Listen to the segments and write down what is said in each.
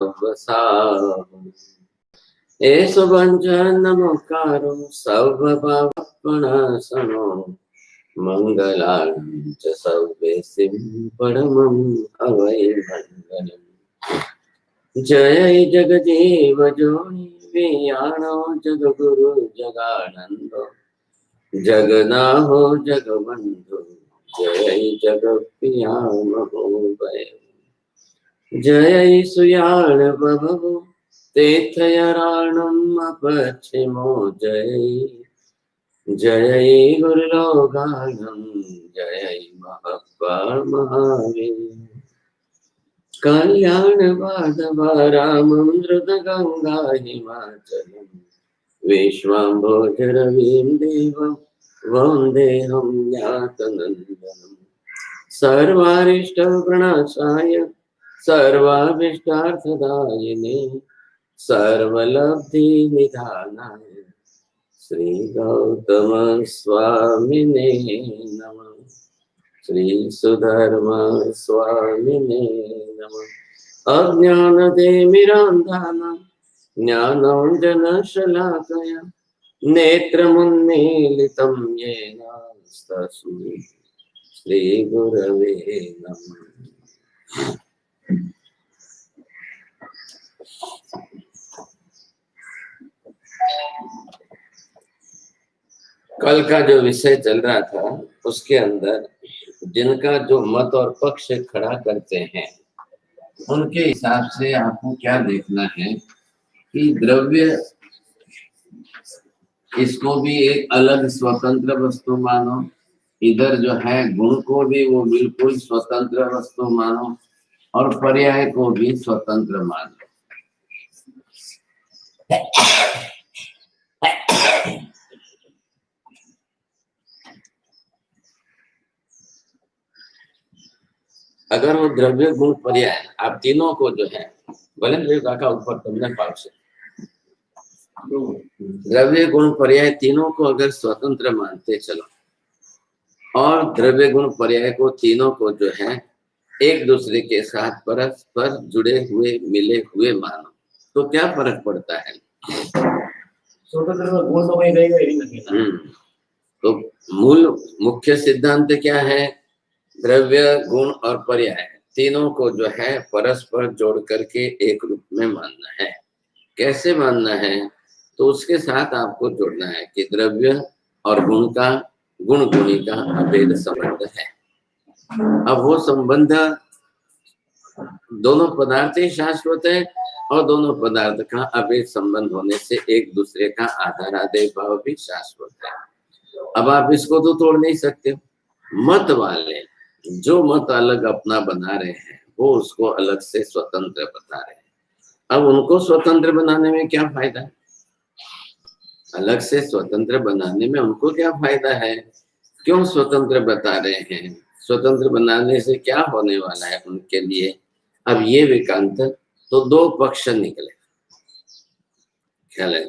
वसाहु एषु वञ्चनमुखारो सर्वपापनाशनो मङ्गलानं च सर्वेसिं परमं हवै मङ्गलम्। जय जगजीव जोनि वियाणो जगगुरु जगानंदो जगनाहो जगबंधु जय जगप्रिया महोदय जय सुयाण बभो तीर्थयारणम् अपक्षिमो जय जय गुरुलोगानं जय महब्बा महावीर कल्याण माधवारामं द्रुत गंगा हिमाचलम् विश्वाम्भोजरविं देवं वन्देऽहं यातनन्दनम् सर्वारिष्टप्रणाशाय सर्वाभीष्टार्थदायिने सर्वलब्धिनिधानाय श्रीगौतम स्वामिने नमः। श्री सुधर्मा स्वामिने नमः। अज्ञानतिमिरान्धानां ज्ञानाञ्जनशलाकया नेत्रमुन्मीलितं येन तस्मै श्रीगुरवे नमः। कल का जो विषय चल रहा था उसके अंदर जिनका जो मत और पक्ष खड़ा करते हैं उनके हिसाब से आपको क्या देखना है कि द्रव्य इसको भी एक अलग स्वतंत्र वस्तु मानो, इधर जो है गुण को भी वो बिल्कुल स्वतंत्र वस्तु मानो और पर्याय को भी स्वतंत्र मानो। अगर वो द्रव्य गुण पर्याय आप तीनों को जो है भले काका ऊपर तुमने पास द्रव्य गुण पर्याय तीनों को अगर स्वतंत्र मानते चलो और द्रव्य गुण पर्याय को तीनों को जो है एक दूसरे के साथ परस्पर जुड़े हुए मिले हुए मानो तो क्या फर्क पड़ता है? स्वतंत्र गुण तो वही रहेगा ही नहीं। तो मूल मुख्य सिद्धांत क्या है? द्रव्य गुण और पर्याय तीनों को जो है परस्पर जोड़ करके एक रूप में मानना है। कैसे मानना है? तो उसके साथ आपको जोड़ना है कि द्रव्य और गुण का गुण गुणी का अभेद संबंध है। अब वो संबंध दोनों पदार्थ ही शाश्वत है और दोनों पदार्थ का अभेद संबंध होने से एक दूसरे का आधार आदेय भाव भी शाश्वत है। अब आप इसको तो तोड़ नहीं सकते। मत वाले जो मत अलग अपना बना रहे हैं वो उसको अलग से स्वतंत्र बता रहे हैं। अब उनको स्वतंत्र बनाने में क्या फायदा है? अलग से स्वतंत्र बनाने में उनको क्या फायदा है? क्यों स्वतंत्र बता रहे हैं? स्वतंत्र बनाने से क्या होने वाला है उनके लिए? अब ये विकांत तो दो पक्ष निकले। ख्याल है?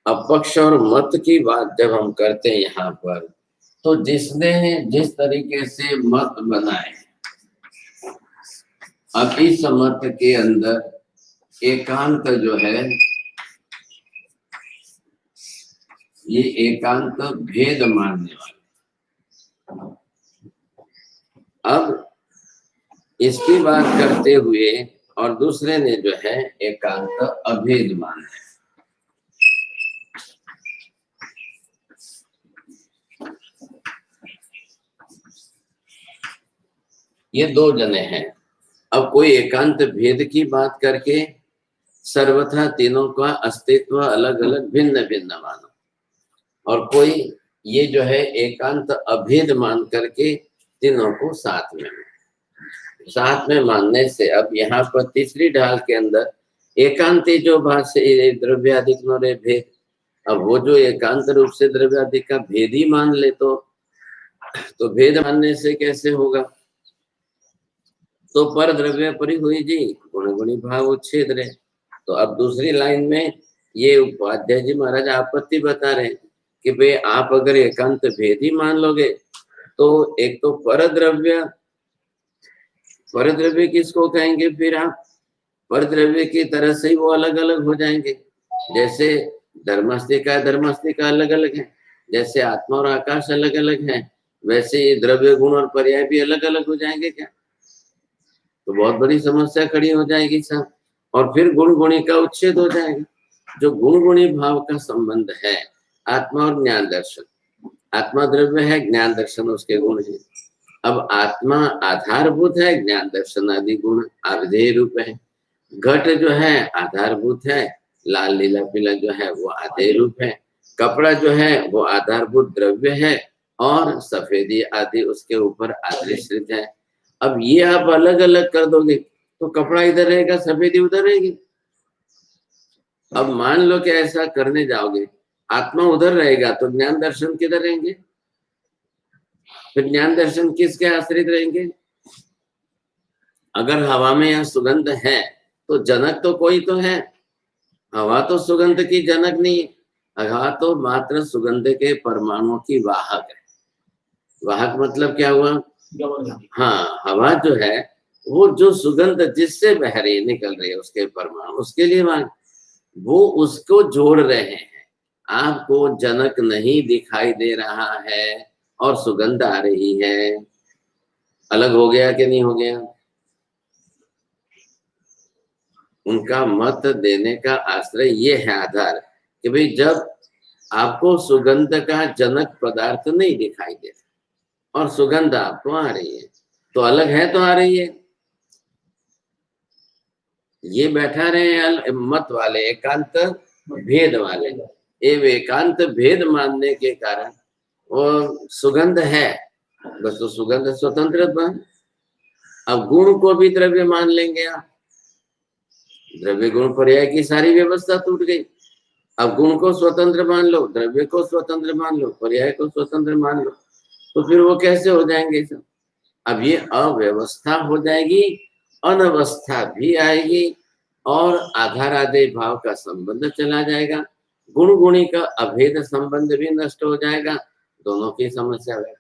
अब पक्ष और मत की बात जब हम करते हैं यहाँ पर तो जिसने जिस तरीके से मत बनाए अब इस मत के अंदर एकांत जो है ये एकांत भेद मानने वाले। अब इसकी बात करते हुए और दूसरे ने जो है एकांत अभेद माना है। ये दो जने हैं। अब कोई एकांत भेद की बात करके सर्वथा तीनों का अस्तित्व अलग अलग भिन्न भिन्न मानो और कोई ये जो है एकांत अभेद मान करके तीनों को साथ में मानने से अब यहाँ पर तीसरी ढाल के अंदर एकांती जो भाष्य द्रव्याधिक रे भेद, अब वो जो एकांत रूप से द्रव्याधिक का भेद ही मान ले तो भेद मानने से कैसे होगा? तो पर द्रव्य परि हुई जी गुण गुणी भाव उच्छेद रहे। तो अब दूसरी लाइन में ये उपाध्याय जी महाराज आपत्ति बता रहे हैं कि भाई आप अगर एकांत भेद ही मान लोगे तो एक तो पर द्रव्य किसको कहेंगे फिर आप? पर द्रव्य की तरह से ही वो अलग अलग हो जाएंगे। जैसे धर्मास्तिका धर्मास्तिका अलग अलग है, जैसे आत्मा और आकाश अलग अलग है, वैसे ये द्रव्य गुण और पर्याय भी अलग अलग हो जाएंगे क्या? तो बहुत बड़ी समस्या खड़ी हो जाएगी सब। और फिर गुण गुणी का उच्छेद हो जाएगा। जो गुण गुणी भाव का संबंध है आत्मा और ज्ञान दर्शन, आत्मा द्रव्य है, ज्ञान दर्शन उसके गुण है। अब आत्मा आधारभूत है, ज्ञान दर्शन आदि गुण अविधेय रूप है। घट जो है आधारभूत है, लाल नीला पीला जो है वो आधेय रूप है। कपड़ा जो है वो आधारभूत द्रव्य है और सफेदी आदि उसके ऊपर आश्रित है। अब ये आप अलग अलग कर दोगे तो कपड़ा इधर रहेगा, सफेदी उधर रहेगी। अब मान लो कि ऐसा करने जाओगे, आत्मा उधर रहेगा तो ज्ञान दर्शन किधर रहेंगे? फिर ज्ञान दर्शन किसके आश्रित रहेंगे? अगर हवा में यह सुगंध है तो जनक तो कोई तो है, हवा तो सुगंध की जनक नहीं है। हवा तो मात्र सुगंध के परमाणुओं की वाहक है। वाहक मतलब क्या हुआ? हाँ, हवा जो है वो जो सुगंध जिससे बह रही निकल रही है उसके परमाणु, उसके लिए वो उसको जोड़ रहे हैं। आपको जनक नहीं दिखाई दे रहा है और सुगंध आ रही है, अलग हो गया कि नहीं हो गया? उनका मत देने का आश्रय ये है, आधार कि भाई जब आपको सुगंध का जनक पदार्थ नहीं दिखाई दे और सुगंध आपको आ रही है तो अलग है तो आ रही है। ये बैठा रहे मत वाले, एकांत भेद वाले, ये एकांत भेद मानने के कारण वो सुगंध है, बस तो सुगंध स्वतंत्र बन। अब गुण को भी द्रव्य मान लेंगे आप, द्रव्य गुण पर्याय की सारी व्यवस्था टूट गई। अब गुण को स्वतंत्र मान लो, द्रव्य को स्वतंत्र मान लो, पर्याय को स्वतंत्र मान लो, तो फिर वो कैसे हो जाएंगे सब? अब ये अव्यवस्था हो जाएगी, अनवस्था भी आएगी और आधार आदि भाव का संबंध चला जाएगा, गुण गुणी का अभेद संबंध भी नष्ट हो जाएगा, दोनों की समस्या है।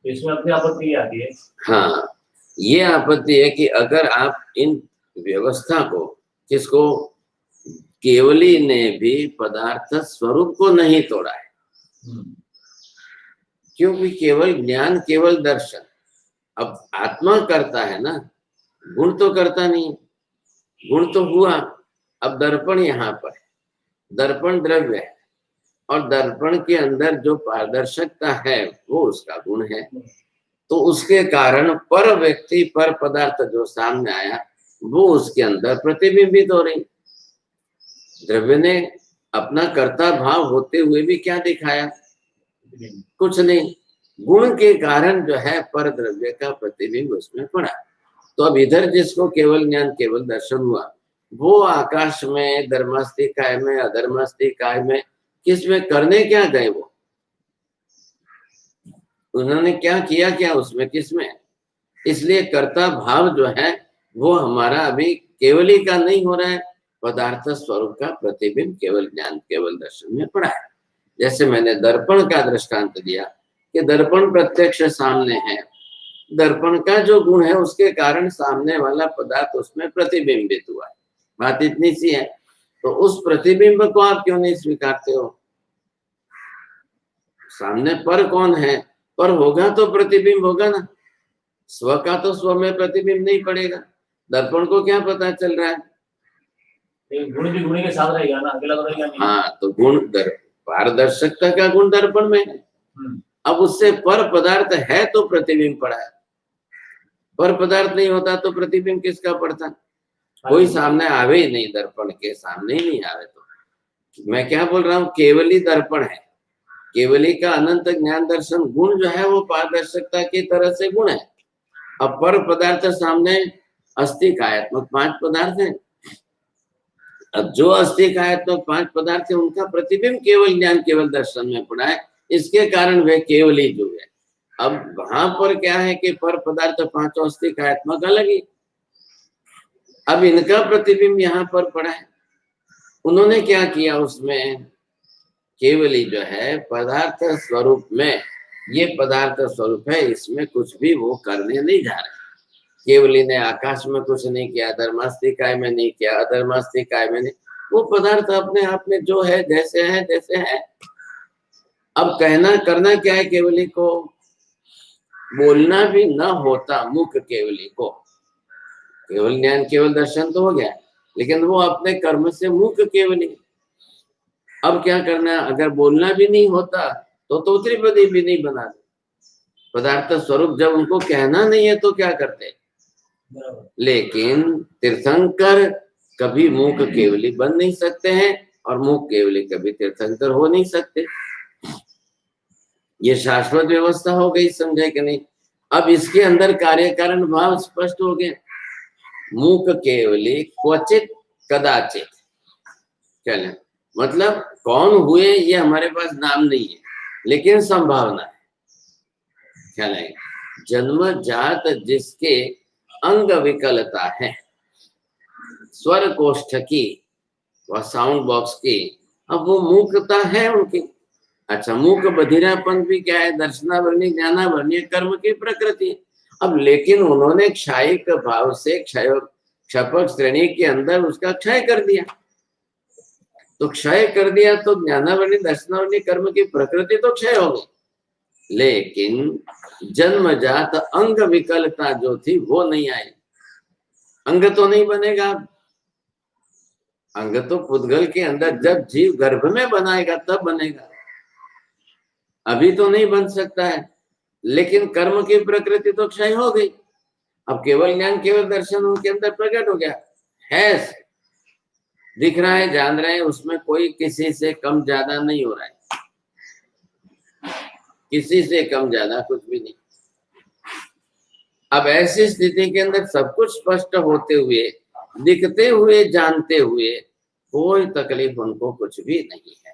इसमें अपनी आपत्ति आती है। हाँ, ये आपत्ति है कि अगर आप इन व्यवस्था को, किसको? केवली ने भी पदार्थ स्वरूप को नहीं तोड़ा है, क्योंकि केवल ज्ञान केवल दर्शन। अब आत्मा करता है ना, गुण तो करता नहीं। गुण तो हुआ, अब दर्पण यहाँ पर, दर्पण द्रव्य है और दर्पण के अंदर जो पारदर्शकता है वो उसका गुण है। तो उसके कारण पर व्यक्ति, पर पदार्थ जो सामने आया वो उसके अंदर प्रतिबिंबित हो रही। द्रव्य ने अपना कर्ता भाव होते हुए भी क्या दिखाया? कुछ नहीं। गुण के कारण जो है पर द्रव्य का प्रतिबिंब उसमें पड़ा। तो अब इधर जिसको केवल ज्ञान केवल दर्शन हुआ वो आकाश में, धर्मास्तिकाय में, अधर्मास्तिकाय में, किसमें करने क्या गए? वो उन्होंने क्या किया, क्या उसमें, किसमें? इसलिए कर्ता भाव जो है वो हमारा अभी केवली का नहीं हो रहा है, पदार्थ स्वरूप का प्रतिबिंब केवल ज्ञान केवल दर्शन में पड़ा है। जैसे मैंने दर्पण का दृष्टांत दिया कि दर्पण प्रत्यक्ष सामने है, दर्पण का जो गुण है उसके कारण सामने वाला पदार्थ उसमें प्रतिबिंबित हुआ है, बात इतनी सी है। तो उस प्रतिबिंब को आप क्यों नहीं स्वीकारते हो? सामने पर कौन है? पर होगा तो प्रतिबिंब होगा ना, स्व का तो स्व में प्रतिबिंब नहीं पड़ेगा। दर्पण को क्या पता चल रहा है? गुण भी गुण के साथ रहेगा ना, अकेला तो रहेगा नहीं। हाँ, तो गुण पारदर्शकता का गुण दर्पण में है। अब उससे पर पदार्थ है तो प्रतिबिंब पड़ा है, पर पदार्थ नहीं होता तो प्रतिबिंब किसका पड़ता? कोई सामने आवे ही नहीं, दर्पण के सामने ही नहीं आवे। तो मैं क्या बोल रहा हूँ, केवली दर्पण है, केवली का अनंत ज्ञान दर्शन गुण जो है वो पारदर्शकता की तरह से गुण है। अब पर पदार्थ सामने अस्तिकायात्मक 5 पदार्थ हैं। अब जो अस्तिकायात्मक 5 पदार्थ है उनका प्रतिबिंब केवल ज्ञान केवल दर्शन में पड़ा है, इसके कारण वे केवली जो है। अब वहां पर क्या है कि पर पदार्थ 5 अस्तिकायात्मक अलग ही, अब इनका प्रतिबिंब यहाँ पर पड़ा है। उन्होंने क्या किया, उसमें केवली जो है पदार्थ स्वरूप में, ये पदार्थ स्वरूप है, इसमें कुछ भी वो करने नहीं जा रहे। केवली ने आकाश में कुछ नहीं किया, धर्मास्ति काय में नहीं किया, अधर्मास्ति काय में नहीं, वो पदार्थ अपने आप में जो है जैसे है। अब कहना करना क्या है, केवली को बोलना भी न होता मुख केवली को, केवल ज्ञान केवल दर्शन तो हो गया, लेकिन वो अपने कर्म से मुख केवली। अब क्या करना है, अगर बोलना भी नहीं होता तो त्रिपदी भी नहीं बना दे। पदार्थ स्वरूप जब उनको कहना नहीं है तो क्या करते, लेकिन तीर्थंकर कभी मूक केवली बन नहीं सकते हैं और मूक केवली कभी तीर्थंकर हो नहीं सकते। ये शाश्वत व्यवस्था हो गई, समझे कि नहीं। अब इसके अंदर कार्य कारण भाव स्पष्ट हो गए। मूक केवली क्वचित कदाचित, क्या लें? मतलब कौन हुए ये हमारे पास नाम नहीं है, लेकिन संभावना है। क्या लें? जन्म जात जिसके अंग विकलता है, स्वर कोष्ठ की व साउंड बॉक्स की, अब वो मूकता है उनकी। अच्छा, मूक बधिरापन भी क्या है, दर्शनावरणी ज्ञानावरणी कर्म की प्रकृति। अब लेकिन उन्होंने क्षयिक भाव से क्षपक श्रेणी के अंदर उसका क्षय कर दिया, तो क्षय कर दिया तो ज्ञानावरणी दर्शनावरणी कर्म की प्रकृति तो क्षय हो गई, लेकिन जन्मजात अंग विकलता जो थी वो नहीं आई। अंग तो नहीं बनेगा, अंग तो पुद्गल के अंदर जब जीव गर्भ में बनाएगा तब बनेगा, अभी तो नहीं बन सकता है। लेकिन कर्म की प्रकृति तो क्षय हो गई। अब केवल ज्ञान केवल दर्शन उनके अंदर प्रकट हो गया है, दिख रहा है, जान रहे हैं, उसमें कोई किसी से कम ज्यादा नहीं हो रहा है, किसी से कम ज्यादा कुछ भी नहीं। अब ऐसी स्थिति के अंदर सब कुछ स्पष्ट होते हुए, दिखते हुए, जानते हुए, कोई तकलीफ उनको कुछ भी नहीं है।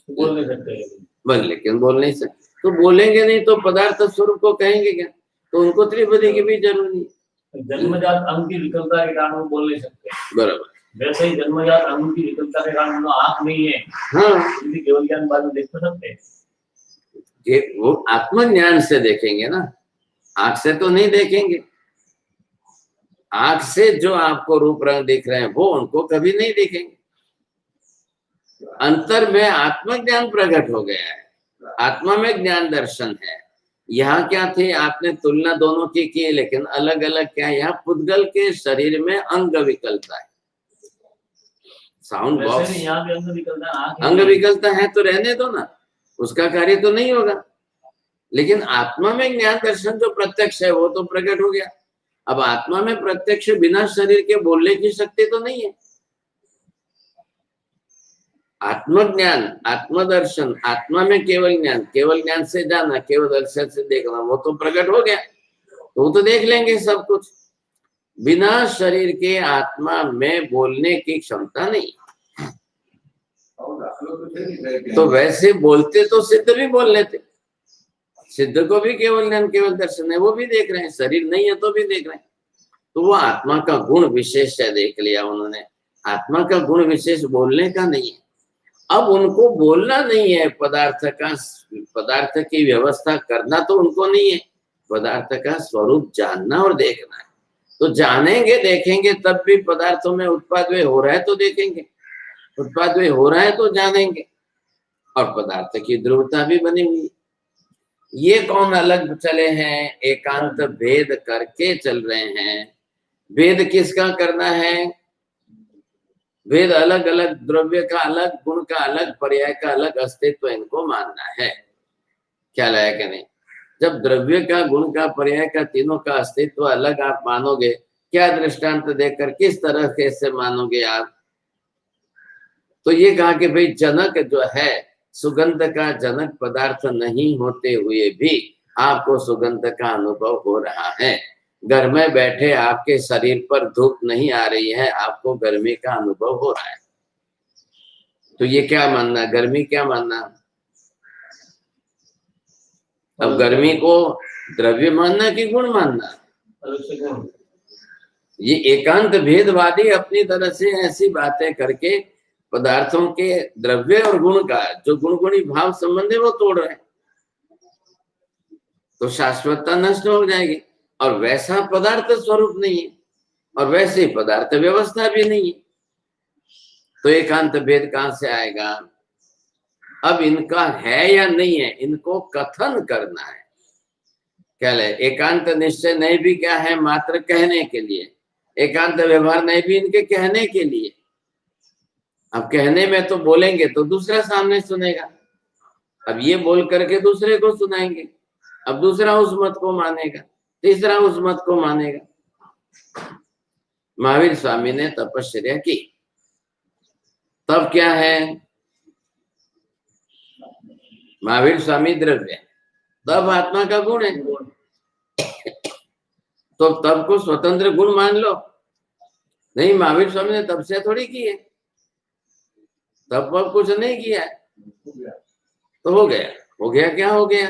बोल नहीं सकते, लेकिन बोल नहीं सकते, तो बोलेंगे नहीं तो पदार्थ स्वरूप को कहेंगे क्या, तो उनको त्रिपदी की भी जरूरत नहीं। जन्मजात अंग की विकलता के कारण वो बोल नहीं सकते, बराबर। वैसे ही जन्मजात अंग की विकलता के कारण उनको आंख नहीं है, हाँ, केवल ज्ञान बाद में देख तो सकते हैं। वो आत्मज्ञान से देखेंगे ना, आंख से तो नहीं देखेंगे। आंख से जो आपको रूप रंग दिख रहे हैं वो उनको कभी नहीं दिखेंगे। अंतर में आत्मज्ञान प्रकट हो गया है, आत्मा में ज्ञान दर्शन है। यहाँ क्या थे, आपने तुलना दोनों की लेकिन अलग अलग क्या है, यहाँ पुद्गल के शरीर में अंग विकलता है, साउंड बॉक्स अंग विकलता है, तो रहने दो ना, उसका कार्य तो नहीं होगा। लेकिन आत्मा में ज्ञान दर्शन जो प्रत्यक्ष है वो तो प्रकट हो गया। अब आत्मा में प्रत्यक्ष बिना शरीर के बोलने की शक्ति तो नहीं है। आत्मज्ञान, आत्मदर्शन, आत्मा में केवल ज्ञान से जाना, केवल दर्शन से देखना, वो तो प्रकट हो गया, तो वो तो देख लेंगे सब कुछ। बिना शरीर के आत्मा में बोलने की क्षमता नहीं, तो वैसे बोलते तो सिद्ध भी बोल लेते, सिद्ध को भी केवल ज्ञान केवल दर्शन है, वो भी देख रहे हैं, शरीर नहीं है तो भी देख रहे हैं। तो वो आत्मा का गुण विशेष है, देख लिया उन्होंने। आत्मा का गुण विशेष बोलने का नहीं है। अब उनको बोलना नहीं है, पदार्थ की व्यवस्था करना तो उनको नहीं है, पदार्थ का स्वरूप जानना और देखना है। तो जानेंगे देखेंगे तब भी पदार्थों में उत्पादव्यय हो रहा है तो देखेंगे, उत्पादव्यय हो रहा है तो जानेंगे, और पदार्थ की ध्रुवता भी बनी हुई है। ये कौन अलग चले हैं, एकांत भेद करके चल रहे हैं। भेद किसका करना है, भेद अलग अलग, द्रव्य का अलग, गुण का अलग, पर्याय का अलग अस्तित्व इनको मानना है। क्या लाया कि नहीं, जब द्रव्य का, गुण का, पर्याय का, तीनों का अस्तित्व अलग आप मानोगे, क्या दृष्टांत देकर किस तरह कैसे मानोगे आप। तो ये कहा कि भाई जनक जो है, सुगंध का जनक पदार्थ नहीं होते हुए भी आपको सुगंध का अनुभव हो रहा है। घर में बैठे आपके शरीर पर धूप नहीं आ रही है, आपको गर्मी का अनुभव हो रहा है, तो ये क्या मानना, गर्मी क्या मानना। अब गर्मी को द्रव्य मानना कि गुण मानना, ये एकांत भेदवादी अपनी तरह से ऐसी बातें करके पदार्थों के द्रव्य और गुण का जो गुणी भाव संबंध है वो तोड़ रहे हैं, तो शाश्वतता नष्ट हो जाएगी। और वैसा पदार्थ स्वरूप नहीं है, और वैसे पदार्थ व्यवस्था भी नहीं है, तो एकांत भेद कहां से आएगा? अब इनका है या नहीं है, इनको कथन करना है। क्या ले, एकांत निश्चय नहीं भी क्या है, मात्र कहने के लिए। एकांत व्यवहार नहीं भी इनके कहने के लिए। अब कहने में तो बोलेंगे तो दूसरा सामने सुनेगा, अब ये बोल करके दूसरे को सुनाएंगे, अब दूसरा उस मत को मानेगा, तीसरा उस मत को मानेगा। महावीर स्वामी ने तपस्या की, तब क्या है? महावीर स्वामी द्रव्य, तब आत्मा का गुण है, तो तब को स्वतंत्र गुण मान लो। नहीं, महावीर स्वामी ने तपस्या थोड़ी की है, तब पर कुछ नहीं किया है, तो हो गया। हो गया क्या हो गया?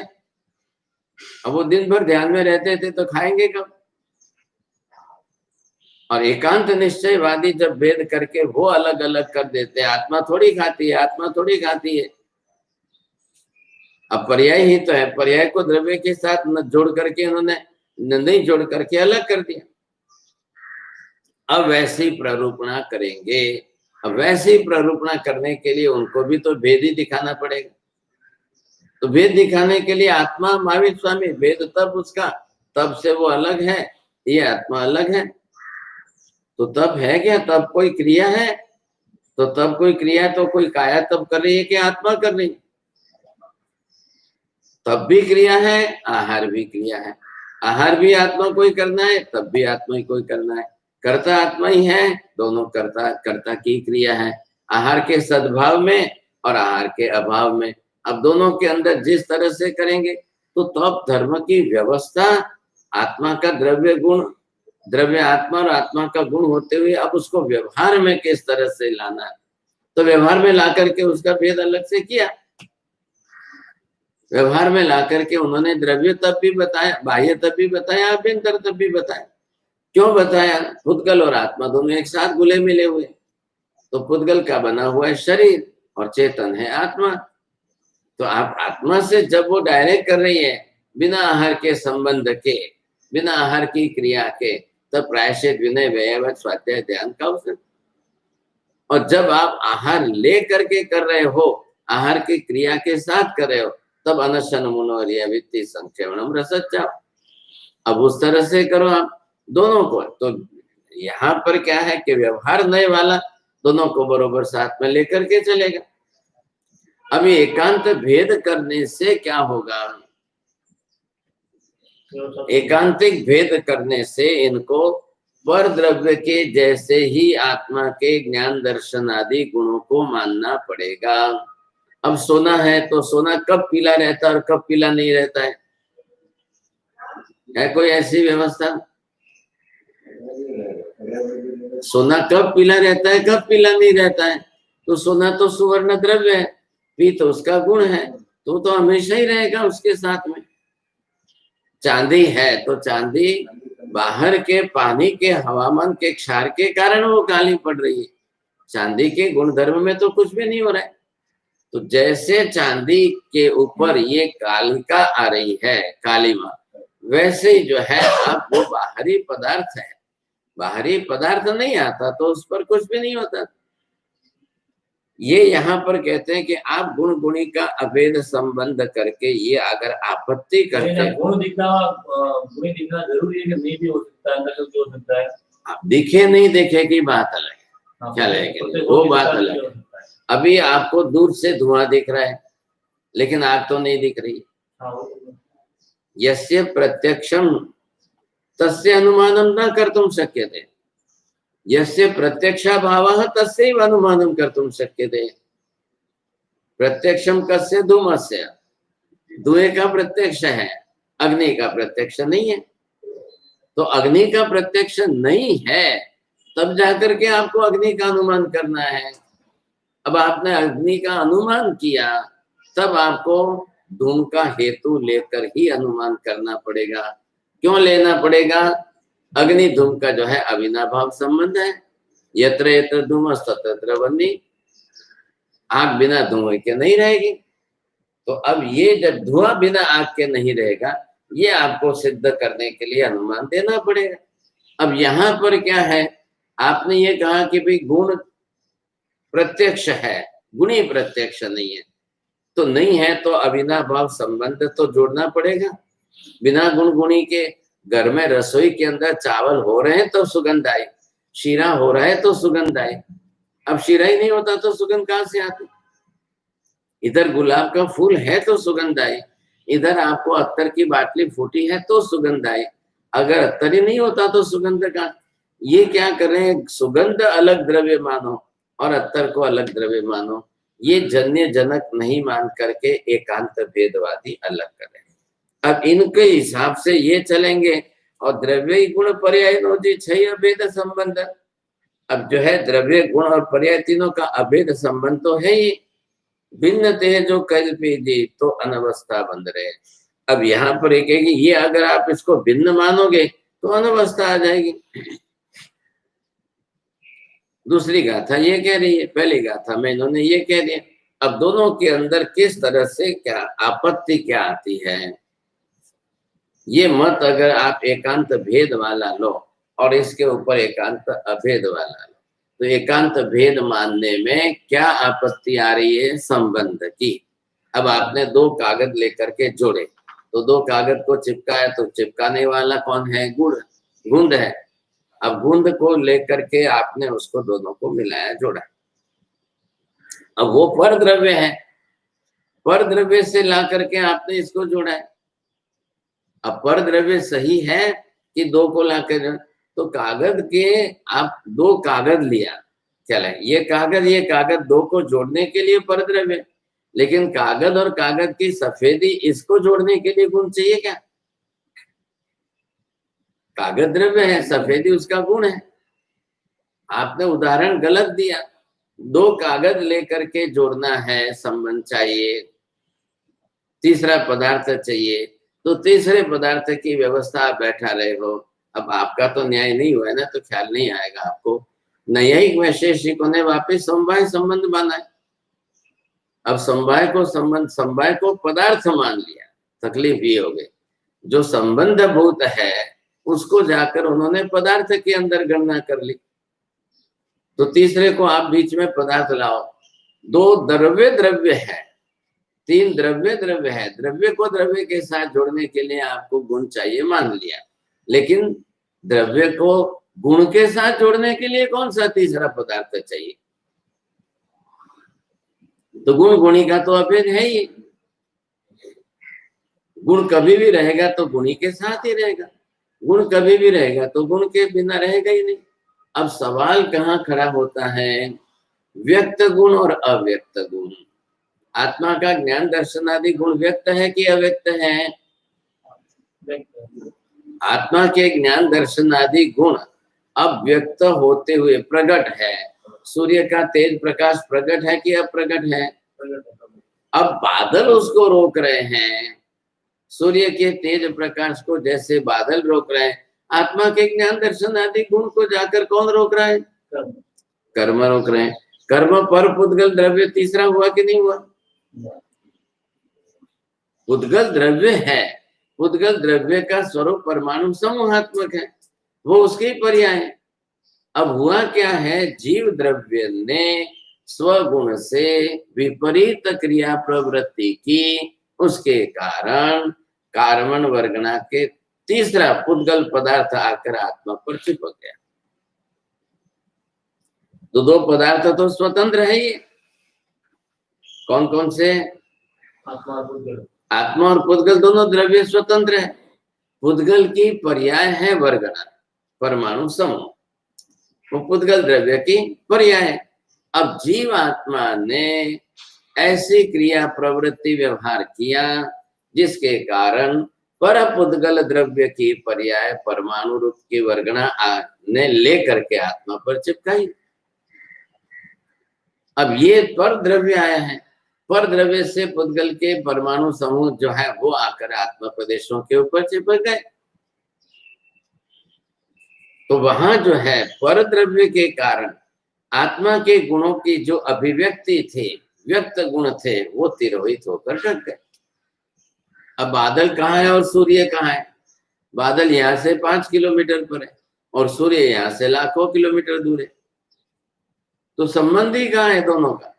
अब वो दिन भर ध्यान में रहते थे तो खाएंगे कब? और एकांत निश्चयवादी जब भेद करके वो अलग अलग कर देते, आत्मा थोड़ी खाती है, आत्मा थोड़ी खाती है। अब पर्याय ही तो है, पर्याय को द्रव्य के साथ न जोड़ करके उन्होंने नहीं जोड़ करके अलग कर दिया। अब वैसी प्ररूपणा करेंगे। अब वैसी प्ररूपणा करने के लिए उनको भी तो भेद ही दिखाना पड़ेगा। तो भेद दिखाने के लिए आत्मा महावीर स्वामी भेद तब उसका, तब से वो अलग है, ये आत्मा अलग है। तो तब है क्या? तब कोई क्रिया है? तो तब कोई क्रिया तो कोई काया तब कर रही है कि आत्मा कर रही? तब भी क्रिया है, आहार भी क्रिया है। आहार भी आत्मा को ही करना है, तब भी आत्मा ही कोई करना है। कर्ता आत्मा ही है, दोनों कर्ता की क्रिया है, आहार के सद्भाव में और आहार के अभाव में। अब दोनों के अंदर जिस तरह से करेंगे तो तब धर्म की व्यवस्था, आत्मा का द्रव्य गुण, द्रव्य आत्मा और आत्मा का गुण होते हुए अब उसको व्यवहार में किस तरह से लाना है, तो व्यवहार में ला करके उसका भेद अलग से किया। व्यवहार में ला करके उन्होंने द्रव्य तब भी बताया, बाह्य तब भी बताया, अभ्यंतर तब भी बताया। क्यों बताया? पुद्गल और आत्मा दोनों एक साथ घुले मिले हुए, तो पुद्गल का बना हुआ है शरीर और चेतन है आत्मा। तो आप आत्मा से जब वो डायरेक्ट कर रही है बिना आहार के संबंध के, बिना आहार की क्रिया के, तब प्रायश्चित विनय व्यय स्वाध्याय ध्यान का अवसर। और जब आप आहार ले करके कर रहे हो, आहार की क्रिया के साथ कर रहे हो, तब अनशन मुनोरिया वित्ती संक्षेपणम रसच्चा। अब उस तरह से करो आप दोनों को। तो यहाँ पर क्या है कि व्यवहार नए वाला दोनों को बरोबर साथ में लेकर के चलेगा। अभी एकांत भेद करने से क्या होगा? एकांतिक भेद करने से इनको पर द्रव्य के जैसे ही आत्मा के ज्ञान दर्शन आदि गुणों को मानना पड़ेगा। अब सोना है तो सोना कब पीला रहता है और कब पीला नहीं रहता है कोई ऐसी व्यवस्था? सोना कब पीला रहता है, कब पीला नहीं रहता है? तो सोना तो सुवर्ण द्रव्य है, पी तो उसका गुण है, तो हमेशा ही रहेगा उसके साथ में। चांदी है तो चांदी बाहर के पानी के हवामान के क्षार के कारण वो काली पड़ रही है, चांदी के गुणधर्म में तो कुछ भी नहीं हो रहा है। तो जैसे चांदी के ऊपर ये कालिका आ रही है, कालीमा, वैसे ही जो है अब वो बाहरी पदार्थ है, बाहरी पदार्थ नहीं आता तो उस पर कुछ भी नहीं होता। ये यहाँ पर कहते हैं कि आप गुण गुणी का अभेद संबंध करके ये अगर आपत्ति करते हैं, गुण दिखना जरूरी है कि नहीं भी हो सकता है, अंदर भी हो सकता है। आप दिखे नहीं देखे की बात अलग है, क्या लगेगा वो बात अलग है। अभी आपको दूर से धुआं दिख रहा है लेकिन आग तो नहीं दिख रही। यस्य प्रत्यक्षम तस्य अनुमानम न कर्तुम शक्यते, यस्य प्रत्यक्षाभावः तस्यैव अनुमानम कर्तुम शक्यते। प्रत्यक्षम कस्य धूमस्य, धुएं का प्रत्यक्ष है, अग्नि का प्रत्यक्ष नहीं है। तो अग्नि का प्रत्यक्ष नहीं है तब जाकर के आपको अग्नि का अनुमान करना है। अब आपने अग्नि का अनुमान किया तब आपको धूम का हेतु लेकर ही अनुमान करना पड़ेगा। क्यों लेना पड़ेगा? अग्नि धूम का जो है अविनाभाव संबंध है। यत्र यत्र धूम तत्र वह्नि, आग बिना धुएं के नहीं रहेगी। तो अब ये जब धुआं बिना आग के नहीं रहेगा ये आपको सिद्ध करने के लिए अनुमान देना पड़ेगा। अब यहाँ पर क्या है, आपने ये कहा कि भाई गुण प्रत्यक्ष है, गुणी प्रत्यक्ष नहीं है, तो नहीं है तो अविनाभाव संबंध तो जोड़ना पड़ेगा। बिना गुण गुणी के घर में रसोई के अंदर चावल हो रहे हैं तो सुगंध आई, शीरा हो रहा है तो सुगंध आई। अब शीरा ही नहीं होता तो सुगंध कहाँ से आती? इधर गुलाब का फूल है तो सुगंध आई, इधर आपको अत्तर की बाटली फूटी है तो सुगंध आई। अगर अत्तर ही नहीं होता तो सुगंध का, ये क्या कर रहे हैं, सुगंध अलग द्रव्य मानो और अत्तर को अलग द्रव्य मानो, ये जन्य जनक नहीं मान करके एकांत भेदवादी अलग कर रहे हैं। अब इनके हिसाब से ये चलेंगे और द्रव्य गुण पर्याय नोजी छह अभेद संबंध। अब जो है द्रव्य गुण और पर्याय तीनों का अभेद संबंध तो है ही, भिन्न ते जो कल्पी दी तो अनवस्था बंध रहे। अब यहाँ पर एक है कि ये अगर आप इसको भिन्न मानोगे तो अनवस्था आ जाएगी। दूसरी गाथा ये कह रही है, पहली गाथा में इन्होंने ये कह दिया। अब दोनों के अंदर किस तरह से क्या आपत्ति क्या आती है, ये मत अगर आप एकांत भेद वाला लो और इसके ऊपर एकांत अभेद वाला लो, तो एकांत भेद मानने में क्या आपत्ति आ रही है, संबंध की। अब आपने दो कागज लेकर के जोड़े, तो दो कागज को चिपकाया तो चिपकाने वाला कौन है, गुंद है। अब गुंद को लेकर के आपने उसको दोनों को मिलाया, जोड़ा। अब वो पर द्रव्य है, पर द्रव्य से ला करके आपने इसको जोड़ा है। अब पर द्रव्य सही है कि दो को ला कर, तो कागज के आप दो कागज लिया, चले ये कागज दो को जोड़ने के लिए पर द्रव्य, लेकिन कागज और कागज की सफेदी इसको जोड़ने के लिए गुण चाहिए क्या? कागज द्रव्य है, सफेदी उसका गुण है। आपने उदाहरण गलत दिया, दो कागज लेकर के जोड़ना है, संबंध चाहिए, तीसरा पदार्थ चाहिए, तो तीसरे पदार्थ की व्यवस्था आप बैठा रहे हो। अब आपका तो न्याय नहीं हुआ है ना, तो ख्याल नहीं आएगा आपको। न्यायिक वैशेषिकों ने वापिस समवाय संबंध बनाए। अब समवाय को पदार्थ मान लिया, तकलीफ ये हो गई। जो संबंध भूत है उसको जाकर उन्होंने पदार्थ के अंदर गणना कर ली, तो तीसरे को आप बीच में पदार्थ लाओ। दो द्रव्य है, तीन द्रव्य है, द्रव्य को द्रव्य के साथ जोड़ने के लिए आपको गुण चाहिए, मान लिया, लेकिन द्रव्य को गुण के साथ जोड़ने के लिए कौन सा तीसरा पदार्थ चाहिए? तो गुण गुणी का तो अभेद है ही। गुण कभी भी रहेगा तो गुणी के साथ ही रहेगा, गुण कभी भी रहेगा तो गुण के बिना रहेगा ही नहीं। अब सवाल कहाँ खड़ा होता है, व्यक्त गुण और अव्यक्त गुण। आत्मा का ज्ञान दर्शन आदि गुण व्यक्त है कि अव्यक्त है? आत्मा के ज्ञान दर्शन आदि गुण अब व्यक्त होते हुए प्रकट है। सूर्य का तेज प्रकाश प्रकट है कि अप्रकट है? अब बादल उसको रोक रहे हैं, सूर्य के तेज प्रकाश को जैसे बादल रोक रहे हैं, आत्मा के ज्ञान दर्शन आदि गुण को जाकर कौन रोक रहा है? कर्म रोक रहे हैं। कर्म पर पुद्गल द्रव्य तीसरा हुआ कि नहीं हुआ? पुद्गल द्रव्य है, पुद्गल द्रव्य का स्वरूप परमाणु समूहात्मक है, वो उसके पर्याय है। अब हुआ क्या है, जीव द्रव्य ने स्वगुण से विपरीत क्रिया प्रवृत्ति की, उसके कारण कार्बन वर्गना के तीसरा पुद्गल पदार्थ आकर आत्मा पर चिपक गया। तो दो पदार्थ तो स्वतंत्र है ही, कौन कौन से? आत्मा और पुद्गल दोनों द्रव्य स्वतंत्र है। पुद्गल की पर्याय है वर्गना, परमाणु समूह, वो पुद्गल द्रव्य की पर्याय है। अब जीव आत्मा ने ऐसी क्रिया प्रवृत्ति व्यवहार किया जिसके कारण पर पुद्गल द्रव्य की पर्याय परमाणु रूप की वर्गना ने लेकर के आत्मा पर चिपकाई। अब ये पर द्रव्य आया है, पर द्रव्य से पुद्गल के परमाणु समूह जो है वो आकर आत्मा प्रदेशों के ऊपर चिपक गए। तो वहां जो है पर द्रव्य के कारण आत्मा के गुणों की जो अभिव्यक्ति थी, व्यक्त गुण थे, वो तिरोहित होकर ढक गए। अब बादल कहाँ है और सूर्य कहाँ है? बादल यहाँ से 5 किलोमीटर पर है और सूर्य यहाँ से लाखों किलोमीटर दूर है। तो संबंध ही कहाँ है दोनों का?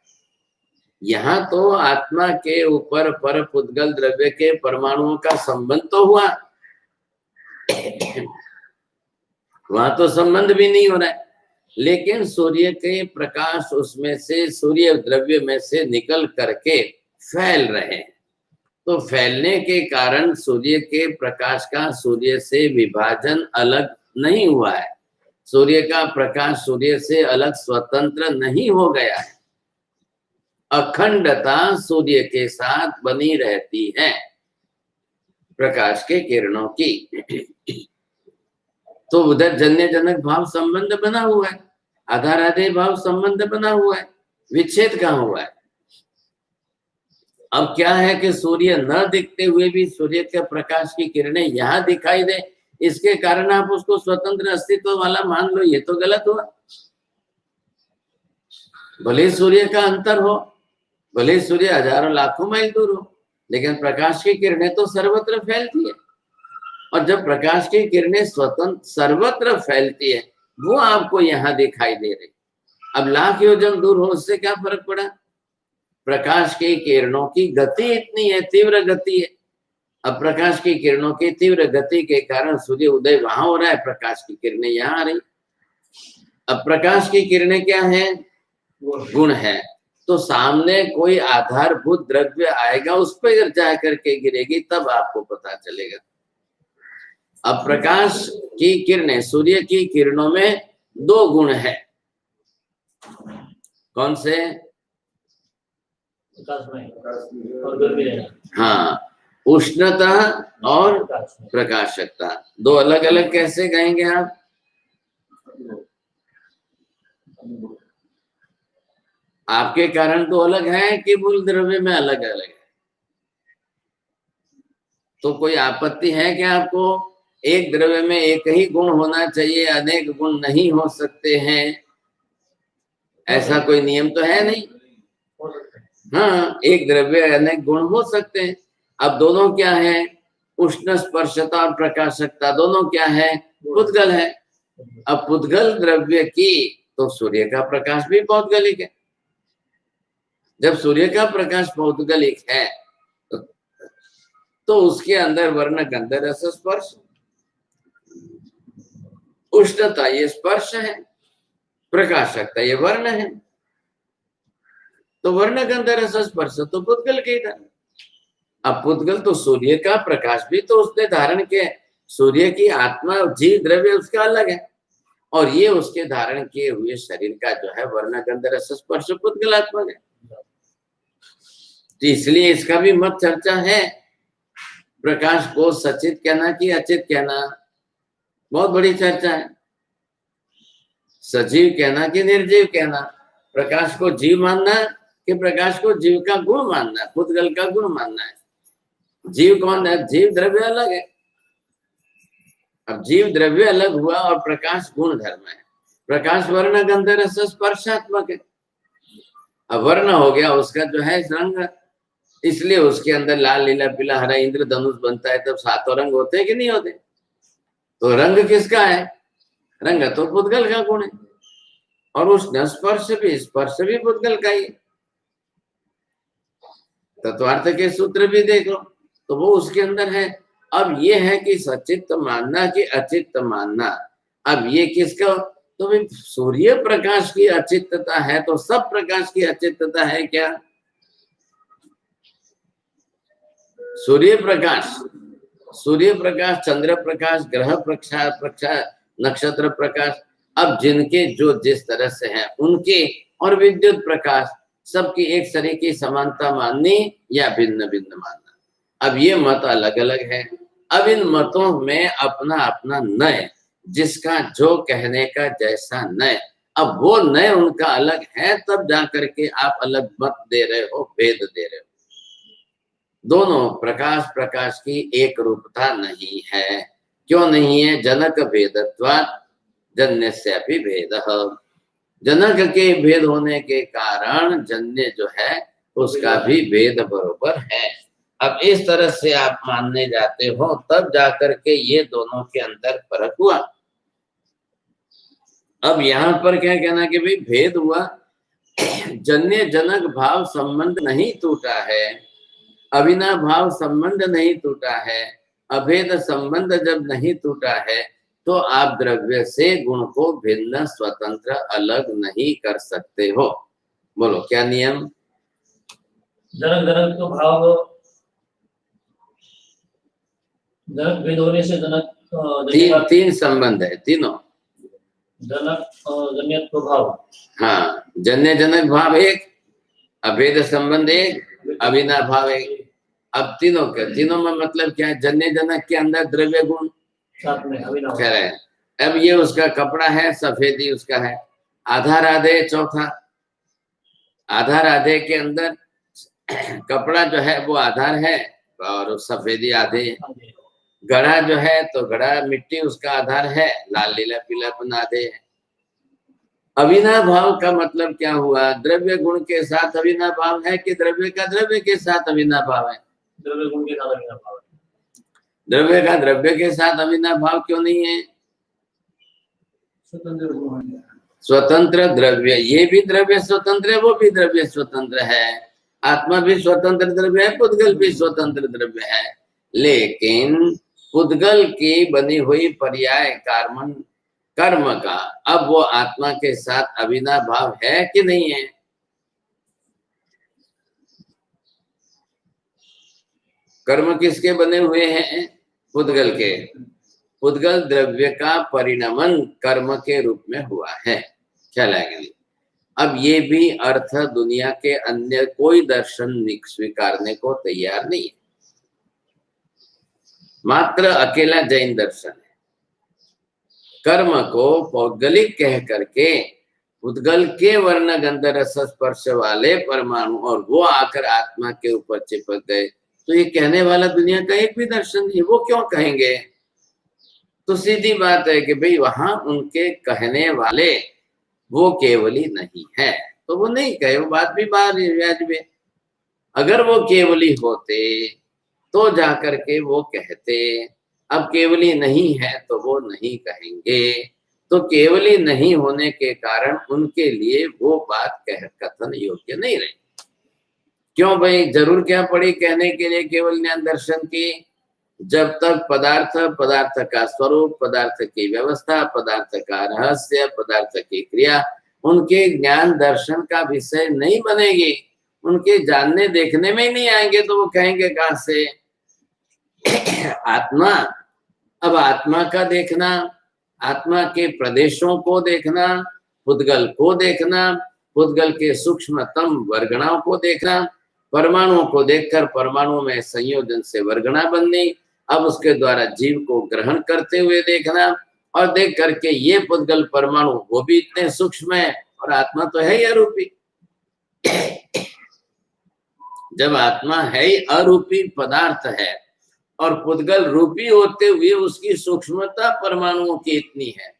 यहाँ तो आत्मा के ऊपर पर पुद्गल द्रव्य के परमाणुओं का संबंध तो हुआ, वहां तो संबंध भी नहीं हो रहा है। लेकिन सूर्य के प्रकाश उसमें से, सूर्य द्रव्य में से निकल करके फैल रहे हैं। तो फैलने के कारण सूर्य के प्रकाश का सूर्य से विभाजन अलग नहीं हुआ है। सूर्य का प्रकाश सूर्य से अलग स्वतंत्र नहीं हो गया है। अखंडता सूर्य के साथ बनी रहती है प्रकाश के किरणों की। तो उधर जन्य जनक भाव संबंध बना हुआ है, आधार आधेय भाव संबंध बना हुआ है, विच्छेद कहाँ हुआ है? अब क्या है कि सूर्य न दिखते हुए भी सूर्य के प्रकाश की किरणें यहाँ दिखाई दे, इसके कारण आप उसको स्वतंत्र अस्तित्व वाला मान लो, ये तो गलत हुआ। भले सूर्य का अंतर हो, भले सूर्य हजारों लाखों माइल दूर हो, लेकिन प्रकाश की किरणें तो सर्वत्र फैलती है। और जब प्रकाश की किरणें स्वतंत्र सर्वत्र फैलती है, वो आपको यहाँ दिखाई दे रही। अब लाख योजन दूर हो, उससे क्या फर्क पड़ा? प्रकाश की किरणों की गति इतनी है, तीव्र गति है। अब प्रकाश की किरणों की तीव्र गति के कारण सूर्य उदय वहां हो रहा है, प्रकाश की किरणें यहाँ आ रही। अब प्रकाश की किरणें क्या है? गुण है। तो सामने कोई आधारभूत द्रव्य आएगा, उस पर जा करके गिरेगी, तब आपको पता चलेगा। अब प्रकाश की किरणें, सूर्य की किरणों में दो गुण है। कौन से? हाँ, उष्णता और प्रकाशकता। दो अलग अलग कैसे कहेंगे आप? आपके कारण तो अलग है कि मूल द्रव्य में अलग अलग है? तो कोई आपत्ति है कि आपको एक द्रव्य में एक ही गुण होना चाहिए, अनेक गुण नहीं हो सकते हैं? ऐसा कोई नियम तो है नहीं। हाँ, एक द्रव्य अनेक गुण हो सकते हैं। अब दोनों क्या है? उष्ण, स्पर्शता और प्रकाशकता दोनों क्या है? पुद्गल है। अब पुद्गल द्रव्य की तो सूर्य का प्रकाश भी पौद्गलिक है। जब सूर्य का प्रकाश पौद्गलिक है तो उसके अंदर वर्ण गंध रस स्पर्श, उष्णता ये स्पर्श है, प्रकाशकता ये वर्ण है। तो वर्ण गंध रस स्पर्श तो पुद्गल के इधर। अब पुद्गल तो सूर्य का प्रकाश भी तो उसने धारण किया, सूर्य की आत्मा जीव द्रव्य उसका अलग है, और ये उसके धारण किए हुए शरीर का जो है वर्ण गंध रस स्पर्श पुद्गलात्मक है। तो इसलिए इसका भी मत चर्चा है, प्रकाश को सचित कहना कि अचित कहना, बहुत बड़ी चर्चा है। सजीव कहना कि निर्जीव कहना, प्रकाश को जीव मानना कि प्रकाश को जीव का गुण मानना, पुद्गल का गुण मानना है। जीव कौन है? जीव द्रव्य अलग है। अब जीव द्रव्य अलग हुआ और प्रकाश गुण धर्म है। प्रकाश वर्ण गंध रस स्पर्शात्मक है। अब वर्ण हो गया उसका जो है रंग, इसलिए उसके अंदर लाल नीला पीला हरा इंद्रधनुष बनता है। तब सातों रंग होते हैं कि नहीं होते? तो रंग किसका है? रंग तो पुद्गल का गुण है। और उस स्पर्श भी पुद्गल का ही। तत्वार्थ के सूत्र भी देख लो तो वो उसके अंदर है। अब ये है कि सचित्त मानना कि अचित्त मानना, अब ये किसका? तो भाई सूर्य प्रकाश की अचित्तता है तो सब प्रकाश की अचित्तता है क्या? सूर्य प्रकाश, चंद्र प्रकाश, ग्रह प्रकाश, नक्षत्र प्रकाश, अब जिनके जो जिस तरह से हैं उनके, और विद्युत प्रकाश, सबकी एक शरीर की समानता माननी या भिन्न भिन्न मानना। अब ये मत अलग अलग है। अब इन मतों में अपना अपना नय, जिसका जो कहने का जैसा नय, अब वो नय उनका अलग है, तब जाकर के आप अलग मत दे रहे हो, भेद दे रहे हो। दोनों प्रकाश की एक रूपता नहीं है। क्यों नहीं है? जनक भेदत्वात् जन्यस्य अपि भेदः। जनक के भेद होने के कारण जन्य जो है उसका भी भेद बरोबर है। अब इस तरह से आप मानने जाते हो, तब जाकर के ये दोनों के अंदर फर्क हुआ। अब यहाँ पर क्या कहना कि भाई भेद हुआ, जन्य जनक भाव संबंध नहीं टूटा है, अविनाभाव संबंध नहीं टूटा है, अभेद संबंध जब नहीं टूटा है, तो आप द्रव्य से गुण को भिन्न स्वतंत्र अलग नहीं कर सकते हो। बोलो क्या नियम? जनक जनक तो भाव, जनक भेद होने से जनक तीन संबंध है, तीनों। जनक जन्यत्व भाव, हाँ, जन्य जनक भाव एक, अभेद संबंध एक, अविना भाव एक। अब तीनों में मतलब क्या है? जन्य जनक के अंदर द्रव्य गुण साथ में अविनाभाव। कह रहे हैं। अब ये उसका कपड़ा है, सफेदी उसका है, आधार आधे चौथा। आधार आधे के अंदर कपड़ा जो है वो आधार है और सफेदी आधे। घड़ा जो है तो घड़ा मिट्टी उसका आधार है, लाल लीला पीलापन आधे है। अविनाभाव का मतलब क्या हुआ? द्रव्य गुण के साथ अविनाभाव है कि द्रव्य का द्रव्य के साथ अविनाभाव है? द्रव्य गुण के साथ अविनाभाव है। द्रव्य का द्रव्य के साथ अविनाभाव क्यों नहीं है? स्वतंत्र द्रव्य, ये भी द्रव्य स्वतंत्र है, वो भी द्रव्य स्वतंत्र है। आत्मा भी स्वतंत्र द्रव्य है, पुद्गल भी स्वतंत्र द्रव्य है। लेकिन पुद्गल की बनी हुई पर्याय कर्म का अब वो आत्मा के साथ अविनाभाव है कि नहीं है? कर्म किसके बने हुए हैं? पुद्गल के। पुद्गल द्रव्य का परिणमन कर्म के रूप में हुआ है। ख्याल आएगा? अब ये भी अर्थ दुनिया के अन्य कोई दर्शन स्वीकारने को तैयार नहीं है, मात्र अकेला जैन दर्शन है। कर्म को पौद्गलिक कह करके पुद्गल के वर्ण गंध रस स्पर्श वाले परमाणु और वो आकर आत्मा के ऊपर चिपक गए, तो ये कहने वाला दुनिया का एक भी दर्शन नहीं। वो क्यों कहेंगे? तो सीधी बात है कि भाई वहां उनके कहने वाले वो केवली नहीं है, तो वो नहीं कहे, वो बात भी बात में। अगर वो केवली होते तो जाकर के वो कहते, अब केवली नहीं है तो वो नहीं कहेंगे। तो केवली नहीं होने के कारण उनके लिए वो बात कथन योग्य नहीं रही। क्यों भाई? जरूर क्या पड़ी कहने के लिए केवल ज्ञान दर्शन की? जब तक पदार्थ का स्वरूप, पदार्थ की व्यवस्था, पदार्थ का रहस्य, पदार्थ की क्रिया उनके ज्ञान दर्शन का विषय नहीं बनेगी, उनके जानने देखने में ही नहीं आएंगे, तो वो कहेंगे कहां से? आत्मा, अब आत्मा का देखना, आत्मा के प्रदेशों को देखना, पुद्गल को देखना, पुद्गल के सूक्ष्मतम वर्गणाओं को देखना, परमाणुओं को देखकर परमाणुओं में संयोजन से वर्गणा बननी, अब उसके द्वारा जीव को ग्रहण करते हुए देखना, और देख करके ये पुद्गल परमाणु वो भी इतने सूक्ष्म है और आत्मा तो है ही अरूपी। जब आत्मा है ही अरूपी पदार्थ है और पुद्गल रूपी होते हुए उसकी सूक्ष्मता परमाणुओं की इतनी है,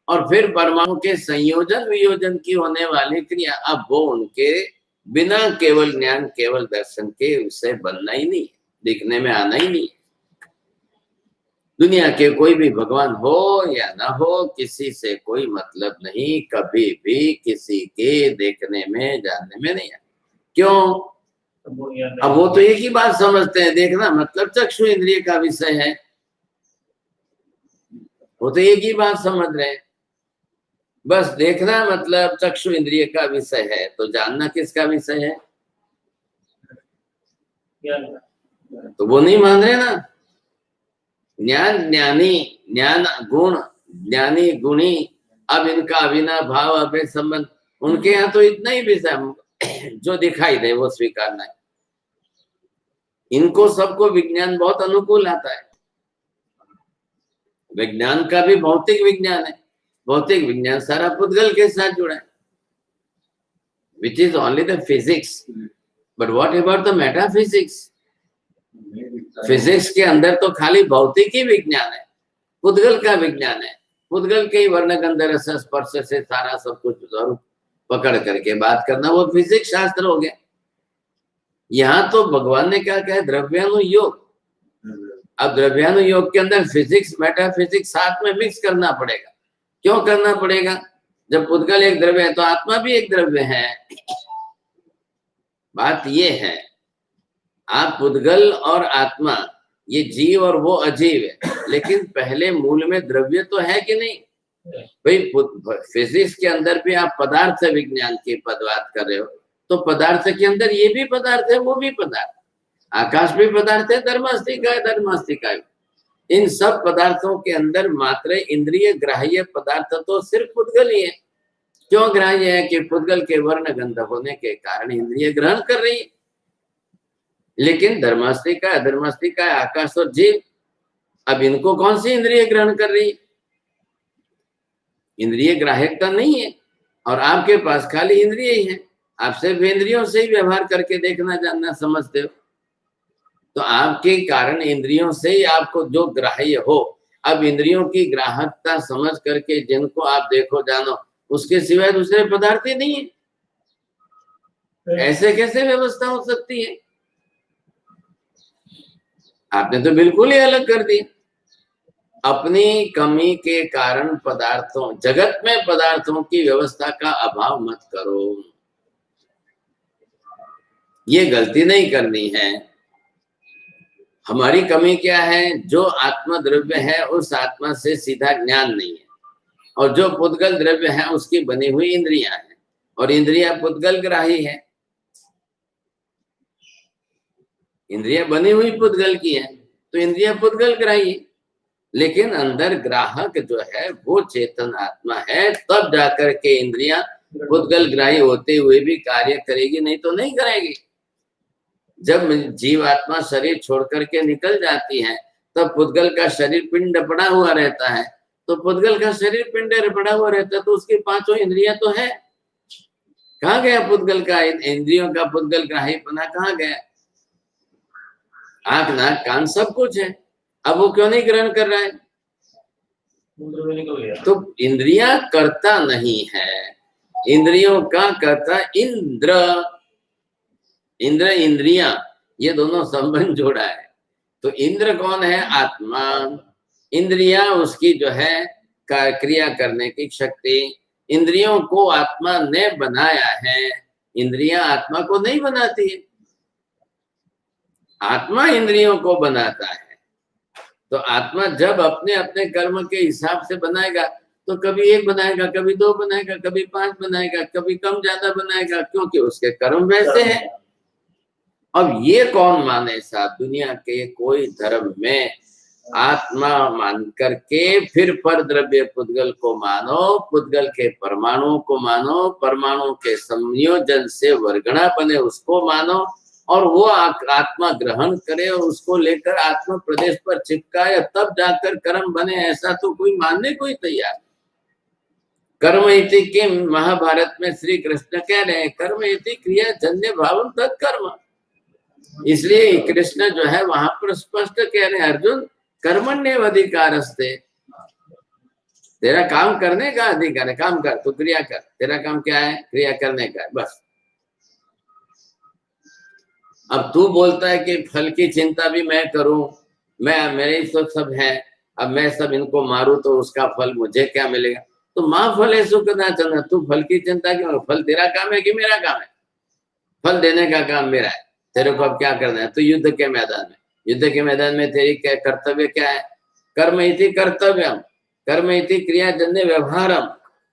और फिर परमाणु के संयोजन वियोजन की होने वाली क्रिया, अब वो उनके बिना केवल ज्ञान केवल दर्शन के विषय बनना ही नहीं है, दिखने में आना ही नहीं है। दुनिया के कोई भी भगवान हो या ना हो, किसी से कोई मतलब नहीं, कभी भी किसी के देखने में जानने में नहीं है। क्यों? अब वो तो एक ही बात समझते हैं, देखना मतलब चक्षु इंद्रिय का विषय है, वो तो एक ही बात समझ रहे हैं। बस देखना मतलब चक्षु इंद्रिय का विषय है, तो जानना किसका विषय है? तो वो नहीं मान रहे ना। ज्ञान ज्ञानी, ज्ञान गुण, ज्ञानी गुणी, अब इनका अविनाभाव अभेद संबंध, उनके यहाँ तो इतना ही विषय जो दिखाई दे वो स्वीकारना है। इनको सबको विज्ञान बहुत अनुकूल आता है। विज्ञान का भी भौतिक विज्ञान है, भौतिक विज्ञान सारा पुद्गल के साथ जुड़ा है, which is only the physics, but what about the metaphysics? Physics के अंदर तो खाली भौतिक ही विज्ञान है, पुद्गल का विज्ञान है। पुद्गल के वर्ण गंध रस स्पर्श से सारा सब कुछ स्वरूप पकड़ करके बात करना, वो फिजिक्स शास्त्र हो गया। यहाँ तो भगवान ने क्या कहा, द्रव्यानुयोग। अब द्रव्यानुयोग के अंदर फिजिक्स मेटाफिजिक्स साथ में मिक्स करना पड़ेगा। क्यों करना पड़ेगा? जब पुद्गल एक द्रव्य है तो आत्मा भी एक द्रव्य है। बात ये है, आप पुद्गल और आत्मा, ये जीव और वो अजीव है, लेकिन पहले मूल में द्रव्य तो है कि नहीं भाई? फिजिक्स के अंदर भी आप पदार्थ विज्ञान की बात कर रहे हो, तो पदार्थ के अंदर ये भी पदार्थ है, वो भी पदार्थ, आकाश भी पदार्थ है, धर्मास्तिका है, धर्मास्तिका है। इन सब पदार्थों के अंदर मात्र इंद्रिय ग्राह्य पदार्थ तो सिर्फ पुद्गल ही है। क्यों ग्राह्य है? कि पुद्गल के वर्ण गंध होने के कारण इंद्रिय ग्रहण कर रही है। लेकिन धर्मास्तिका, अधर्मास्तिका, आकाश और जीव, अब इनको कौन सी इंद्रिय ग्रहण कर रही है? इंद्रिय ग्राह्यता नहीं है, और आपके पास खाली इंद्रिय ही है। आप सिर्फ इंद्रियों से ही व्यवहार करके देखना जानना समझते हो। तो आपके कारण इंद्रियों से ही आपको जो ग्राह्य हो, अब इंद्रियों की ग्राहकता समझ करके जिनको आप देखो जानो, उसके सिवाय दूसरे पदार्थ ही नहीं है। ऐसे कैसे व्यवस्था हो सकती है? आपने तो बिल्कुल ही अलग कर दी। अपनी कमी के कारण पदार्थों, जगत में पदार्थों की व्यवस्था का अभाव मत करो। ये गलती नहीं करनी है। हमारी कमी क्या है? जो आत्मा द्रव्य है उस आत्मा से सीधा ज्ञान नहीं है, और जो पुद्गल द्रव्य है उसकी बनी हुई इंद्रियां हैं, और इंद्रियां पुद्गल ग्राही है। इंद्रियां बनी हुई पुद्गल की है, तो इंद्रियां पुद्गल ग्राही है। लेकिन अंदर ग्राहक जो है वो चेतन आत्मा है, तब जाकर के इंद्रियां पुद्गल ग्राही होते हुए भी कार्य करेगी, नहीं तो नहीं करेगी। जब जीवात्मा शरीर छोड़ करके निकल जाती है, तब पुद्गल का शरीर पिंड पड़ा हुआ रहता है। तो पुद्गल का शरीर पिंड पड़ा हुआ रहता है, तो उसकी पांचों इंद्रियां तो है। कहाँ गया पुद्गल का, इंद्रियों का पुद्गल ग्राहीपना कहाँ गया? आंख नाक कान सब कुछ है, अब वो क्यों नहीं ग्रहण कर रहा है? तो इंद्रियां कर्ता नहीं है, इंद्रियों का कर्ता इंद्र। इंद्र इंद्रियां, ये दोनों संबंध जोड़ा है। तो इंद्र कौन है? आत्मा। इंद्रियां उसकी जो है क्रिया करने की शक्ति। इंद्रियों को आत्मा ने बनाया है, इंद्रियां आत्मा को नहीं बनाती है, आत्मा इंद्रियों को बनाता है। तो आत्मा जब अपने अपने कर्म के हिसाब से बनाएगा, तो कभी एक बनाएगा, कभी दो बनाएगा, कभी पांच बनाएगा, कभी कम ज्यादा बनाएगा, क्योंकि उसके कर्म वैसे हैं। अब ये कौन माने साहब? दुनिया के कोई धर्म में आत्मा मान करके फिर पर द्रव्य पुद्गल को मानो, पुद्गल के परमाणु को मानो, परमाणु के संयोजन से वर्गणा बने उसको मानो, और वो आत्मा ग्रहण करे और उसको लेकर आत्मा प्रदेश पर चिपकाए, तब जाकर कर्म बने, ऐसा तो कोई मानने को ही तैयार। कर्म इति के महाभारत में श्री कृष्ण कह रहे हैं, कर्म इति क्रिया जन्य भावम तत्कर्म। इसलिए कृष्ण जो है वहां पर स्पष्ट कह रहे हैं, अर्जुन कर्मण्येव अधिकारस्ते, तेरा काम करने का अधिकार है, काम कर, तो क्रिया कर। तेरा काम क्या है? क्रिया करने का है, बस। अब तू बोलता है कि फल की चिंता भी मैं करूं, मैं, मेरे तो सब है, अब मैं सब इनको मारूं तो उसका फल मुझे क्या मिलेगा? तो माँ फल है सुख ना चलना, तू फल की चिंता क्यों? फल तेरा काम है कि मेरा काम है? फल देने का काम मेरा है। तेरे को अब क्या करना है? तो युद्ध के मैदान में, युद्ध के मैदान में तेरी क्या कर्तव्य क्या है? कर्म इति कर्तव्यम, कर्म इति क्रिया जन्य व्यवहारम।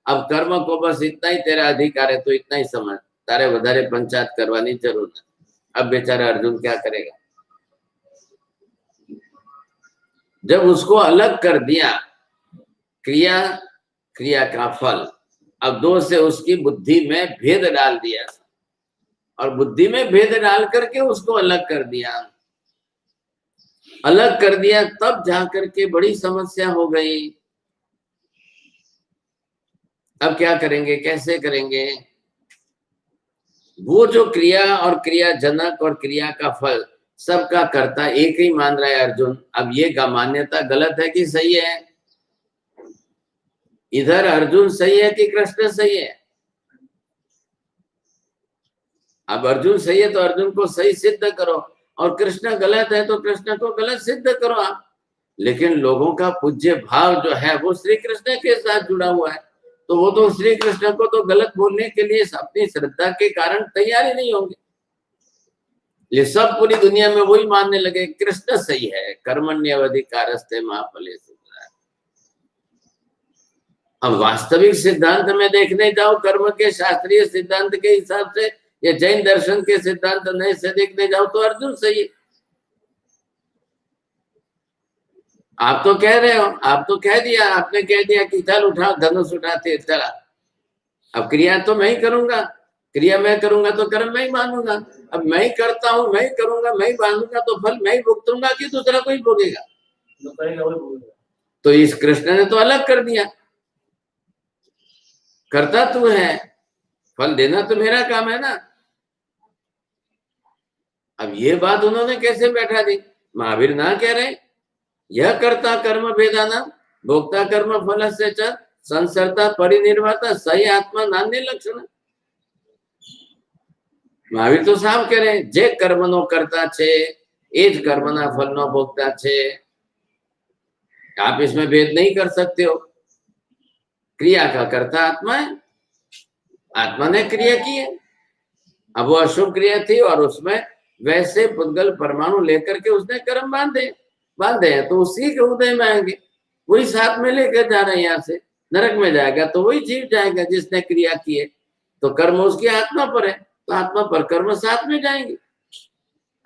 अब कर्म को बस इतना ही तेरा अधिकार है, तो इतना ही समझ, तारे वधारे पंचायत करवानी जरूर है। अब बेचारा अर्जुन क्या करेगा? जब उसको अलग कर दिया, क्रिया, क्रिया का फल, अब दो से उसकी बुद्धि में भेद डाल दिया, और बुद्धि में भेद डाल करके उसको अलग कर दिया, अलग कर दिया, तब जाकर के बड़ी समस्या हो गई। अब क्या करेंगे, कैसे करेंगे? वो जो क्रिया और क्रिया जनक और क्रिया का फल सबका कर्ता एक ही मान रहा है अर्जुन। अब ये का मान्यता गलत है कि सही है? इधर अर्जुन सही है कि कृष्ण सही है? अब अर्जुन सही है तो अर्जुन को सही सिद्ध करो, और कृष्ण गलत है तो कृष्ण को गलत सिद्ध करो आप। लेकिन लोगों का पूज्य भाव जो है वो श्री कृष्ण के साथ जुड़ा हुआ है, तो वो तो श्री कृष्ण को तो गलत बोलने के लिए अपनी श्रद्धा के कारण तैयार ही नहीं होंगे। ये सब पूरी दुनिया में वही मानने लगे कृष्ण सही है, कर्मण्यवधिकारस्ते महाफलेषु। अब वास्तविक सिद्धांत में देखने जाओ, कर्म के शास्त्रीय सिद्धांत के हिसाब से या जैन दर्शन के सिद्धांत नए से देखने जाओ तो अर्जुन सही है। आप तो कह रहे हो, आप तो कह दिया, आपने कह दिया कि चल उठा धनुष उठाते चला। अब क्रिया तो मैं ही करूंगा, क्रिया मैं करूंगा तो कर्म मैं ही मानूंगा। अब मैं ही करता हूं, मैं ही करूंगा, मैं ही मानूंगा, तो फल मैं ही भुगतूंगा कि दूसरा कोई भोगेगा? तो इस कृष्ण ने तो अलग कर दिया, करता तू है, फल देना तो मेरा काम है ना। अब ये बात उन्होंने कैसे बैठा दी? महावीर ना कह रहे यह कर्ता कर्म भेदाना भोक्ता कर्म फल से संसरता परिनिर्वाता सही आत्मा नान्य लक्षण। महावीर तो साफ कह रहे जे कर्मनो करता छे एज कर्मना फलनो भोगता छे। आप इसमें भेद नहीं कर सकते हो। क्रिया का कर्ता आत्मा है, आत्मा ने क्रिया की है। अब वो अशुभ क्रिया थी और उसमें वैसे पुद्गल परमाणु लेकर के उसने कर्म बांधे हैं, तो उसी के उदय में आएंगे, वही साथ में लेकर जा रहे हैं। यहाँ से नरक में जाएगा तो वही जीव जाएगा जिसने क्रिया की है, तो कर्म उसकी आत्मा पर है, तो आत्मा पर कर्म साथ में जाएंगे।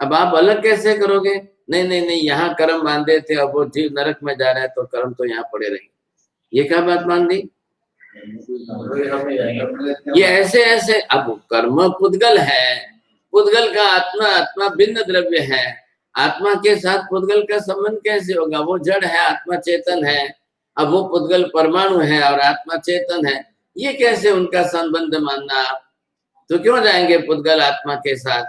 अब आप अलग कैसे करोगे? नहीं नहीं नहीं, यहाँ कर्म बांधे थे, अब वो जीव नरक में जा रहा है तो कर्म तो यहाँ पड़े रहेंगे। ये क्या बात मान दी? ये ऐसे अब कर्म पुद्गल है, पुद्गल का आत्मा, आत्मा भिन्न द्रव्य है, आत्मा के साथ पुद्गल का संबंध कैसे होगा? वो जड़ है, आत्मा चेतन है। अब वो पुद्गल परमाणु है और आत्मा चेतन है, ये कैसे उनका संबंध मानना? तो क्यों जाएंगे पुद्गल आत्मा के साथ?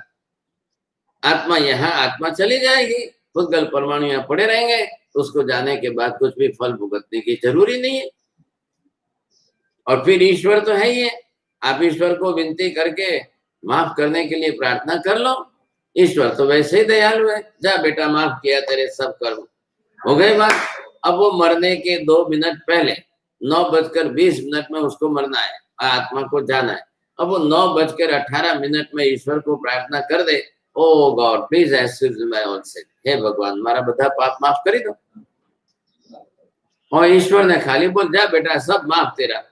आत्मा यहाँ, आत्मा चली जाएगी, पुद्गल परमाणु यहाँ पड़े रहेंगे, तो उसको जाने के बाद कुछ भी फल भुगतने की जरूरी नहीं है। और फिर ईश्वर तो है ही है, आप ईश्वर को विनती करके माफ करने के लिए प्रार्थना कर लो, ईश्वर तो वैसे ही दयालु है, जा बेटा माफ किया तेरे सब कर्म, हो गई बात। अब वो मरने के 2 मिनट पहले 9:20 में उसको मरना है, आत्मा को जाना है। अब वो 9:18 में ईश्वर को प्रार्थना कर दे, oh God please excuse my all sin, हे भगवान मारा बधा पाप माफ कर दो। और ईश्वर ने खाली बोल जा बेटा सब माफ तेरा।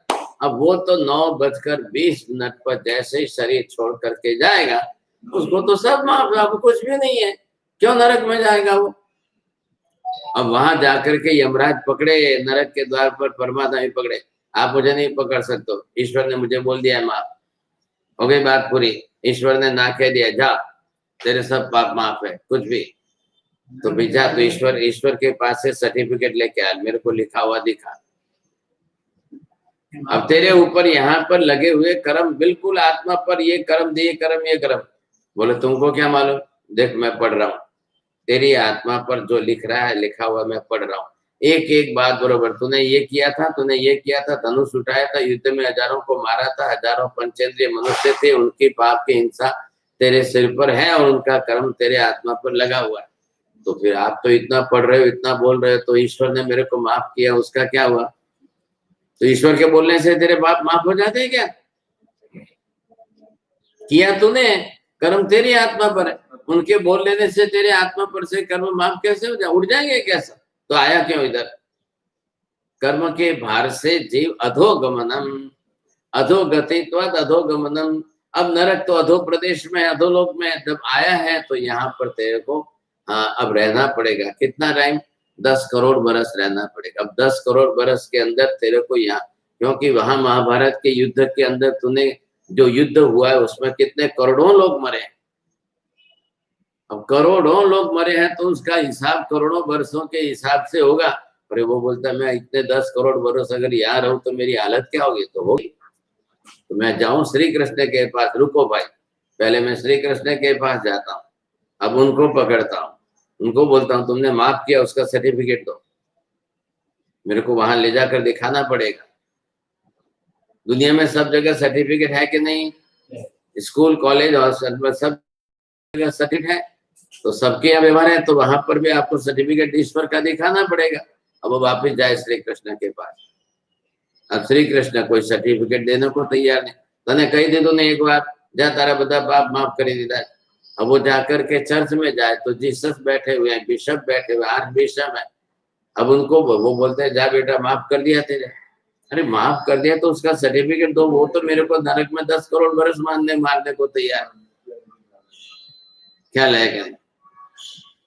अब वो तो 9:20 पर जैसे शरीर छोड़ करके जाएगा, उसको तो सब माफ, अब कुछ भी नहीं है, क्यों नरक में जाएगा वो? अब वहां जाकर के यमराज पकड़े नरक के द्वार पर, परमात्मा भी पकड़े, आप मुझे नहीं पकड़ सकते, ईश्वर ने मुझे बोल दिया है माफ, हो गई बात पूरी। ईश्वर ने ना कह दिया जा तेरे सब पाप माफ है, कुछ भी तो भेजा, तो ईश्वर के पास से सर्टिफिकेट लेके आ, मेरे को लिखा हुआ दिखा। अब तेरे ऊपर यहाँ पर लगे हुए कर्म बिल्कुल आत्मा पर, ये कर्म दे, ये कर्म, ये कर्म, बोले तुमको क्या मालूम? देख मैं पढ़ रहा हूँ, तेरी आत्मा पर जो लिख रहा है लिखा हुआ मैं पढ़ रहा हूँ, एक एक बात बरोबर। तूने ये किया था, तूने ये किया था, धनुष उठाया था, युद्ध में हजारों को मारा था, हजारों पंचेंद्रिय मनुष्य थे, उनकी पाप की हिंसा तेरे सिर पर है और उनका कर्म तेरे आत्मा पर लगा हुआ है। तो फिर आप तो इतना पढ़ रहे हो, इतना बोल रहे हो, तो ईश्वर ने मेरे को माफ किया, उसका क्या हुआ? तो ईश्वर के बोलने से तेरे पाप माफ हो जाते हैं क्या? किया तूने, कर्म तेरी आत्मा पर है, उनके बोल लेने से तेरे आत्मा पर से कर्म माफ कैसे हो जाए? उड़ जाएंगे कैसा? तो आया क्यों इधर? कर्म के भार से जीव अधोगमनम, अधोगतित्वाद अधोगमनम। अब नरक तो अधो प्रदेश में, अधोलोक में जब आया है तो यहाँ पर तेरे को अब रहना पड़ेगा। कितना टाइम? 10 करोड़ बरस रहना पड़ेगा। अब 10 करोड़ बरस के अंदर तेरे को यहाँ, क्योंकि वहां महाभारत के युद्ध के अंदर तूने जो युद्ध हुआ है उसमें कितने करोड़ों लोग मरे हैं। अब करोड़ों लोग मरे हैं तो उसका हिसाब करोड़ों वर्षों के हिसाब से होगा। अरे वो बोलता है मैं इतने 10 करोड़ वर्ष अगर यहाँ रहूं तो मेरी हालत क्या होगी? तो होगी, तो मैं जाऊं श्री कृष्ण के पास। रुको भाई, पहले मैं श्री कृष्ण के पास जाता हूँ, अब उनको पकड़ता हूँ, उनको बोलता हूँ तुमने माफ किया, उसका सर्टिफिकेट दो, मेरे को वहां ले जाकर दिखाना पड़ेगा। दुनिया में सब जगह सर्टिफिकेट है कि नहीं? स्कूल कॉलेज और सब सर्टिफिकेट है, तो सबके यहाँ व्यवहार है, तो वहां पर भी आपको सर्टिफिकेट ईश्वर का दिखाना पड़ेगा। अब वो वापिस जाए श्री कृष्ण के पास। अब श्री कृष्ण कोई सर्टिफिकेट देने को तैयार नहीं। तने कही दीधुं ने एक बार, जा तारा बधा पाप माफ करी दीधा। अब वो जाकर के चर्च में जाए तो जीसस बैठे हुए हैं, बिशप बैठे हुए, आर्च बिशप है। अब उनको वो बोलते हैं, जा बेटा माफ कर दिया तेरे। अरे माफ कर दिया तो उसका सर्टिफिकेट दो, वो तो मेरे को नरक में 10 करोड़ बरस मारने को तैयार। क्या लगेगा?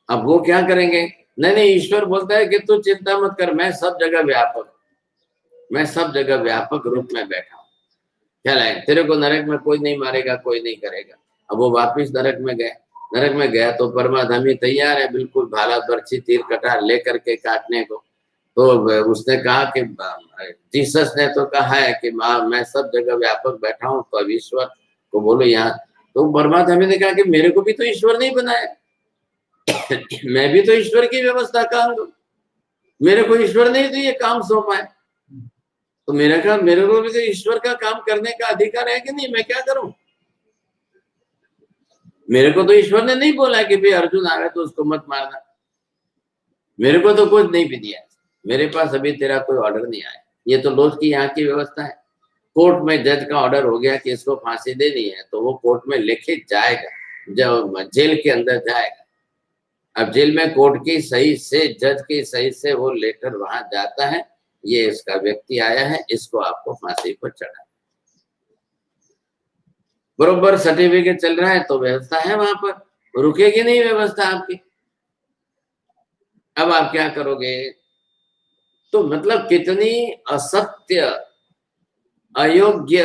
अब वो क्या करेंगे? नहीं, ईश्वर बोलता है कि तू चिंता मत कर, मैं सब जगह व्यापक रूप में बैठा हूँ। क्या लगे? तेरे को नरक में कोई नहीं मारेगा, कोई नहीं करेगा। अब वो वापिस नरक में गया तो परमाधामी तैयार है, बिल्कुल भाला बर्छी तीर कटार लेकर के काटने को। तो उसने कहा कि जीसस ने तो कहा है कि मैं सब जगह व्यापक बैठा हूँ, तो अब ईश्वर को बोलो यहाँ। तो परमाधामी ने कहा कि मेरे को भी तो ईश्वर नहीं बनाया, मैं भी तो ईश्वर की व्यवस्था का अंग हूं, मेरे को ईश्वर ने तो ये काम सौंपा है, तो मेरे को भी तो ईश्वर का काम करने का अधिकार है कि नहीं? मैं क्या करूं? मेरे को तो ईश्वर ने नहीं बोला कि भाई अर्जुन आ रहा है तो उसको मत मारना, मेरे को तो कुछ नहीं भी दिया, मेरे पास अभी तेरा कोई ऑर्डर नहीं आया। ये तो लोग की यहाँ की व्यवस्था है। कोर्ट में जज का ऑर्डर हो गया कि इसको फांसी देनी है, तो वो कोर्ट में लिखे जाएगा, जब जेल के अंदर जाएगा। अब जेल में कोर्ट की सही से, जज की सही से वो लेटर वहां जाता है, ये इसका व्यक्ति आया है, इसको आपको फांसी पर चढ़ा। बरोबर सर्टिफिकेट चल रहा है तो व्यवस्था है वहां पर, रुकेगी नहीं व्यवस्था आपकी। अब आप क्या करोगे? तो मतलब कितनी असत्य, अयोग्य,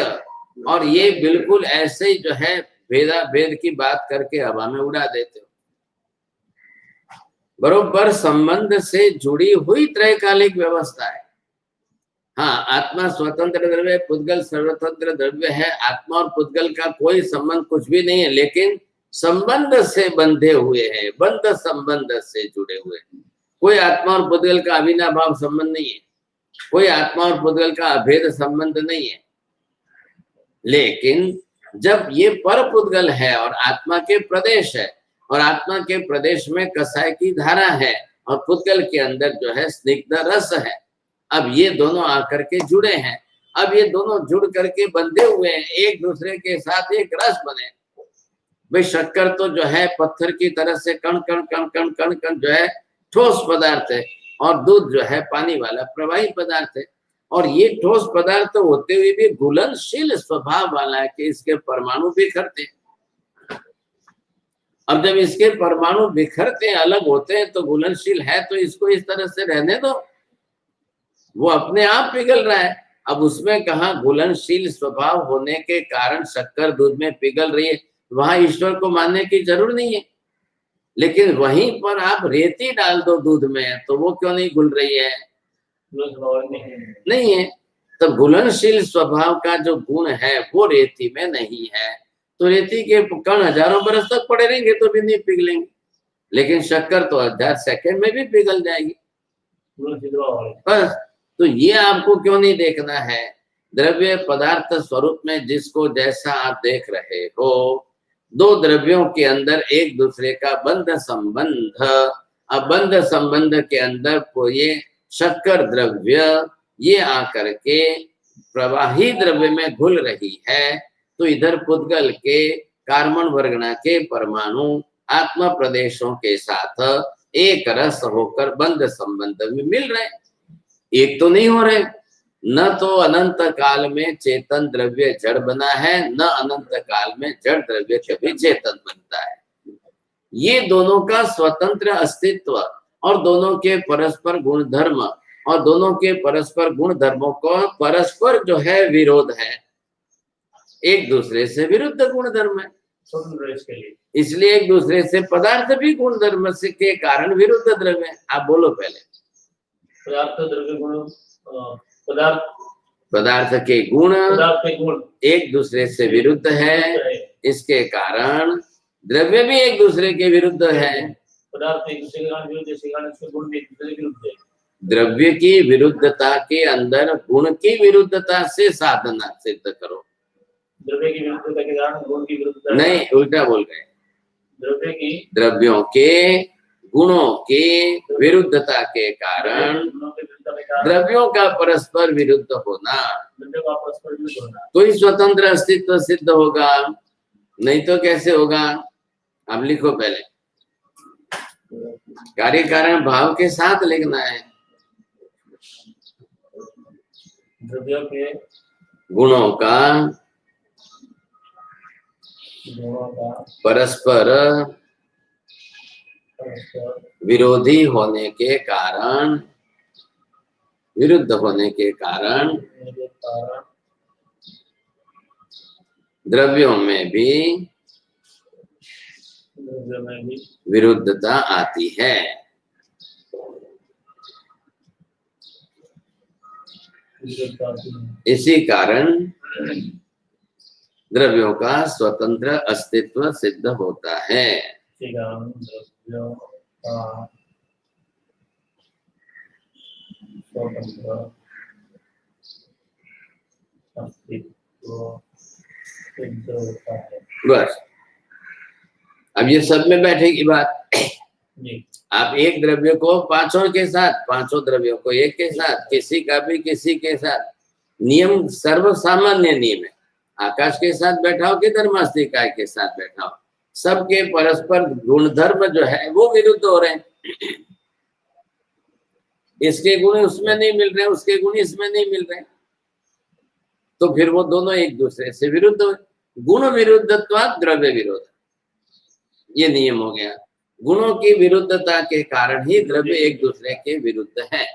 और ये बिल्कुल ऐसे ही जो है भेद की बात करके हवा में उड़ा देते हो। बरोबर संबंध से जुड़ी हुई त्रैकालिक व्यवस्था है। हाँ, आत्मा स्वतंत्र द्रव्य, पुद्गल सर्वतंत्र द्रव्य है। आत्मा और पुद्गल का कोई संबंध कुछ भी नहीं है, लेकिन संबंध से बंधे हुए हैं, बंध संबंध से जुड़े हुए हैं। कोई आत्मा और पुद्गल का अविनाभाव संबंध नहीं है, कोई आत्मा और पुद्गल का अभेद संबंध नहीं है। लेकिन जब ये पर पुद्गल है और आत्मा के प्रदेश है, और आत्मा के प्रदेश में कसाय की धारा है, और पुद्गल के अंदर जो है स्निग्ध रस है, अब ये दोनों आकर के जुड़े हैं। अब ये दोनों जुड़ करके बंधे हुए हैं, एक दूसरे के साथ एक रस बने। भाई शक्कर तो जो है पत्थर की तरह से कण कण कण कण कण कण जो है ठोस पदार्थ है, और दूध जो है पानी वाला प्रवाही पदार्थ है। और ये ठोस पदार्थ होते हुए भी घुलनशील स्वभाव वाला है कि इसके परमाणु बिखरते हैं। अब जब इसके परमाणु बिखरते हैं, अलग होते हैं, तो घुलनशील है, तो इसको इस तरह से रहने दो, वो अपने आप पिघल रहा है। अब उसमें कहा घुलनशील स्वभाव होने के कारण शक्कर दूध में पिघल रही है, वहां ईश्वर को मानने की जरूर नहीं है। लेकिन वहीं पर आप रेती डाल दो दूध में, तो वो क्यों नहीं घुल रही है? नहीं है। तो घुलनशील स्वभाव का जो गुण है वो रेती में नहीं है, तो रेती के कण हजारों बरस तक पड़े रहेंगे तो भी नहीं पिघलेंगे, लेकिन शक्कर तो 1000 सेकंड में भी पिघल जाएगी बस। तो ये आपको क्यों नहीं देखना है? द्रव्य पदार्थ स्वरूप में जिसको जैसा आप देख रहे हो, दो द्रव्यों के अंदर एक दूसरे का बंध संबंध, अब बंध संबंध के अंदर को ये शक्कर द्रव्य ये आकर के प्रवाही द्रव्य में घुल रही है, तो इधर पुद्गल के कार्बन वर्गना के परमाणु आत्मा प्रदेशों के साथ एक रस होकर बंध संबंध में मिल रहे, एक तो नहीं हो रहे। न तो अनंत काल में चेतन द्रव्य जड़ बना है, न अनंत काल में जड़ द्रव्य कभी चेतन बनता है। ये दोनों का स्वतंत्र अस्तित्व और दोनों के परस्पर गुण धर्म, और दोनों के परस्पर गुण धर्मों को परस्पर जो है विरोध है, एक दूसरे से विरुद्ध गुण धर्म है, इसलिए एक दूसरे से पदार्थ भी गुण धर्म से के कारण विरुद्ध द्रव्य है। आप बोलो पहले। पदार्थ के गुण एक दूसरे से विरुद्ध है, इसके कारण द्रव्य भी एक दूसरे के विरुद्ध है। द्रव्य की विरुद्धता के अंदर गुण की विरुद्धता से साधना सिद्ध करो। द्रव्य की विरुद्धता के कारण गुण की विरुद्धता नहीं, उल्टा बोल गए। द्रव्य की द्रव्यों के गुणों के विरुद्धता के कारण गुणों के विरुद्धता के कारण द्रव्यों का परस्पर विरुद्ध होना, द्रव्य का परस्पर विरुद्ध होना तो ही स्वतंत्र अस्तित्व सिद्ध होगा, नहीं तो कैसे होगा? अब लिखो पहले, कार्य कारण भाव के साथ लिखना है। द्रव्यों के गुणों का परस्पर विरोधी होने के कारण, विरुद्ध होने के कारण द्रव्यों में भी विरुद्धता आती है। इसी कारण द्रव्यों का स्वतंत्र अस्तित्व सिद्ध होता है। द्रव्यों का स्वतंत्र अस्तित्व सिद्ध होता है। बस, अब ये सब में बैठेगी बात। आप एक द्रव्य को पांचों के साथ, पांचों द्रव्यों को एक के साथ, किसी का भी किसी के साथ, नियम सर्व सामान्य नियम है। आकाश के साथ बैठाओ कि धर्मास्तिकाय के साथ बैठाओ, सबके परस्पर गुणधर्म जो है वो विरुद्ध हो रहे हैं। इसके गुण उसमें नहीं मिल रहे, उसके गुण इसमें नहीं मिल रहे, तो फिर वो दोनों एक दूसरे से विरुद्ध हो। गुण विरुद्धत्वात् द्रव्य विरोध, ये नियम हो गया। गुणों की विरुद्धता के कारण ही द्रव्य एक दूसरे के विरुद्ध है।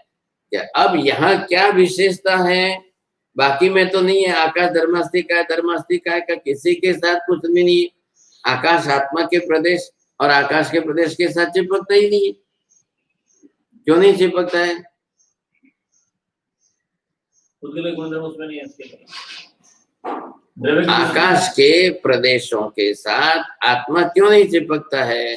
क्या अब यहाँ क्या विशेषता है? बाकी में तो नहीं है। आकाश धर्मास्तिकाय, धर्मास्तिकाय का किसी के साथ कुछ भी नहीं है। आकाश आत्मा के प्रदेश और आकाश के प्रदेश के साथ चिपकता ही नहीं है। क्यों नहीं चिपकता है? उसमें नहीं है। आकाश के प्रदेशों के साथ आत्मा क्यों नहीं चिपकता है?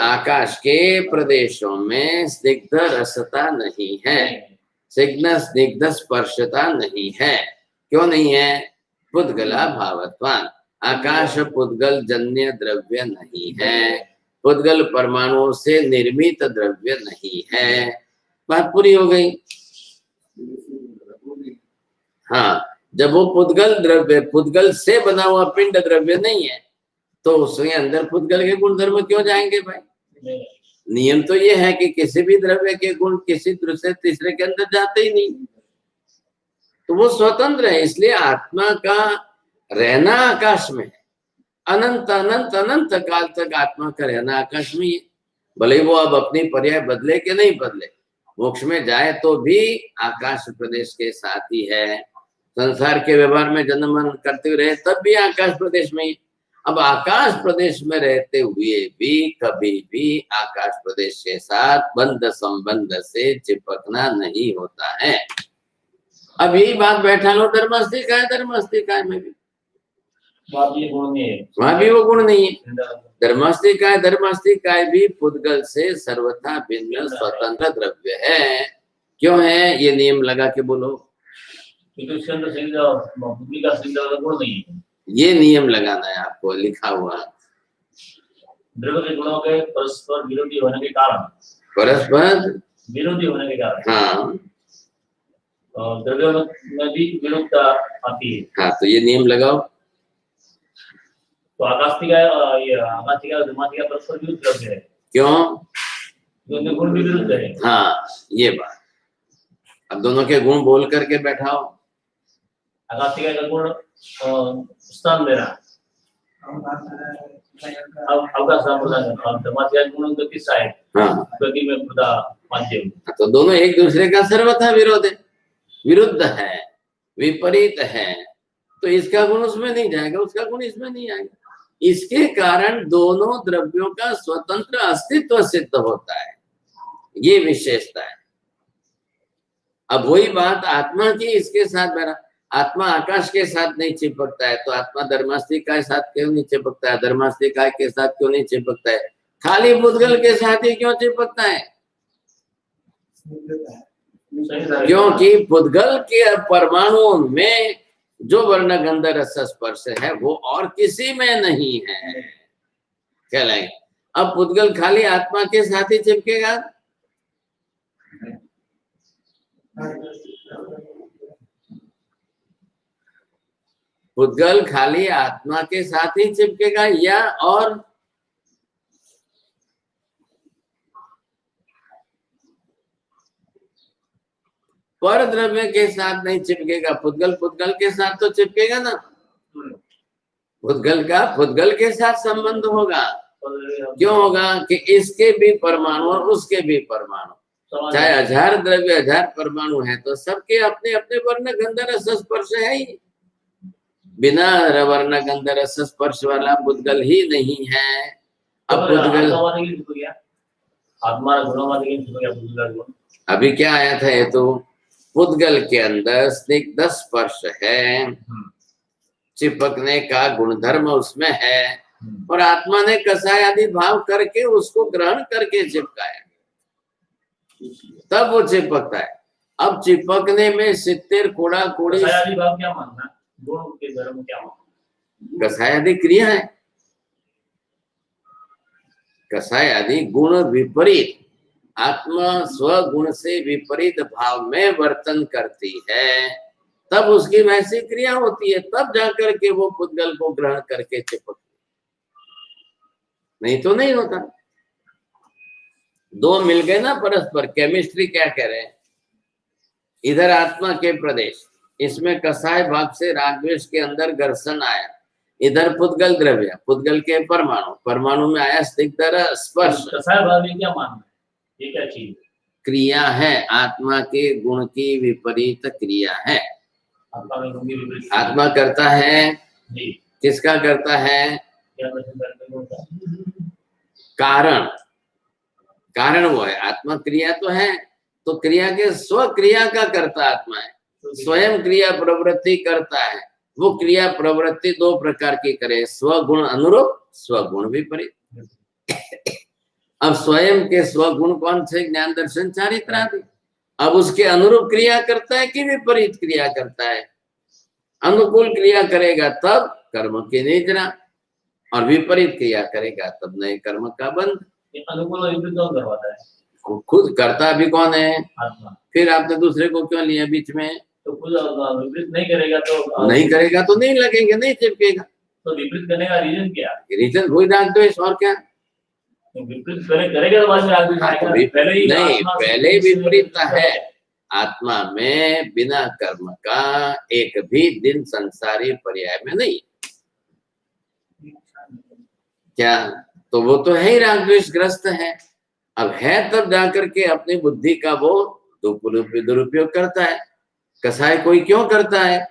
आकाश के प्रदेशों में स्निग्ध रसता नहीं है, स्निग्ध स्पर्शता नहीं है। क्यों नहीं है? पुद्गला भावत्वान, आकाश पुद्गल जन्य द्रव्य नहीं है, पुद्गल परमाणुओं से निर्मित द्रव्य नहीं है। बात पूरी हो गई। हाँ, जब वो पुद्गल द्रव्य, पुद्गल से बना हुआ पिंड द्रव्य नहीं है, तो उसके अंदर पुद्गल के गुणधर्म क्यों जाएंगे भाई? नियम तो ये है कि किसी भी द्रव्य के गुण किसी दूसरे तीसरे के अंदर जाते ही नहीं, तो वो स्वतंत्र है। इसलिए आत्मा का रहना आकाश में है। अनंत अनंत अनंत काल तक आत्मा का रहना आकाश में ही है। भले वो अब अपनी पर्याय बदले कि नहीं बदले, मोक्ष में जाए तो भी आकाश प्रदेश के साथ ही है। संसार के व्यवहार में जन्म मरण करते रहे तब भी आकाश प्रदेश में ही। अब आकाश प्रदेश में रहते हुए भी कभी भी आकाश प्रदेश के साथ बंध संबंध से चिपकना नहीं होता है। अब यही बात बैठा लो धर्मास्तिकाय, धर्मास्तिकाय में भी वहां भी वो गुण नहीं है। धर्मास्तिकाय, धर्मास्तिकाय भी पुद्गल से सर्वथा भिन्न स्वतंत्र द्रव्य है। क्यों है? ये नियम लगा के बोलो। ये नियम लगाना है आपको, लिखा हुआ। द्रव्य के गुणों के परस्पर विरोधी होने के कारण, परस्पर विरोधी होने के कारण, हाँ, द्रव्यों में भी विरुद्धता आती है। हाँ, तो ये नियम लगाओ। तो आकाशिका धर्मास्तिकाय परस्पर विरुद्ध द्रव्य है। क्यों? दोनों गुण भी विरुद्ध है। हाँ, ये बात। अब दोनों के गुण बोल करके बैठाओ। आकाशिका का गुण स्थान दे रहा, अब अवकाश धर्मास्तिकाय गुण तो किस्सा है। हाँ, गति में खुदा माध्यम, तो दोनों एक दूसरे का सर्वथा विरोध है, विरुद्ध है, विपरीत है। तो इसका गुण उसमें नहीं जाएगा, उसका गुण इसमें नहीं आएगा। इसके कारण दोनों द्रव्यों का स्वतंत्र अस्तित्व सिद्ध होता है। ये विशेषता है। अब वही बात आत्मा की इसके साथ बना। आत्मा आकाश के साथ नहीं चिपकता है, तो आत्मा धर्मास्तिकाय के साथ क्यों नहीं चिपकता है? धर्मास्तिकाय के साथ क्यों नहीं चिपकता है? खाली पुद्गल के साथ ही क्यों चिपकता है? सही था। क्योंकि पुद्गल के परमाणुओं में जो वर्ण गंध रस स्पर्श है वो और किसी में नहीं है कहलाएंगे। अब पुद्गल खाली आत्मा के साथ ही चिपकेगा, पुद्गल खाली आत्मा के साथ ही चिपकेगा या और पर द्रव्य के साथ नहीं चिपकेगा? पुद्गल पुद्गल के साथ तो चिपकेगा ना, पुद्गल का पुद्गल के साथ संबंध होगा। क्यों होगा कि इसके भी परमाणु और उसके भी परमाणु, चाहे 1000 द्रव्य 1000 परमाणु है तो सबके अपने अपने वर्ण गंध रस स्पर्श है ही। बिना वर्ण गंध रस स्पर्श वाला पुद्गल ही नहीं है। अब पुद्गल अभी क्या आया था, ये तो पुद्गल के अंदर स्निग्ध स्पर्श है, चिपकने का गुणधर्म उसमें है और आत्मा ने कसाय आदि भाव करके उसको ग्रहण करके चिपकाया, तब वो चिपकता है। अब चिपकने में 70 कोड़ा कोड़ी क्या मानना, गुण के धर्म क्या मानना? कसाय आदि क्रिया है, कसाय आदि गुण विपरीत, आत्मा स्वगुण से विपरीत भाव में वर्तन करती है, तब उसकी वैसी क्रिया होती है, तब जाकर के वो पुद्गल को ग्रहण करके चिपकती, नहीं तो नहीं होता। दो मिल गए ना परस्पर, केमिस्ट्री क्या कह रहे हैं, इधर आत्मा के प्रदेश, इसमें कसाय भाव से रागद्वेष के अंदर घर्षण आया, इधर पुद्गल द्रव्य, पुद्गल के परमाणु, परमाणु में आया स्निग्ध स्पर्श। कसाय भाव में क्या मानना, ये क्या चीज? क्रिया है, आत्मा के गुण की विपरीत क्रिया है। आत्मा करता है, किसका करता है? कारण, कारण वो है, आत्मा क्रिया तो है, तो क्रिया के स्व क्रिया का करता आत्मा है, स्वयं क्रिया प्रवृत्ति करता है। वो क्रिया प्रवृत्ति दो प्रकार की करे, स्वगुण अनुरूप, स्वगुण विपरीत। अब स्वयं के स्वगुण कौन से? ज्ञान दर्शन चारित्र आदि। अब उसके अनुरूप क्रिया करता है कि विपरीत क्रिया करता है? अनुकूल क्रिया करेगा तब कर्म की निद्रा, और विपरीत क्रिया करेगा तब नए कर्म का बंध। अनुकूल और विपरीत कौन करवाता है? खुद करता भी कौन है? आत्मा। फिर आपने दूसरे को क्यों लिया बीच में? तो खुद विपरीत नहीं करेगा तो नहीं लगेंगे, नहीं चिपकेगा। तो विपरीत करने का रीजन क्या? रीजन वही रागद्वेष, और क्या? विपरीत करेगा तो बाद में रागद्वेष आएगा। पहले विपरीतता है आत्मा में, बिना कर्म का एक भी दिन संसारी पर्याय में नहीं। क्या? तो वो तो है ही रागद्वेष ग्रस्त है। अब है तब जाकर के अपनी बुद्धि का वो दुरुपयोग करता है। कसाय कोई क्यों करता है?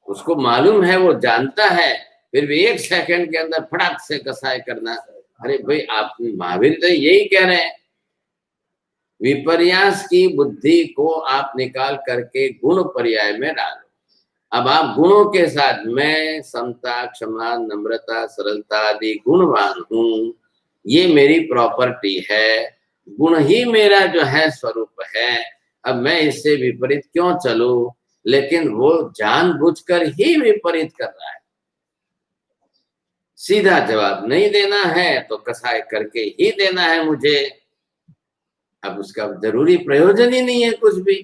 उसको मालूम है, वो जानता है, फिर भी 1 सेकंड के अंदर फटाक से कसाय करना। अरे भाई, आप महावीर तो यही कह रहे हैं, विपर्यास की बुद्धि को आप निकाल करके गुण पर्याय में डालो। अब आप गुणों के साथ, मैं समता, क्षमा, नम्रता, सरलता आदि गुणवान हूँ, ये मेरी प्रॉपर्टी है, गुण ही मेरा जो है स्वरूप है, अब मैं इससे विपरीत क्यों चलूं? लेकिन वो जानबूझकर ही विपरीत कर रहा है। सीधा जवाब नहीं देना है तो कसाय करके ही देना है मुझे। अब उसका जरूरी प्रयोजन ही नहीं है, कुछ भी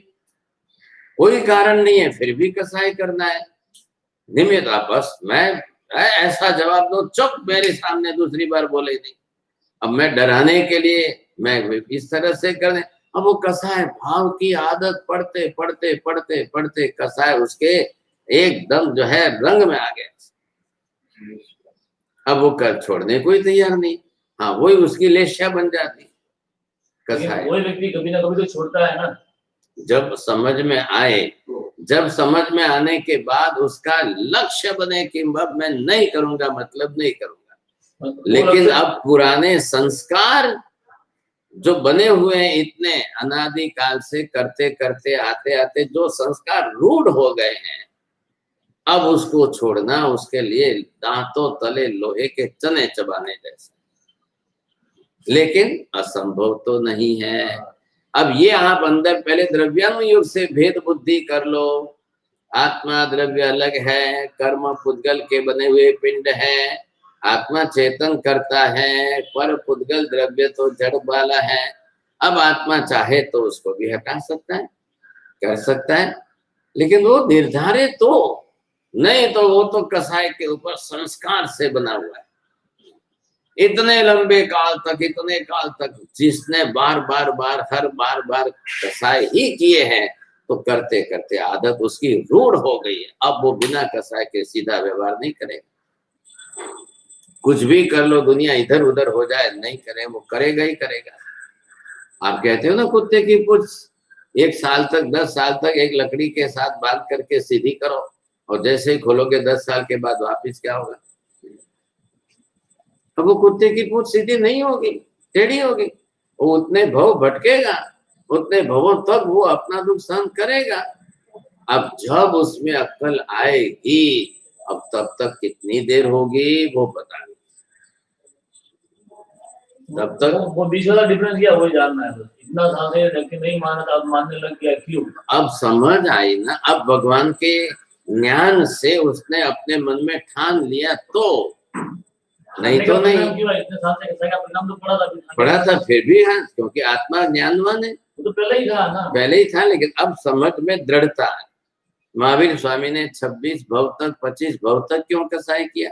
कोई कारण नहीं है, फिर भी कसाय करना है। निमित्त बस मैं ऐसा जवाब दो, चुप, मेरे सामने दूसरी बार बोले नहीं। अब मैं डराने के लिए मैं इस तरह से कर दे। अब वो कसाय भाव की आदत पढ़ते पढ़ते पढ़ते पढ़ते कसाय उसके एकदम जो है रंग में आ गया। अब वो कर छोड़ने को ही तैयार नहीं। हाँ, वही उसकी लेश्या बन जाती कसाय। वही व्यक्ति कभी ना कभी तो छोड़ता है ना। जब समझ में आए, जब समझ में आने के बाद उसका लक्ष्य बने कि अब मैं नहीं करूंगा, मतलब नहीं करूंगा। लेकिन अब पुराने संस्कार जो बने हुए हैं, इतने अनादि काल से करते करते आते आते जो संस्कार रूढ़ हो गए हैं, अब उसको छोड़ना उसके लिए दांतों तले लोहे के चने चबाने जैसा। लेकिन असंभव तो नहीं है। अब ये आप अंदर पहले द्रव्यानुयोग से भेद बुद्धि कर लो, आत्मा द्रव्य अलग है, कर्म पुद्गल के बने हुए पिंड है, आत्मा चेतन करता है, पर पुद्गल द्रव्य तो जड़ वाला है। अब आत्मा चाहे तो उसको भी हटा सकता है, कर सकता है, लेकिन वो निर्धारित तो नहीं, तो वो तो कसाय के ऊपर संस्कार से बना हुआ है। इतने लंबे काल तक जिसने बार बार हर बार कसाय ही किए हैं, तो करते करते आदत उसकी रूढ़ हो गई है। अब वो बिना कसाय के सीधा व्यवहार नहीं करेगा। कुछ भी कर लो, दुनिया इधर उधर हो जाए, नहीं करे, वो करेगा ही करेगा। आप कहते हो ना कुत्ते की पूंछ 1 साल तक 10 साल तक एक लकड़ी के साथ बांध करके सीधी करो, और जैसे ही खोलोगे 10 साल के बाद वापिस क्या होगा? अब वो कुत्ते की पूंछ सीधी नहीं होगी, टेढ़ी होगी। वो उतने भव भटकेगा, उतने भवों तक वो अपना दुख सहन करेगा। अब जब उसमें अक्ल आएगी, अब तब तक कितनी देर होगी वो पता नहीं। तब तक वो बीच वाला डिफरेंस क्या वही जानना है बस। इतना साल से लेकिन नहीं माना था, अब मानने लग गया, क्यों? अब समझ आई ना। अब भगवान के ज्ञान से उसने अपने मन में ठान लिया, तो नहीं तो नहीं। इतने साल से कैसा परिणाम तो पड़ा था फिर भी, है क्योंकि आत्मा ज्ञानवान है। वो तो पहले ही था ना, पहले ही था, लेकिन अब समझ में दृढ़ता है। महावीर स्वामी ने 26 भव तक 25 भव तक क्यों कसाय किया,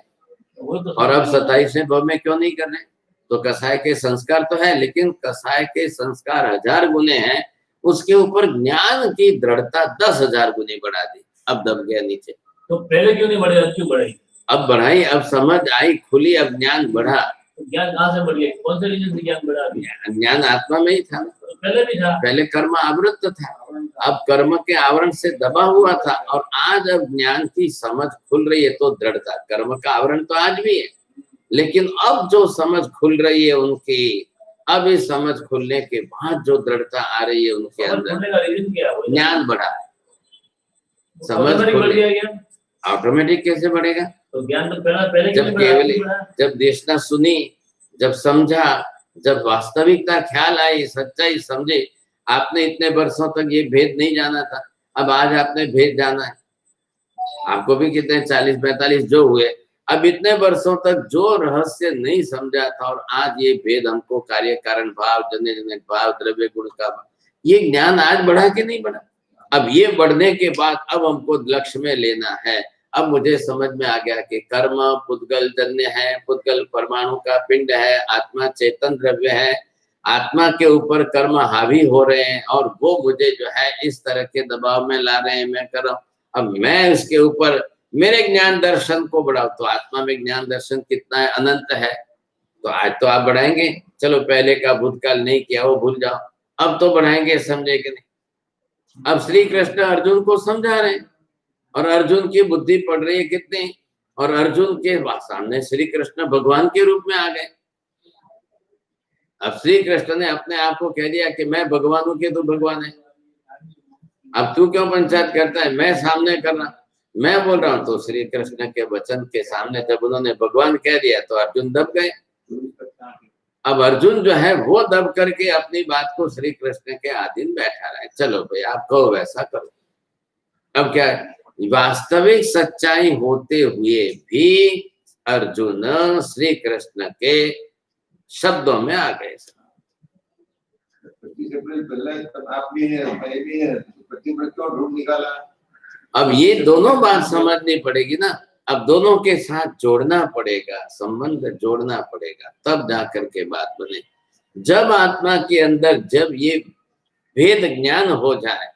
और अब 27वें भव में क्यों नहीं कर रहे? तो कसाय के संस्कार तो है, लेकिन कसाय के संस्कार 1000 गुने हैं, उसके ऊपर ज्ञान की दृढ़ता 10,000 गुने बढ़ा दी। अब दब गया नीचे। तो पहले क्यों नहीं बढ़े, अब क्यों बढ़ाई? अब बढ़ाई, अब समझ आई, खुली, अब ज्ञान बढ़ा। तो ज्ञान कहाँ से बढ़ गया? कौन से रीजन से ज्ञान बढ़ा? ज्ञान आत्मा में ही था, तो पहले भी था। पहले कर्म आवृत्त था, अब कर्म के आवरण से दबा हुआ था, और आज अब ज्ञान की समझ खुल रही है तो दृढ़ता। कर्म का आवरण तो आज भी है, लेकिन अब जो समझ खुल रही है उनकी, अब इस समझ खुलने के बाद जो दृढ़ता आ रही है उनके अंदर, ज्ञान बढ़ा है। समझ ऑटोमेटिक कैसे बढ़ेगा? तो ज्ञान तो पहले जब केवल, जब देशना सुनी, जब समझा, जब वास्तविकता ख्याल आई, सच्चाई समझे। आपने इतने वर्षों तक ये भेद नहीं जाना था, अब आज आपने भेद जाना है। आपको भी कितने 40-45 जो हुए, अब इतने वर्षों तक जो रहस्य नहीं समझा था, और आज ये भेद हमको कार्य कारण भाव, जन्य जनक भाव, द्रव्य गुण का भाव, ये ज्ञान आज बढ़ा कि नहीं बढ़ा? अब ये बढ़ने के बाद अब हमको लक्ष्य में लेना है। अब मुझे समझ में आ गया कि कर्म पुद्गल जन्य है, पुद्गल परमाणु का पिंड है, आत्मा चेतन द्रव्य है, आत्मा के ऊपर कर्म हावी हो रहे हैं, और वो मुझे जो है इस तरह के दबाव में ला रहे हैं, मैं कर रहा हूँ। अब मैं उसके ऊपर मेरे ज्ञान दर्शन को बढ़ाओ, तो आत्मा में ज्ञान दर्शन कितना है, अनंत है। तो आज तो आप बढ़ाएंगे, चलो पहले का भूतकाल नहीं किया वो भूल जाओ, अब तो बढ़ाएंगे, समझे कि नहीं? अब श्री कृष्ण अर्जुन को समझा रहे हैं, और अर्जुन की बुद्धि पड़ रही है कितनी, और अर्जुन के सामने श्री कृष्ण भगवान के रूप में आ गए। अब श्री कृष्ण ने अपने आप को कह दिया कि मैं भगवान हूं कि तू भगवान है। अब तू क्यों पंचायत करता है? मैं सामने करना, मैं बोल रहा हूं। तो श्री कृष्ण के वचन के सामने जब उन्होंने भगवान कह दिया, तो अर्जुन दब गए। अब अर्जुन जो है वो दब करके अपनी बात को श्री कृष्ण के अधीन बैठा रहा है। चलो भाई, आप कहो वैसा करो। अब क्या है, वास्तविक सच्चाई होते हुए भी अर्जुन श्री कृष्ण के शब्दों में आ गए। अब ये दोनों बात समझनी पड़ेगी ना। अब दोनों के साथ जोड़ना पड़ेगा, संबंध जोड़ना पड़ेगा, तब जाकर के बात बने। जब आत्मा के अंदर जब ये भेद ज्ञान हो जाए,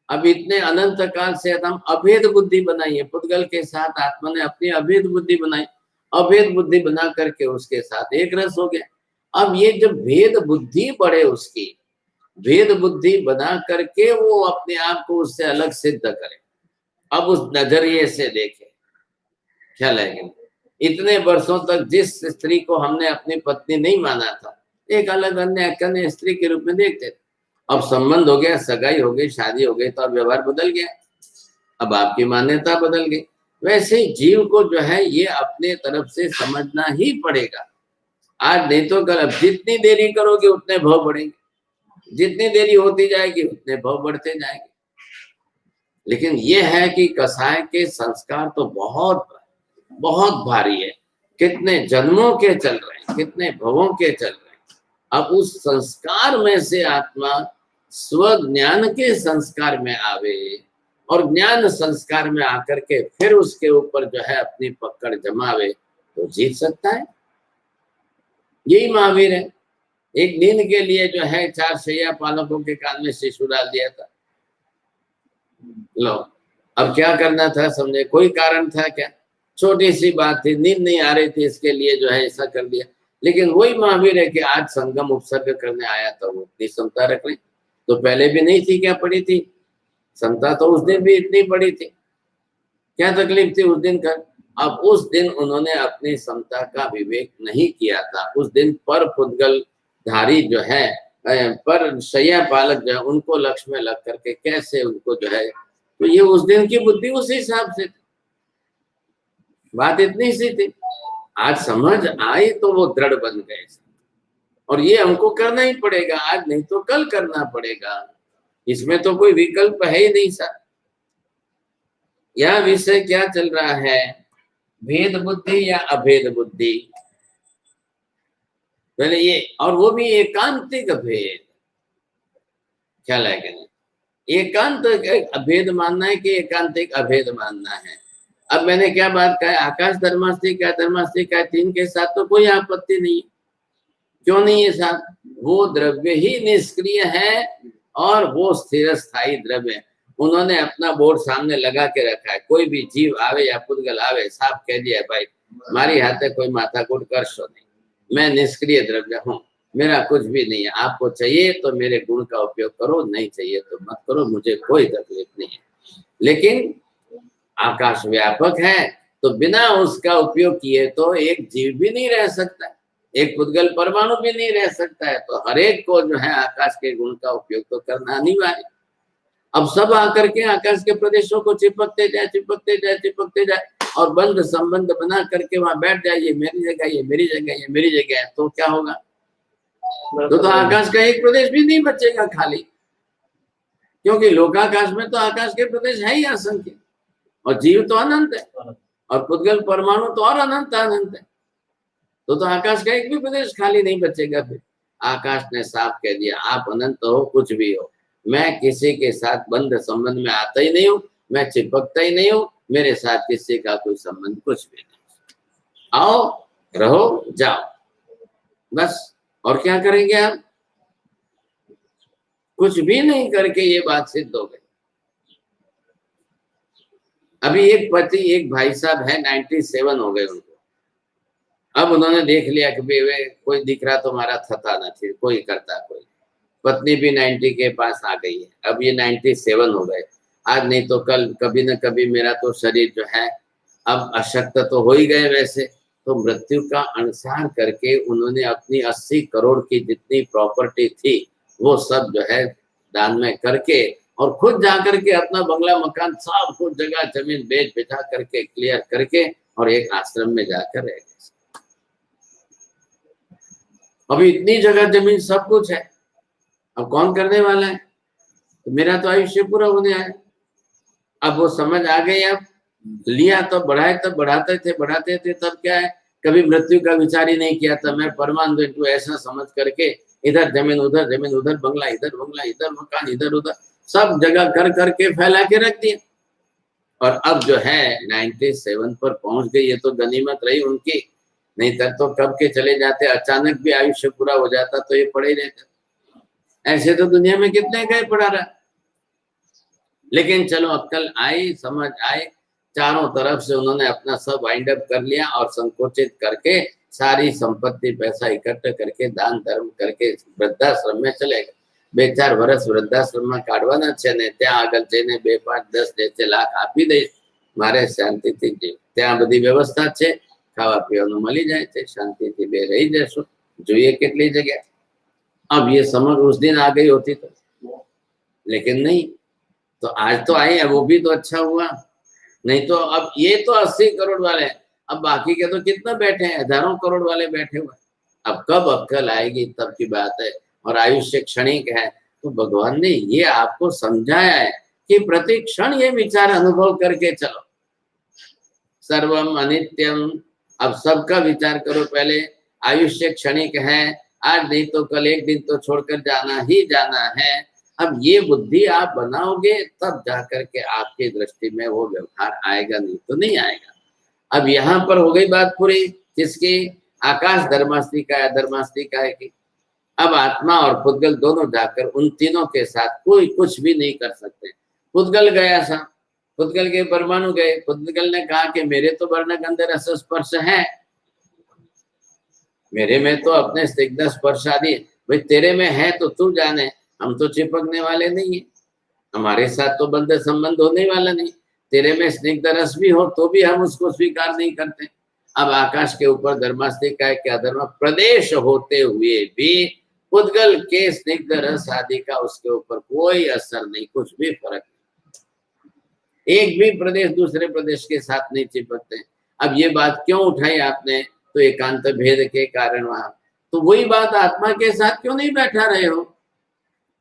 अब इतने अनंत काल से हम अभेद बुद्धि बनाई है, पुद्गल के साथ आत्मा ने अपनी अभेद बुद्धि बनाई, अभेद बुद्धि बना करके उसके साथ एक रस हो गया। अब ये जब भेद बुद्धि बढ़े, उसकी भेद बुद्धि बना करके वो अपने आप को उससे अलग सिद्ध करे, अब उस नजरिए से देखे। ख्याल है? इतने वर्षों तक जिस स्त्री को हमने अपनी पत्नी नहीं माना था, एक अलग अन्य स्त्री के रूप में देखते थे, अब संबंध हो गया, सगाई हो गई, शादी हो गई, तो अब व्यवहार बदल गया, अब आपकी मान्यता बदल गई। वैसे जीव को जो है ये अपने तरफ से समझना ही पड़ेगा। आज नहीं तो कल, अब जितनी देरी करोगे उतने भाव बढ़ेंगे। जितनी देरी होती जाएगी उतने भव बढ़ते जाएंगे। लेकिन ये है कि कसाय के संस्कार तो बहुत बहुत भारी है, कितने जन्मों के चल रहे हैं, कितने भवों के चल रहे हैं। अब उस संस्कार में से आत्मा स्व ज्ञान के संस्कार में आवे और ज्ञान संस्कार में आकर के फिर उसके ऊपर जो है अपनी पकड़ जमावे तो जीत सकता है। यही महावीर है। एक नींद के लिए जो है 4 शैया पालकों के कान में शिशु डाल दिया था। लो, अब क्या करना था समझे, कोई कारण था क्या? छोटी सी बात थी, नींद नहीं आ रही थी, इसके लिए जो है ऐसा कर दिया। लेकिन वही महावीर है कि आज संगम उपसर्ग करने आया था, वो इतनी क्षमता रख ली। तो पहले भी नहीं थी क्या? पड़ी थी क्षमता, तो उस दिन भी इतनी पड़ी थी। क्या तकलीफ थी उस दिन कर? अब उस दिन उन्होंने अपनी क्षमता का विवेक नहीं किया था। उस दिन पर पुद्गल धारी जो है, पर शैया पालक जो है, उनको लक्ष्य में लग करके कैसे उनको जो है, तो ये उस दिन की बुद्धि उस हिसाब से थी। बात इतनी सी थी। आज समझ आई तो वो दृढ़ बन गए, और ये हमको करना ही पड़ेगा, आज नहीं तो कल करना पड़ेगा। इसमें तो कोई विकल्प है ही नहीं सर। यह विषय क्या चल रहा है, भेद बुद्धि या अभेद बुद्धि? पहले ये, और वो भी एकांतिक भेद, ख्याल है कि नहीं? एकांत अभेद मानना है कि एकांतिक अभेद मानना है? अब मैंने क्या बात कहा, आकाश धर्मास्ती का धर्मास्ती का 3 के साथ तो कोई आपत्ति नहीं। क्यों नहीं है साथ? वो द्रव्य ही निष्क्रिय है और वो स्थिर स्थायी द्रव्य है। उन्होंने अपना बोर्ड सामने लगा के रखा है, कोई भी जीव आवे या पुद्गल आवे, साफ कह दिया भाई हमारी हाथे कोई माथाकूट कर सो नहीं, मैं निष्क्रिय द्रव्य हूँ, मेरा कुछ भी नहीं है। आपको चाहिए तो मेरे गुण का उपयोग करो, नहीं चाहिए तो मत करो, मुझे कोई तकलीफ नहीं है। लेकिन आकाश व्यापक है, तो बिना उसका उपयोग किए तो एक जीव भी नहीं रह सकता, एक पुद्गल परमाणु भी नहीं रह सकता है। तो हर एक को जो है आकाश के गुण का उपयोग तो करना अनिवार्य। अब सब आकर के आकाश के प्रदेशों को चिपकते जाए चिपकते जाए चिपकते जाए और बंद संबंध बना करके वहां बैठ जाए, ये मेरी जगह, ये मेरी जगह, ये मेरी जगह है, तो क्या होगा? तो आकाश का एक प्रदेश भी नहीं बचेगा खाली, क्योंकि लोकाकाश में तो आकाश के प्रदेश है ही असंख्य, और जीव तो अनंत है, और पुद्गल परमाणु तो और अनंत अनंत है। तो आकाश का एक भी प्रदेश खाली नहीं बचेगा। फिर आकाश ने साफ कह दिया, आप अनंत हो, कुछ भी हो, मैं किसी के साथ बंध संबंध में आता ही नहीं हूँ, मैं चिपकता ही नहीं हूँ, मेरे साथ किसी का कोई संबंध कुछ भी नहीं। आओ, रहो, जाओ, बस। और क्या करेंगे आप? कुछ भी नहीं करके ये बात सिद्ध हो गई। अभी एक पति, एक भाई साहब है, 97 हो गए उनको। अब उन्होंने देख लिया कि वे कोई दिख रहा तो हमारा थता ना फिर कोई करता कोई। पत्नी भी 90 के पास आ गई है, अब ये 97 हो गए। आज नहीं तो कल, कभी न कभी मेरा तो शरीर जो है अब अशक्त तो हो ही गए वैसे। तो मृत्यु का अनुसार करके उन्होंने अपनी 80 करोड़ की जितनी प्रॉपर्टी थी वो सब जो है दान में करके, और खुद जाकर के अपना बंगला मकान सब कुछ जगह जमीन बेच बिठा करके क्लियर करके और एक आश्रम में जाकर रह गए। अभी इतनी जगह जमीन सब कुछ है, अब कौन करने वाला है? तो मेरा तो आयुष्य पूरा होने आया। अब वो समझ आ गई, अब लिया तो बढ़ाए, तब बढ़ाते थे तब क्या है, कभी मृत्यु का विचार ही नहीं किया था। मैं परमानंद ऐसा समझ करके इधर जमीन उधर बंगला इधर मकान इधर उधर सब जगह कर करके फैला के रख दिया। और अब जो है 97 पर पहुंच गई, ये तो गनीमत रही उनकी, नहीं तक तो कब के चले जाते। अचानक भी आयुष्य पूरा हो जाता तो ये पड़े रहते। ऐसे तो दुनिया में कितने गए पड़ा रहा। लेकिन चलो अक्ल आई, समझ आए, चारों तरफ से उन्होंने अपना सब वाइंड अप कर लिया और संकोचित करके सारी संपत्ति पैसा इकट्ठा करके दान धर्म करके वृद्धाश्रम में चले गए। 2-4 वर्ष वृद्धाश्रम में काटवाना छे ने त्या आगल जईने 2, 5, 10 जैसे लाख आपी दे मारे शांति थी जीव। त्या बधी व्यवस्था छे, खावा पीवानुं मळी जाय छे, शांति थी बे रही जशो, जोईए केटली जग्या। अब ये समझ उस दिन आ गई होती तो, लेकिन नहीं। तो आज तो आए, वो भी तो अच्छा हुआ। नहीं तो अब ये तो 80 करोड़ वाले, अब बाकी के तो कितना बैठे हैं, हजारों करोड़ वाले बैठे हुए। अब कब अक्ल आएगी तब की बात है। और आयुष्य क्षणिक है, तो भगवान ने ये आपको समझाया है कि प्रति क्षण ये विचार अनुभव करके चलो, सर्वम अनित्यम। अब सबका विचार करो, पहले आयुष्य क्षणिक है, आज नहीं तो कल, एक दिन तो छोड़कर जाना ही जाना है। अब ये बुद्धि आप बनाओगे तब जाकर के आपकी दृष्टि में वो व्यवहार आएगा, नहीं तो नहीं आएगा। अब यहाँ पर हो गई बात पूरी, जिसकी आकाश धर्मास्तिका है, धर्मास्तिका है कि अब आत्मा और पुद्गल दोनों जाकर उन तीनों के साथ कोई कुछ भी नहीं कर सकते। पुद्गल गया सा, पुद्गल के परमाणु गए, पुद्गल ने कहा कि मेरे तो वर्ण गंध रस स्पर्श है, मेरे में तो अपने स्निग्ध स्पर्श आदि, भाई तेरे में है तो तू जाने, हम तो चिपकने वाले नहीं है, हमारे साथ तो बंध संबंध होने वाला नहीं, तेरे में स्निग्ध रस भी हो तो भी हम उसको स्वीकार नहीं करते। अब आकाश के ऊपर धर्मास्तिका क्या धर्म प्रदेश होते हुए भी पुद्गल के स्निग्ध रस आदि का उसके ऊपर कोई असर नहीं, कुछ भी फर्क नहीं, एक भी प्रदेश दूसरे प्रदेश के साथ नहीं चिपकते। अब ये बात क्यों उठाई आपने? तो एकांत भेद के कारण वहां, तो वही बात आत्मा के साथ क्यों नहीं बैठा रहे हो?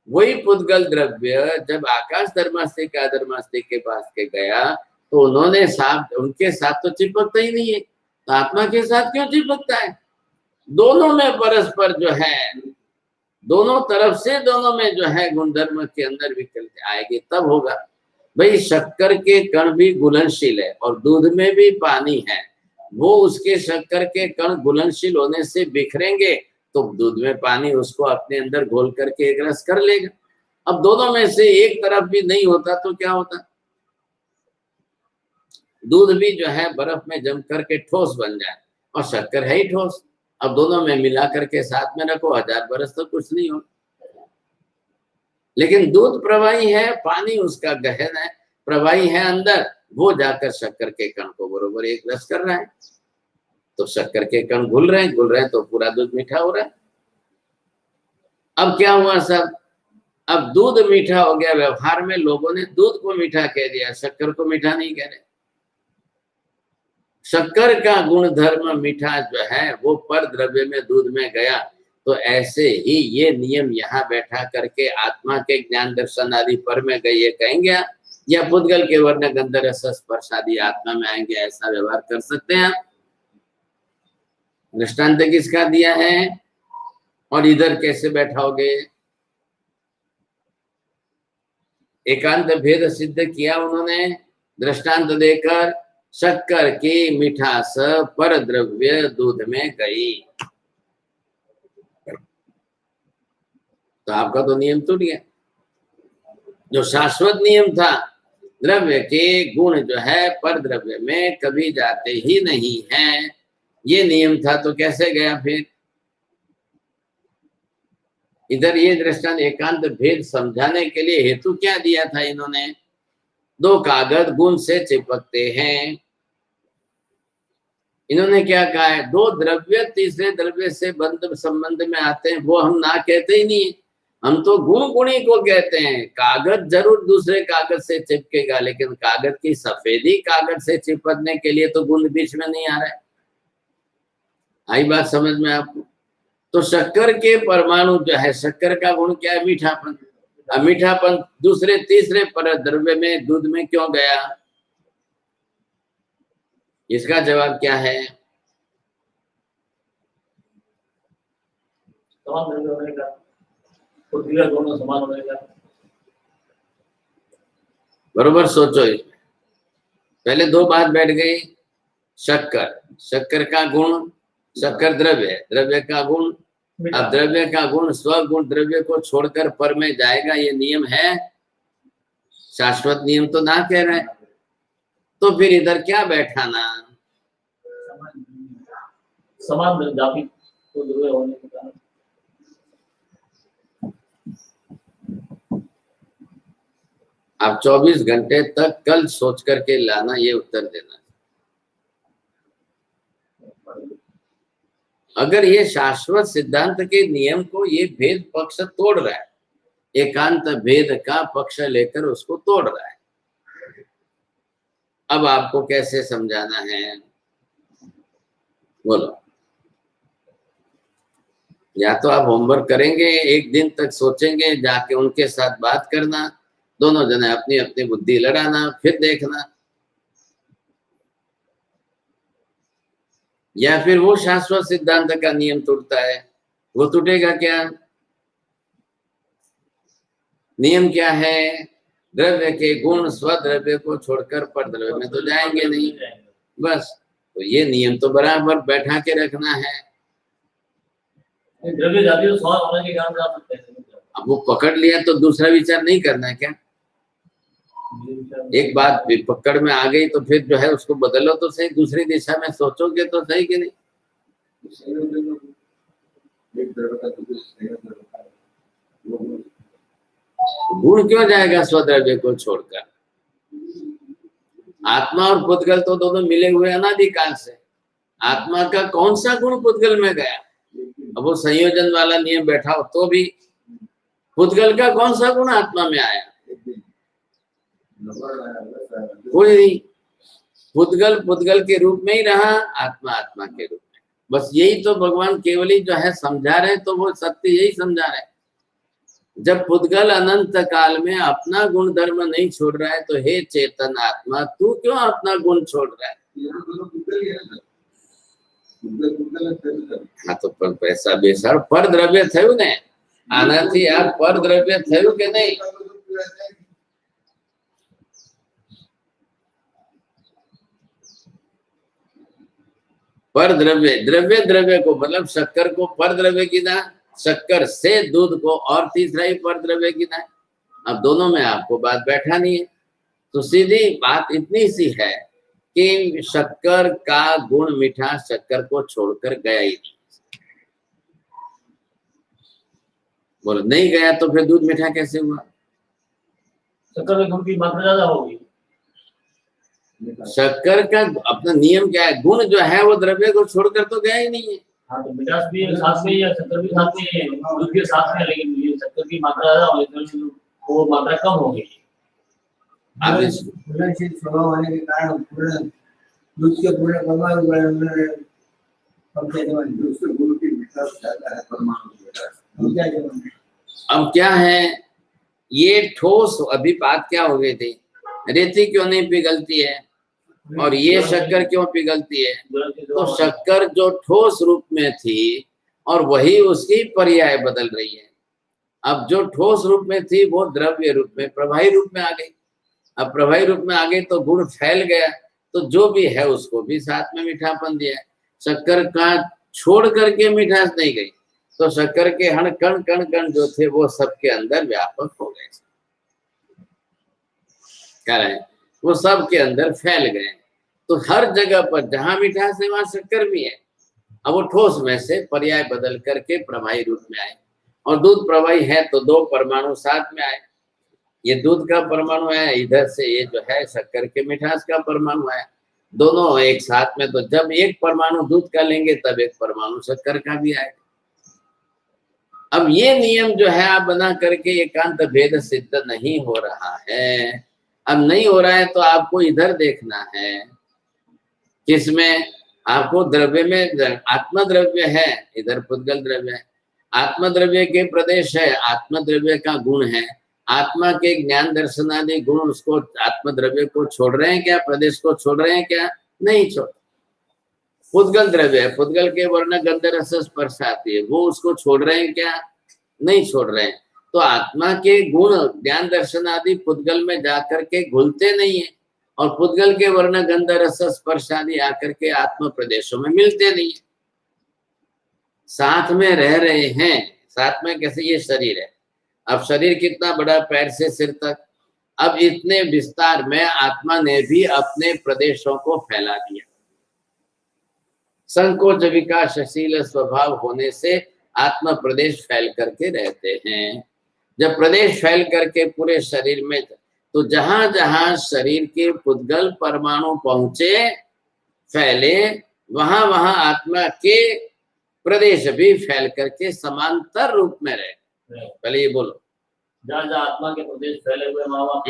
वही पुद्गल द्रव्य जब आकाश धर्मास्तिका धर्मास्तिक के पास के गया तो उन्होंने साथ, उनके साथ तो चिपकता ही नहीं है, तो आत्मा के साथ क्यों चिपकता है? दोनों में परस्पर जो है, दोनों तरफ से दोनों में जो है गुणधर्म के अंदर विकृति आएगी तब होगा। भाई शक्कर के कण भी घुलनशील है और दूध में भी पानी है, वो उसके शक्कर के कण घुलनशील होने से बिखरेंगे तो दूध में पानी उसको अपने अंदर घोल करके एक रस कर लेगा। अब दोनों में से एक तरफ भी नहीं होता तो क्या होता? दूध भी जो है बर्फ में जम करके ठोस बन जाए और शक्कर है ही ठोस। अब दोनों में मिला करके साथ में रखो, 1000 बरस तो कुछ नहीं हो, लेकिन दूध प्रवाही है, पानी उसका गहन है, प्रवाही है अंदर, वो जाकर शक्कर के कण को बरोबर एक रस कर रहा है, तो शक्कर के कण घुल रहे हैं तो पूरा दूध मीठा हो रहा है। अब क्या हुआ सब? अब दूध मीठा हो गया, व्यवहार में लोगों ने दूध को मीठा कह दिया, शक्कर को मीठा नहीं कह रहे। शक्कर का गुण धर्म मीठा जो है वो पर द्रव्य में दूध में गया, तो ऐसे ही ये नियम यहाँ बैठा करके आत्मा के ज्ञान दर्शन आदि पर में गए, ये कहेंगे या पुद्गल के वर्ण गंध रस स्पर्श आदि आत्मा में आएंगे, ऐसा व्यवहार कर सकते हैं? दृष्टांत किसका दिया है और इधर कैसे बैठाओगे? एकांत भेद सिद्ध किया उन्होंने दृष्टांत देकर, शक्कर की मिठास पर द्रव्य दूध में गई, तो आपका तो नियम टूट गया। जो शाश्वत नियम था, द्रव्य के गुण जो है पर द्रव्य में कभी जाते ही नहीं है, ये नियम था, तो कैसे गया फिर? इधर ये दृष्टांत एकांत भेद समझाने के लिए हेतु क्या दिया था इन्होंने? 2 कागज गुण से चिपकते हैं, इन्होंने क्या कहा है? 2 द्रव्य तीसरे द्रव्य से बंध संबंध में आते हैं, वो हम ना कहते ही नहीं, हम तो गुण गुणी को कहते हैं। कागज जरूर दूसरे कागज से चिपकेगा, लेकिन कागज की सफेदी कागज से चिपकने के लिए तो गुण बीच में नहीं आ रहा है। आई बात समझ में आपको? तो शक्कर के परमाणु जो है, शक्कर का गुण क्या है? मीठापन। अब मीठापन दूसरे तीसरे पर द्रव्य में दूध में क्यों गया? इसका जवाब क्या है? समान होने का, पृथ्वी दोनों समान होने का। बरोबर सोचो, इसमें पहले 2 बात बैठ गई। शक्कर, शक्कर का गुण, शक्कर द्रव्य, द्रव्य का गुण। अब द्रव्य का गुण स्वगुण द्रव्य को छोड़कर पर में जाएगा, ये नियम है? शाश्वत नियम तो ना कह रहे, तो फिर इधर क्या बैठाना? समान जाति तो द्रव्य होने के कारण आप 24 घंटे तक कल सोच करके लाना, ये उत्तर देना। अगर ये शाश्वत सिद्धांत के नियम को ये भेद पक्ष तोड़ रहा है, एकांत भेद का पक्ष लेकर उसको तोड़ रहा है, अब आपको कैसे समझाना है? बोलो। या तो आप होमवर्क करेंगे, एक दिन तक सोचेंगे, जाके उनके साथ बात करना, दोनों जने अपनी अपनी बुद्धि लड़ाना, फिर देखना, या फिर वो शाश्वत सिद्धांत का नियम टूटता है। वो टूटेगा क्या? नियम क्या है? द्रव्य के गुण स्वद्रव्य को छोड़कर पर द्रव्य में तो जाएंगे नहीं। बस, तो ये नियम तो बराबर बैठा के रखना है। द्रव्य जाति तो स्वाद होने के कारण जा सकते हैं। अब वो पकड़ लिया तो दूसरा विचार नहीं करना है क्या? एक बात पकड़ में आ गई तो फिर जो है उसको बदलो तो सही, दूसरी दिशा में सोचोगे तो सही कि नहीं। गुण क्यों जाएगा स्वद्रव्य को छोड़कर? आत्मा और पुद्गल तो दोनों मिले हुए अनादिकाल से। आत्मा का कौन सा गुण पुद्गल में गया? अब वो संयोजन वाला नियम बैठा हो तो भी पुद्गल का कौन सा गुण आत्मा में आया? कोई नहीं। पुद्गल पुद्गल के रूप में ही रहा, आत्मा आत्मा के रूप में। बस यही तो भगवान केवल ही जो है समझा रहे, तो वो सत्य यही समझा रहे। जब पुद्गल अनंत काल में अपना गुण धर्म नहीं छोड़ रहा है, तो हे चेतन आत्मा, तू क्यों अपना गुण छोड़ रहा है? हाँ, तो पर पैसा बेसर पर द्रव्य थयु ने आनाथी यार, पर द्रव्य थयु के नहीं? पर द्रव्य, द्रव्य द्रव्य को मतलब शक्कर को पर द्रव्य गिना, शक्कर से दूध को और तीसरा ही पर द्रव्य गिना। अब दोनों में आपको बात बैठा नहीं है, तो सीधी बात इतनी सी है कि शक्कर का गुण मीठा शक्कर को छोड़कर गया ही नहीं। बोलो नहीं गया तो फिर दूध मीठा कैसे हुआ? शक्कर में गुण की मात्रा ज्यादा होगी। शक्कर का अपना नियम क्या है? गुण जो है वो द्रव्य को छोड़कर तो गया ही नहीं है। हाँ, तो मिठास भी साथ में या शक्कर भी साथ में है, दूध के साथ में, लेकिन ये शक्कर की मात्रा ज्यादा होगी तो वो मात्रा कम हो गई। घुलनशील स्वभाव होने के कारण पूर्ण दूध के पूर्ण परमाणु गुण की मिठास ज्यादा है परमाणु। अब क्या है ये ठोस? अभी बात क्या हो गई थी? रेती क्यों नहीं पिघलती है और ये शक्कर क्यों पिघलती है? तो शक्कर जो ठोस रूप में थी और वही उसकी पर्याय बदल रही है। अब जो ठोस रूप में थी वो द्रव्य रूप में, प्रवाही रूप में आ गई। अब प्रवाही रूप में आ गई तो गुण फैल गया, तो जो भी है उसको भी साथ में मीठापन दिया। शक्कर का छोड़ करके मिठास नहीं गई, तो शक्कर के हण कण कण कण जो थे वो सबके अंदर व्यापक हो गए। क्या रहे? वो सबके अंदर फैल गए। तो हर जगह पर जहां मिठास है वहां शक्कर भी है। अब वो ठोस में से पर्याय बदल करके प्रवाही रूप में आए, और दूध प्रवाही है तो दो परमाणु साथ में आए। ये दूध का परमाणु है, इधर से ये जो है शक्कर के मिठास का परमाणु है, दोनों एक साथ में। तो जब एक परमाणु दूध का लेंगे तब एक परमाणु शक्कर का भी आएगा। अब ये नियम जो है आप बना करके एकांत भेद सिद्ध नहीं हो रहा है। अब नहीं हो रहा है तो आपको इधर देखना है, किसमें? आपको द्रव्य में आत्मा द्रव्य है, इधर पुद्गल द्रव्य है। आत्मा द्रव्य के प्रदेश है, आत्मा द्रव्य का गुण है। आत्मा के ज्ञान दर्शन आदि गुण उसको आत्मा द्रव्य को छोड़ रहे हैं क्या? प्रदेश को छोड़ रहे हैं क्या? नहीं छोड़। पुद्गल द्रव्य है, पुद्गल के वर्ण गंध रस स्पर्श आती है, वो उसको छोड़ रहे हैं क्या? नहीं छोड़ रहे हैं। तो आत्मा के गुण ज्ञान दर्शन आदि पुद्गल में जाकर के घुलते नहीं है, और पुद्गल के वर्ण गंध रस स्पर्श आदि आकर के आत्म प्रदेशों में मिलते नहीं है। साथ में रह रहे हैं, साथ में कैसे? ये शरीर है, अब शरीर कितना बड़ा, पैर से सिर तक। अब इतने विस्तार में आत्मा ने भी अपने प्रदेशों को फैला दिया। संकोच विकासशील स्वभाव होने से आत्मा प्रदेश फैल करके रहते हैं। जब प्रदेश फैल करके पूरे शरीर में, तो जहां जहां शरीर के पुद्गल परमाणु पहुंचे फैले, वहां वहां आत्मा के प्रदेश भी फैल करके समांतर रूप में रहे। पहले ये बोलो, जहाँ जहाँ आत्मा के प्रदेश फैले हुए वहाँ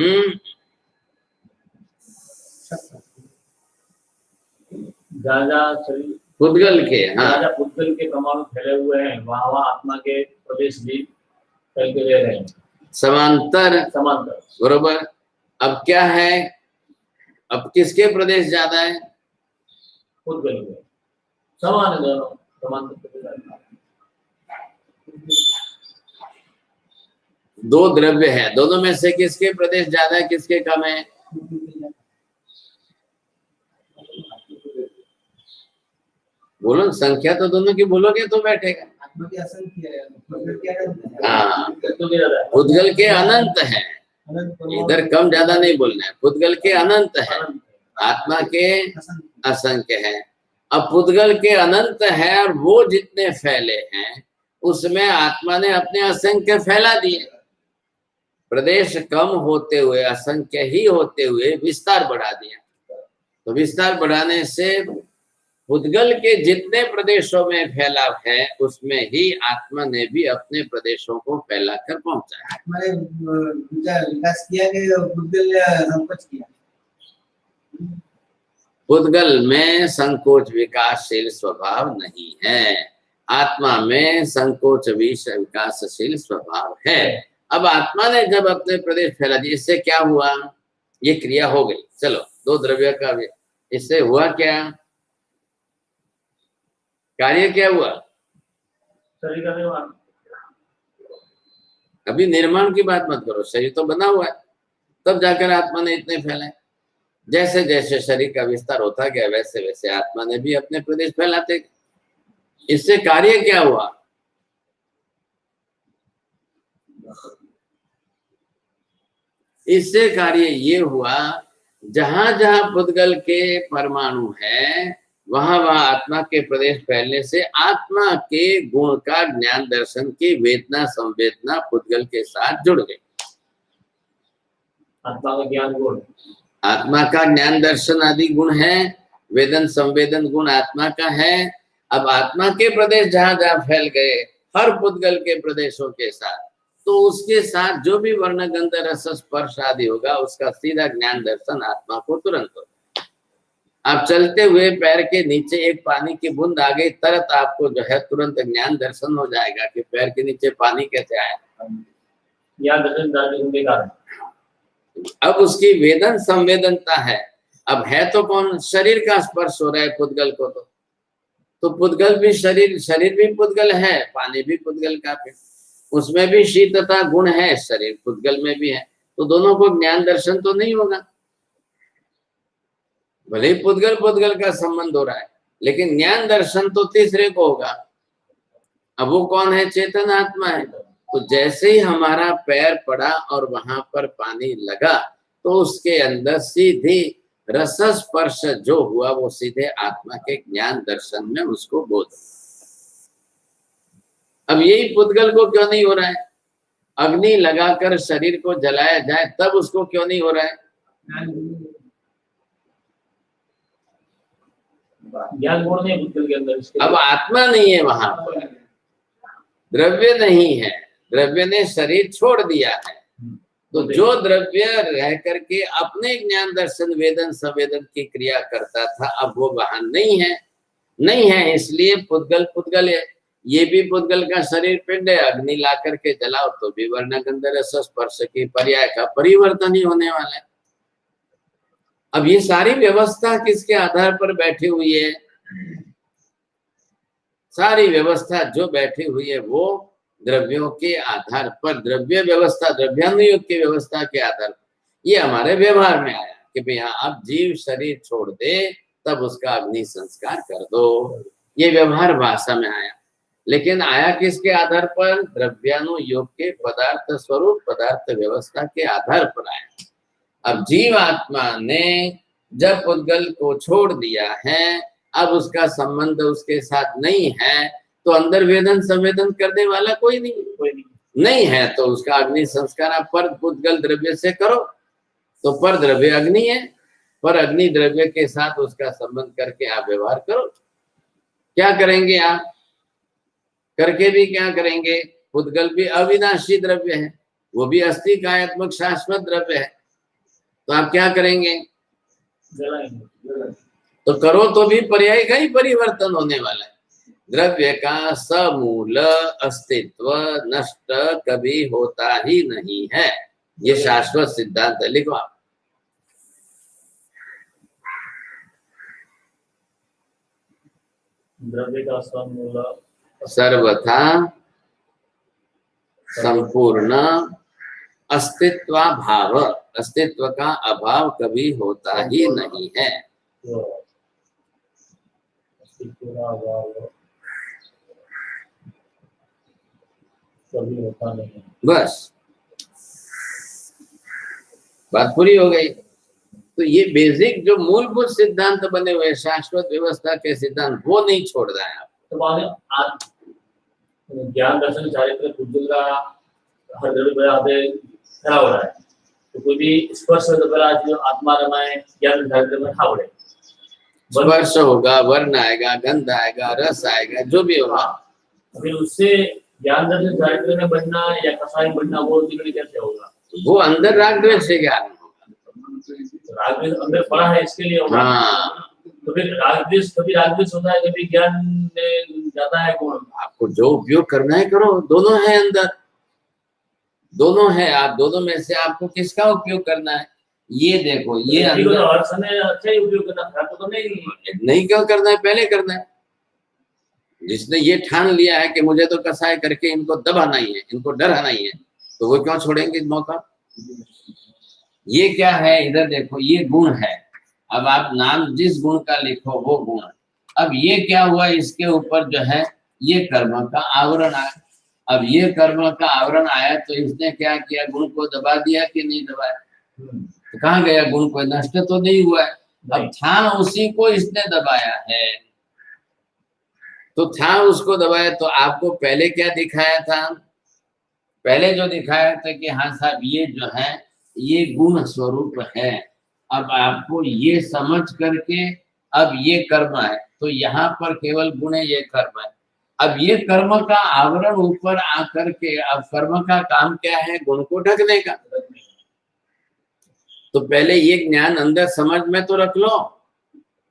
जहाँ जहाँ शरीर पुद्गल के, हाँ राजा पुद्गल के परमाणु फैले हुए हैं, वहाँ वहाँ आत्मा के प्रदेश भी फैलते रह रहे हैं समांतर, समांतर। बरोबर। अब क्या है, अब किसके प्रदेश ज्यादा है? पुद्गल के समान है दोनों, समांतर प्रदेश। दो द्रव्य है, दोनों में से किसके प्रदेश ज्यादा है, किसके कम है? बोलो, संख्या तो दोनों की बोलोगे तो बैठेगा। आत्मा की असंख्य है, पुद्गल के अनंत है। हाँ, तो भी ज्यादा है। पुद्गल के अनंत है, अनंत परमाणु इधर कम ज्यादा नहीं बोलना है। पुद्गल के अनंत है, अनंत। आत्मा के असंख्य। असंख्य है। अब पुद्गल के अनंत है और वो जितने फैले हैं उसमें आत्मा ने अपने असंख्य फैला दिए। प्रदेश कम होते हुए, असंख्य ही होते हुए विस्तार बढ़ा दिया। तो विस्तार बढ़ाने से पुद्गल के जितने प्रदेशों में फैलाव है उसमें ही आत्मा ने भी अपने प्रदेशों को फैलाकर पहुंचाया। आत्मा ने विकास किया कि पुद्गल ने संकोच किया? पुद्गल में संकोच विकासशील स्वभाव नहीं है, आत्मा में संकोच विकासशील स्वभाव है। अब आत्मा ने जब अपने प्रदेश फैला दिए, इससे क्या हुआ? ये क्रिया हो गई। चलो, दो द्रव्य का भी, इससे हुआ क्या? कार्य क्या हुआ? शरीर का निर्माण। अभी निर्माण की बात मत करो, शरीर तो बना हुआ है, तब जाकर आत्मा ने इतने फैलाए। जैसे जैसे शरीर का विस्तार होता गया वैसे वैसे आत्मा ने भी अपने प्रदेश फैलाते गए। इससे कार्य क्या हुआ? इससे कार्य ये हुआ, जहां जहां पुद्गल के परमाणु है वहां वहां आत्मा के प्रदेश फैलने से आत्मा के गुण का ज्ञान दर्शन की वेदना संवेदना पुद्गल के साथ जुड़ गई। आत्मा का ज्ञान गुण, आत्मा का ज्ञान दर्शन आदि गुण है, वेदन संवेदन गुण आत्मा का है। अब आत्मा के प्रदेश जहां जहां फैल गए हर पुद्गल के प्रदेशों के साथ, तो उसके साथ जो भी वर्ण गंध रस स्पर्श आदि होगा उसका सीधा ज्ञान दर्शन आत्मा को तुरंत होगा। आप चलते हुए पैर के नीचे एक पानी की बूंद आ गई, तरत आपको जो है तुरंत ज्ञान दर्शन हो जाएगा कि पैर के नीचे पानी कैसे आया। ज्ञान दर्शन के कारण अब उसकी वेदन संवेदनता है। अब है तो कौन? शरीर का स्पर्श हो रहा है पुद्गल को, तो पुद्गल भी शरीर, शरीर भी पुद्गल है, पानी भी पुद्गल का है, उसमें भी शीतता गुण है, शरीर पुद्गल में भी है, तो दोनों को ज्ञान दर्शन तो नहीं होगा। भले ही पुद्गल पुद्गल का संबंध हो रहा है लेकिन ज्ञान दर्शन तो तीसरे को होगा। अब वो कौन है? चेतन आत्मा है। तो जैसे ही हमारा पैर पड़ा और वहां पर पानी लगा तो उसके अंदर सीधी रस स्पर्श जो हुआ वो सीधे आत्मा के ज्ञान दर्शन में उसको बोध। अब यही पुद्गल को क्यों नहीं हो रहा है? अग्नि लगाकर शरीर को जलाया जाए तब उसको क्यों नहीं हो रहा है? ज्ञान गुण नहीं पुद्गल के अंदर। अब आत्मा नहीं है वहां पर, द्रव्य नहीं है, द्रव्य ने शरीर छोड़ दिया है। तो जो द्रव्य रह करके अपने ज्ञान दर्शन वेदन संवेदन की क्रिया करता था अब वो वहां नहीं है। नहीं है इसलिए पुद्गल पुद्गल है। ये भी पुद्गल का शरीर पिंड है, अग्नि ला करके जलाओ तो भी वर्ण गंध रस स्पर्श की पर्याय का परिवर्तन ही होने वाला है। अब ये सारी व्यवस्था किसके आधार पर बैठी हुई है? सारी व्यवस्था जो बैठी हुई है वो द्रव्यों के आधार पर, द्रव्य व्यवस्था, द्रव्यानुयोग की व्यवस्था के आधार पर ये हमारे व्यवहार में आया कि भाई हाँ अब जीव शरीर छोड़ दे तब उसका अग्नि संस्कार कर दो। ये व्यवहार भाषा में आया, लेकिन आया किसके आधार पर? द्रव्यानुयोग के पदार्थ स्वरूप पदार्थ व्यवस्था के आधार पर आया। अब जीव आत्मा ने जब पुद्गल को छोड़ दिया है, अब उसका संबंध उसके साथ नहीं है, तो अंदर वेदन संवेदन करने वाला कोई नहीं है, तो उसका अग्नि संस्कार आप पर पुद्गल द्रव्य से करो। तो पर द्रव्य अग्नि है, पर अग्नि द्रव्य के साथ उसका संबंध करके आप व्यवहार करो। क्या करेंगे आप? करके भी क्या करेंगे? पुद्गल भी अविनाशी द्रव्य है, वो भी अस्थि कायात्मक शाश्वत द्रव्य है, तो आप क्या करेंगे? तो करो तो भी पर्याय का ही परिवर्तन होने वाला है। द्रव्य का समूल अस्तित्व नष्ट कभी होता ही नहीं है, ये शाश्वत सिद्धांत है। लिखो आप। द्रव्य का समूल सर्वथा संपूर्ण अस्तित्वाभाव, अस्तित्व का अभाव कभी होता ही नहीं है। कभी होता नहीं है। बस बात पूरी हो गई। तो ये बेसिक जो मूलभूत सिद्धांत बने हुए शाश्वत व्यवस्था के सिद्धांत, वो नहीं छोड़ रहा है आप। तो आज ज्ञान दर्शन चारित्र बुद्धि का हर द्रव्य पे खड़ा हो रहा है, तो कोई भी स्पर्श तो पहला जो आत्मा रमाए ज्ञान चारित्र में खड़ा हो रहे, स्पर्श होगा, वर्ण आएगा, गंध आएगा, रस आएगा, जो भी होगा, फिर उससे ज्ञान दर्शन चारित्र में बनना या कसाई बनना वो जिक्र कैसे होगा? वो अंदर राग द्वेष से ज्ञान होगा। राग द्वेष अंदर पड़ा है, इसके लिए होगा। हाँ, तो फिर राग द्वेष कभी होता है, कभी ज्ञान में जाता है गुण। आपको जो उपयोग करना है करो, दोनों है अंदर, दोनों है। आप दोनों में से आपको किसका उपयोग करना है ये देखो। ये अंदर तो हर समय अच्छा ही उपयोग करना, खराब तो नहीं क्यों करना है, पहले करना है। जिसने ये ठान लिया है कि मुझे तो कसाय करके इनको दबाना ही है, इनको डराना ही है, तो वो क्यों छोड़ेंगे मौका। ये क्या है, इधर देखो, ये गुण है। अब आप नाम जिस गुण का लिखो वो गुण। अब ये क्या हुआ, इसके ऊपर जो है ये कर्म का आवरण आया। अब ये कर्म का आवरण आया तो इसने क्या किया, गुण को दबा दिया कि नहीं दबाया? तो कहाँ गया गुण, कोई नष्ट तो नहीं हुआ है। अब था उसी को इसने दबाया है, तो था उसको दबाया। तो आपको पहले क्या दिखाया था, पहले जो दिखाया था कि हाँ साहब ये जो है ये गुण स्वरूप है। अब आपको ये समझ करके अब ये कर्म है, तो यहाँ पर केवल गुण है, ये कर्म है। अब ये कर्म का आवरण ऊपर आकर के अब कर्म का काम क्या है, गुण को ढकने का। तो पहले ये ज्ञान अंदर समझ में तो रख लो,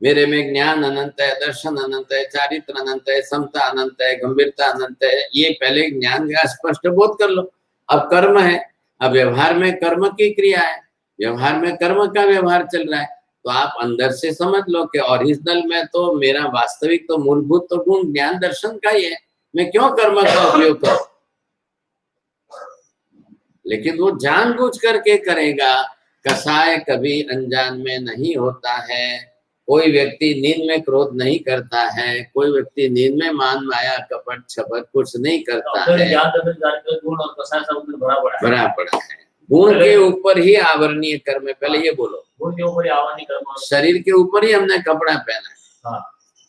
मेरे में ज्ञान अनंत है, दर्शन अनंत है, चारित्र अनंत है, समता अनंत है, गंभीरता अनंत है। ये पहले ज्ञान का स्पष्ट बोध कर लो। अब कर्म है, अब व्यवहार में कर्म की क्रिया है, व्यवहार में कर्म का व्यवहार चल रहा है। तो आप अंदर से समझ लो कि ओरिजिनल में तो मेरा वास्तविक तो मूलभूत तो गुण ज्ञान दर्शन का ही है, मैं क्यों कर्म का उपयोग करूं। लेकिन वो जानबूझ करके करेगा। कसाय कभी अनजान में नहीं होता है। कोई व्यक्ति नींद में क्रोध नहीं करता है, कोई व्यक्ति नींद में मान माया कपट छपट कुछ नहीं करता है। गुण और कसाय सब भरा पड़ा है। गुण के ऊपर ही आवरणीय कर्म है, पहले ये बोलो। गुण के ऊपर आवरणीय कर्म, शरीर के ऊपर ही हमने कपड़ा पहना है। हाँ।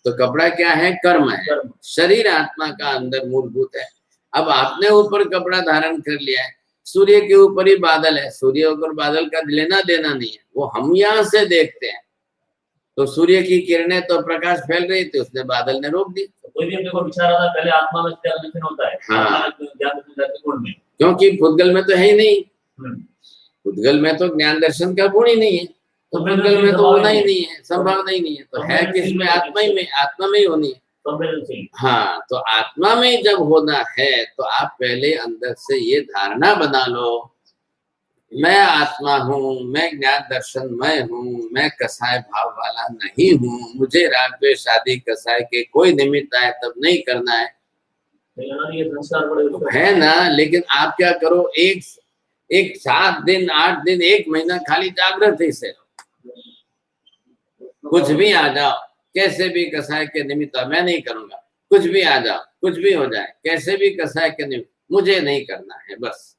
तो कपड़ा क्या है, कर्म है। शरीर आत्मा का अंदर मूलभूत है। अब आपने ऊपर कपड़ा धारण कर लिया है, सूर्य के ऊपर ही बादल है, सूर्य ऊपर बादल का लेना देना नहीं है, वो हम यहाँ से देखते हैं। तो सूर्य की किरणें तो प्रकाश फैल रही थी, उसने बादल ने रोक दी। कोई भी अपने को विचार आता है पहले आत्मा में ज्ञान होता है। हाँ, गुण में, क्योंकि भूतगल में तो है ही नहीं, भूतगल में तो ज्ञान दर्शन का गुण ही नहीं है, तो भूतगल में तो होना ही नहीं है, संभावना ही नहीं है। तो है किसमें, आत्मा ही में, आत्मा में ही होनी है। हाँ, तो आत्मा में जब होना है तो आप पहले अंदर से ये धारणा बना लो, मैं आत्मा हूँ, मैं ज्ञान दर्शन मैं हूँ, मैं कसाय भाव वाला नहीं हूँ, मुझे राग द्वेष आदि कसाय के कोई निमित्त आए तब नहीं करना है, है ना। लेकिन आप क्या करो, एक 7 दिन 8 दिन 1 महीना खाली जागृत ही से कुछ भी आ जाओ, कैसे भी कसाय के निमित्त, मैं नहीं करूंगा, कुछ भी आ जाओ, कुछ भी हो जाए, कैसे भी कसाय के निमित्त मुझे नहीं करना है, बस।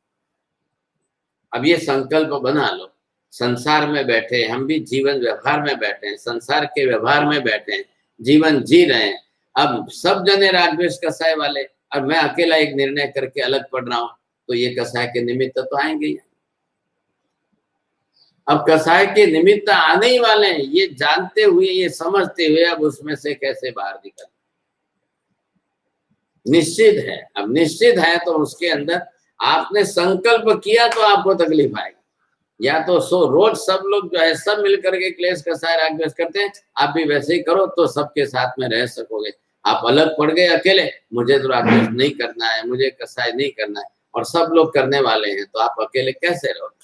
अब ये संकल्प बना लो। संसार में बैठे हम भी, जीवन व्यवहार में बैठे हैं, संसार के व्यवहार में बैठे हैं, जीवन जी रहे हैं। अब सब जने राग द्वेष कसाय वाले, अब मैं अकेला एक निर्णय करके अलग पड़ रहा हूं, तो ये कसाय के निमित्त तो आएंगे ही। अब कसाय के निमित्त आने ही वाले हैं, ये जानते हुए, ये समझते हुए, अब उसमें से कैसे बाहर निकल, निश्चित है। अब निश्चित है तो उसके अंदर आपने संकल्प किया तो आपको तकलीफ आएगी। या तो रोज सब लोग जो है सब मिलकर के क्लेश कसाय राग द्वेष करते हैं, आप भी वैसे ही करो तो सबके साथ में रह सकोगे। आप अलग पड़ गए अकेले, मुझे तो राग द्वेष नहीं करना है, मुझे कसाय नहीं करना है, और सब लोग करने वाले हैं, तो आप अकेले कैसे रहोगे?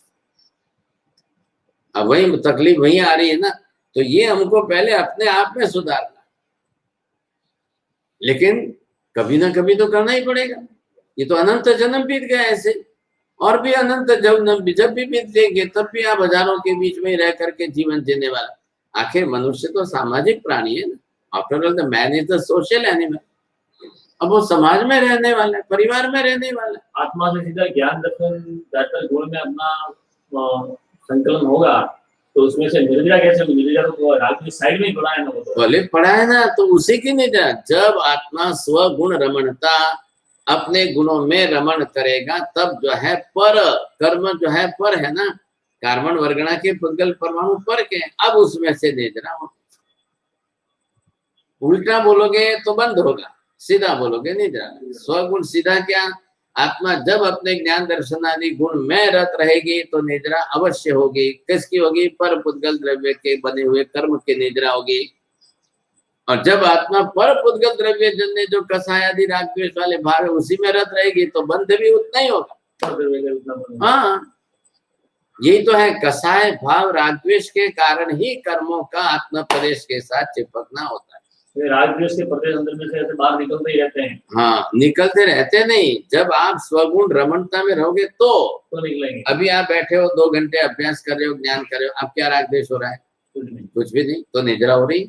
अब वही तकलीफ वही आ रही है ना। तो ये हमको पहले अपने आप में सुधारना, लेकिन कभी ना कभी तो करना ही पड़ेगा। ये तो अनंत जन्म बीत गया ऐसे, और भी अनंत जब भी बीत जाएंगे तब भी आप हजारों के बीच में रह करके जीवन जीने वाला। आखिर मनुष्य तो सामाजिक प्राणी है ना, after all the man is the social animal. अब वो समाज में रहने वाला है, परिवार में रहने वाला है। आत्मा से सीधा ज्ञान दर्शन जाकर गुण में अपना संकलन होगा, तो उसमें से निर्विरा कैसे? निर्विरा तो राग की साइड में ही पड़ा है ना, वो तो बोले पड़ा है ना, तो उसी की निद्रा। जब आत्मा स्वगुण रमणता अपने गुणों में रमण करेगा, तब जो है पर कर्म जो है पर है ना, कार्बन वर्गणा के पुद्गल परमाणु पर के, अब उसमें से निद्रा हो। उल्टा बोलोगे तो बंद होगा, सीधा बोलोगे निद्रा। स्वगुण सीधा क्या? आत्मा जब अपने ज्ञान दर्शन आदि गुण में रत रहेगी तो निद्रा अवश्य होगी। किसकी होगी? पर पुद्गल द्रव्य के बने हुए कर्म की निद्रा होगी। और जब आत्मा पर पुद्गल द्रव्य जन्य जो कसाय आदि राग द्वेष वाले भाव है उसी में रत रहेगी, तो बंध भी उतना ही होगा। हाँ, यही तो है, कसाय भाव राग द्वेष के कारण ही कर्मों का आत्मा प्रदेश के साथ चिपकना होता है। राग द्वेष के प्रदेश अंदर में से ऐसे बाहर निकलते ही रहते हैं। हाँ, निकलते रहते नहीं, जब आप स्वगुण रमणता में रहोगे तो निकलेंगे। अभी आप बैठे हो 2 घंटे अभ्यास कर रहे हो, ज्ञान कर रहे हो, अब क्या राग द्वेष हो रहा है? कुछ भी नहीं, तो निद्रा हो रही।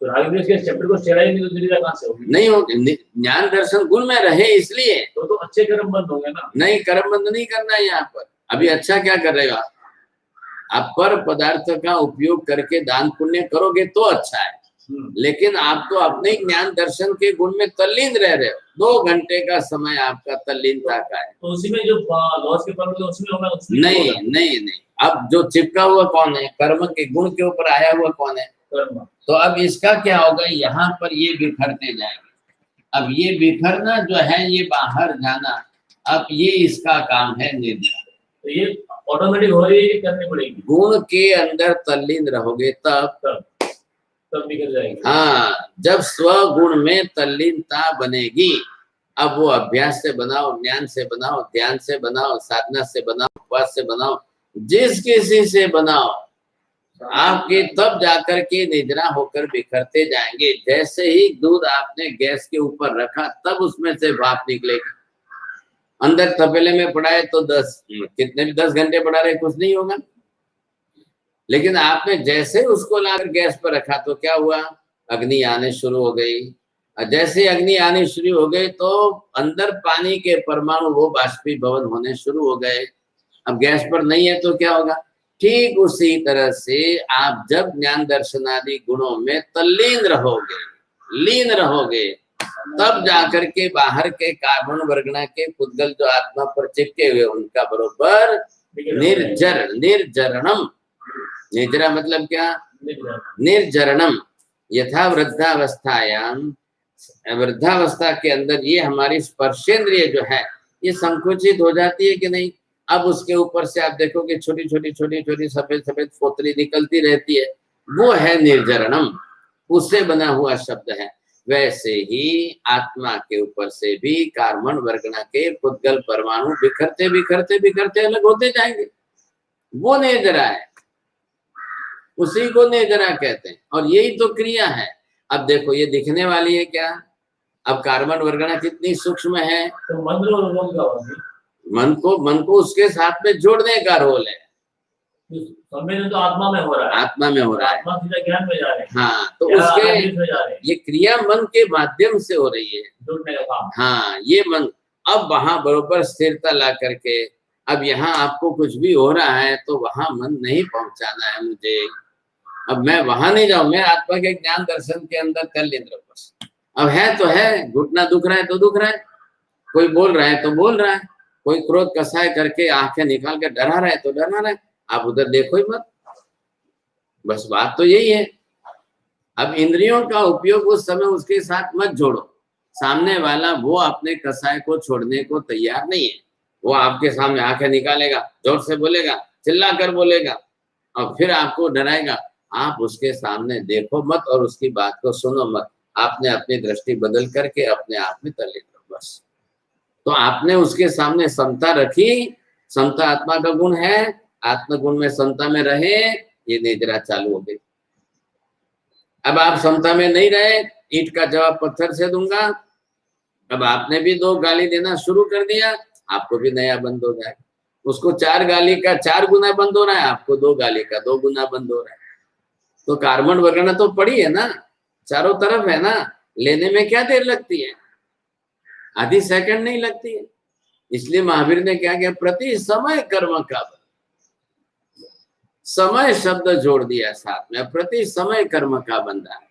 तो राग द्वेष के चैप्टर को चढ़ा ही नहीं तो निद्रा कहाँ से होगी? नहीं होगी। ज्ञान दर्शन गुण में रहे इसलिए तो अच्छे कर्म बंद होंगे ना। नहीं, कर्म बंद नहीं करना है यहाँ पर। अभी अच्छा क्या कर रहे हो आप पर पदार्थ का उपयोग करके दान पुण्य करोगे तो अच्छा है, लेकिन आप तो अपने ज्ञान दर्शन के गुण में तल्लीन रह रहे हो। 2 घंटे का समय आपका तल्लीनता का है, तो उसी में जो लॉस के पर्व उसमें होगा, उसमें नहीं नहीं नहीं। अब जो चिपका हुआ कौन है? कर्म के गुण के ऊपर आया हुआ कौन है? कर्म। तो अब इसका क्या होगा? यहाँ पर ये बिखरते जाएंगे। अब ये बिखरना जो है, ये बाहर जाना, अब ये इसका काम है निद्रा। तो ये ऑटोमेटिक हो रही है, करनी पड़ेगी। गुण के अंदर तल्लीन रहोगे तब निकल जाएगी। हाँ, जब स्वगुण में तल्लीनता बनेगी, अब वो अभ्यास से बनाओ, ज्ञान से बनाओ, ध्यान से बनाओ, साधना से बनाओ, उपवास से बनाओ, जिस किसी से बनाओ, आपके तब जाकर के निद्रा होकर बिखरते जाएंगे। जैसे ही दूध आपने गैस के ऊपर रखा तब उसमें से भाप निकलेगी। अंदर तपेले में पड़ा है तो 10 घंटे पड़ा रहे, कुछ नहीं होगा। लेकिन आपने जैसे उसको लाकर गैस पर रखा तो क्या हुआ? अग्नि आने शुरू हो गई। जैसे अग्नि आनी शुरू हो गई तो अंदर पानी के परमाणु वो बाष्पीभवन होने शुरू हो गए। अब गैस पर नहीं है तो क्या होगा? ठीक उसी तरह से आप जब ज्ञान दर्शन आदि गुणों में तल्लीन रहोगे, लीन रहोगे, तब जाकर के बाहर के कार्बन वर्गणा के पुद्गल जो आत्मा पर चिपके हुए उनका बरोबर निर्जरणम। निद्रा मतलब क्या? निर्जरणम। यथा वृद्धावस्थायाम, वृद्धावस्था के अंदर ये हमारी स्पर्शेंद्रिय जो है ये संकुचित हो जाती है कि नहीं? अब उसके ऊपर से आप देखोगे छोटी छोटी सफेद सफेद पोतली निकलती रहती है, वो है निर्जरणम, उससे बना हुआ शब्द है। वैसे ही आत्मा के ऊपर से भी कार्बन वर्गणा के पुद्गल परमाणु बिखरते बिखरते बिखरते अलग होते जाएंगे, वो निद्रा है, उसी को निद्रा कहते हैं। और यही तो क्रिया है। अब देखो ये दिखने वाली है क्या? अब कार्बन वर्गणा कितनी सूक्ष्म है, तो मन को उसके साथ में जोड़ने का रोल है। सम्मेलन तो आत्मा में हो रहा है, आत्मा में हो रहा है, आत्मा सीधा ज्ञान में जा रहे हैं। हाँ, तो उसके ये क्रिया मन के माध्यम से हो रही है, जोड़ने का काम। हाँ, ये मन अब वहां बरोबर स्थिरता ला करके, अब यहाँ आपको कुछ भी हो रहा है तो वहां मन नहीं पहुंचाना है मुझे। अब मैं वहां नहीं जाऊं, मैं आत्मा के ज्ञान दर्शन के अंदर कर लेंगे बस। अब है तो है, घुटना दुख रहा है तो दुख रहा है, कोई बोल रहा है तो बोल रहा है, कोई क्रोध कसाय करके आंखें निकाल के डरा रहा है तो डरा रहा है, आप उधर देखो ही मत। बस बात तो यही है। अब इंद्रियों का उपयोग उस समय उसके साथ मत जोड़ो। सामने वाला वो अपने कसाय को छोड़ने को तैयार नहीं है, वो आपके सामने आंखें निकालेगा, जोर से बोलेगा, चिल्ला कर बोलेगा और फिर आपको डराएगा। आप उसके सामने देखो मत और उसकी बात को सुनो मत। आपने अपनी दृष्टि बदल करके अपने आप में तल्लीन लो बस। तो आपने उसके सामने समता रखी, समता आत्मा का गुण है, आत्मगुण में समता में रहे, ये निद्रा चालू हो गई। अब आप समता में नहीं रहे, ईंट का जवाब पत्थर से दूंगा। अब आपने भी 2 गाली देना शुरू कर दिया, आपको भी नया बंद हो जाएगा। उसको 4 गाली का 4 गुना बंद हो रहा है, आपको 2 गाली का 2 गुना बंद हो रहा है। तो कार्बन वगैरह तो पड़ी है ना, चारों तरफ है ना, लेने में क्या देर लगती है, आधी सेकंड नहीं लगती है। इसलिए महावीर ने क्या किया, प्रति समय कर्म का, समय शब्द जोड़ दिया साथ में, प्रति समय कर्म का बंधा है।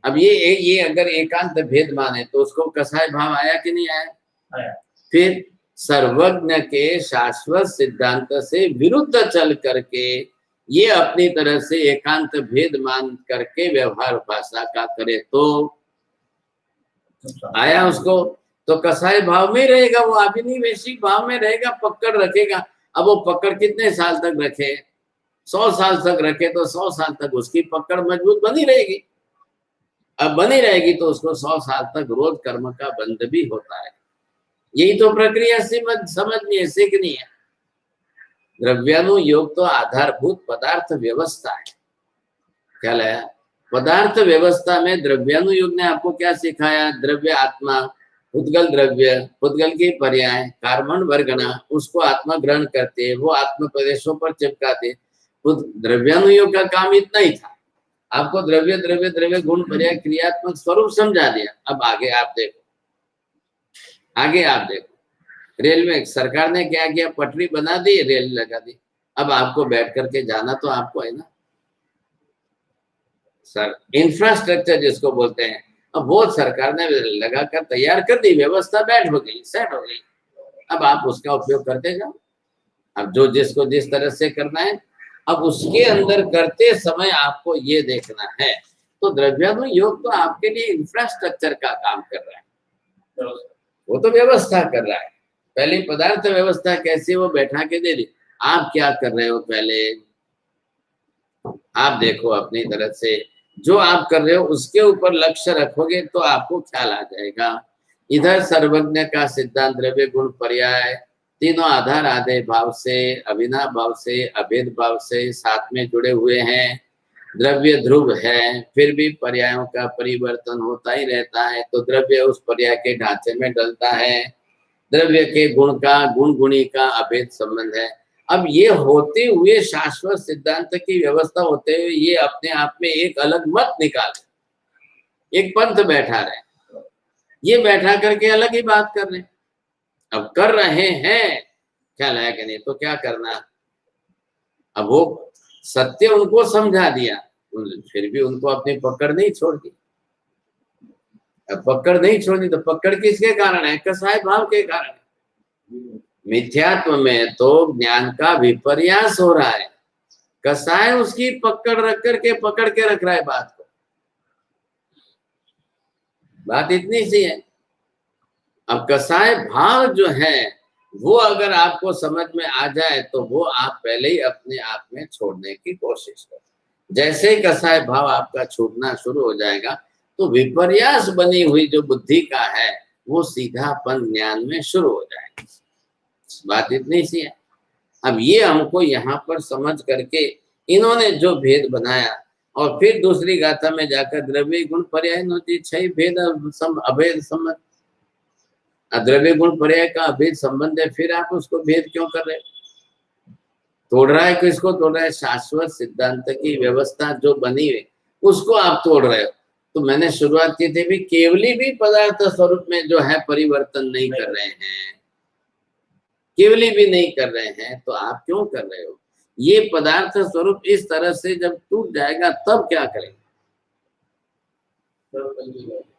अब ये अगर एकांत भेद माने तो उसको कसाय भाव आया कि नहीं आया? फिर सर्वज्ञ के शाश्वत सिद्धांत से विरुद्ध चल करके ये अपनी तरह से एकांत भेद मान करके व्यवहार भाषा का करे तो आया उसको, तो कसाय भाव में रहेगा, वो अभिनिवेशिक भाव में रहेगा, पकड़ रखेगा। अब वो पकड़ कितने साल तक रखे, 100 साल तक रखे तो 100 साल तक उसकी पकड़ मजबूत बनी रहेगी। अब बनी रहेगी तो उसको 100 साल तक रोज कर्म का बंध भी होता है। यही तो प्रक्रिया समझनी है, सीखनी है। द्रव्यानुयोग तो आधारभूत पदार्थ व्यवस्था है। क्या लाया? पदार्थ व्यवस्था में द्रव्यानुयोग ने आपको क्या सिखाया? द्रव्य आत्मा, पुद्गल द्रव्य, पुद्गल की पर्याय कार्बन वर्गना, उसको आत्मा ग्रहण करते, वो आत्म प्रदेशों पर चिपकाते। द्रव्यानुयोग का काम इतना ही था। आपको द्रव्य द्रव्य द्रव्य गुण पर्याय क्रियात्मक स्वरूप समझा दिया। अब आगे आप देखो, आगे आप देखो, रेल में सरकार ने क्या किया, पटरी बना दी, रेल लगा दी। अब आपको बैठ करके जाना तो आपको है ना सर, इंफ्रास्ट्रक्चर जिसको बोलते हैं, अब वो सरकार ने लगाकर तैयार कर दी, व्यवस्था बैठ हो गई, सेट हो गई। अब आप उसका उपयोग करते जाओ। अब जो जिसको जिस तरह से करना है, अब उसके अंदर करते समय आपको ये देखना है। तो द्रव्यानुयोग तो आपके लिए इंफ्रास्ट्रक्चर का काम कर रहा है, वो तो व्यवस्था कर रहा है। पहले पदार्थ व्यवस्था कैसे वो बैठा के दे दी। आप क्या कर रहे हो, पहले आप देखो अपनी तरफ से, जो आप कर रहे हो उसके ऊपर लक्ष्य रखोगे तो आपको ख्याल आ जाएगा। इधर सर्वज्ञ का सिद्धांत द्रव्य गुण पर्याय तीनों आधार आधे भाव से, अभिनव भाव से, अभेद भाव से साथ में जुड़े हुए हैं। द्रव्य ध्रुव है, फिर भी पर्यायों का परिवर्तन होता ही रहता है, तो द्रव्य उस पर्याय के ढांचे में डलता है। द्रव्य के गुण का गुण गुणी का अभेद संबंध है। अब ये होते हुए शाश्वत सिद्धांत की व्यवस्था होते हुए ये अपने आप में एक अलग मत निकाल, एक पंथ बैठा रहे, ये बैठा करके अलग ही बात कर रहे। अब कर रहे हैं, क्या लाया कि नहीं, तो क्या करना। अब वो सत्य उनको समझा दिया, फिर भी उनको अपनी पकड़ नहीं छोड़ दी। अब पकड़ नहीं छोड़ी तो पकड़ किसके कारण है? कसाय भाव के कारण। मिथ्यात्व में तो ज्ञान का विपर्यास हो रहा है, कसाय उसकी पकड़ रख करके पकड़ के रख रहा है बात को। बात इतनी सी है। अब कसाय भाव जो है वो अगर आपको समझ में आ जाए तो वो आप पहले ही अपने आप में छोड़ने की कोशिश करो। जैसे ही कसाय भाव आपका छूटना शुरू हो जाएगा तो विपर्यास बनी हुई जो बुद्धि का है वो सीधापन ज्ञान में शुरू हो जाएगा। बात इतनी सी है। अब ये हमको यहाँ पर समझ करके इन्होंने जो भेद बनाया और फिर दूसरी गाथा में जाकर द्रव्य गुण पर्याय नोती 6 भेद अभेद संबंध, द्रव्य गुण पर्याय का अभेद संबंध है, फिर आप उसको भेद क्यों कर रहे हो? तोड़ रहा है, किसको तोड़ रहा है? शाश्वत सिद्धांत की व्यवस्था जो बनी है उसको आप तोड़ रहे हो। तो मैंने शुरुआत की थी भी, केवली भी पदार्थ स्वरूप में जो है परिवर्तन नहीं कर रहे हैं, केवली भी नहीं कर रहे हैं, तो आप क्यों कर रहे हो? ये पदार्थ स्वरूप इस तरह से जब टूट जाएगा तब क्या करेंगे,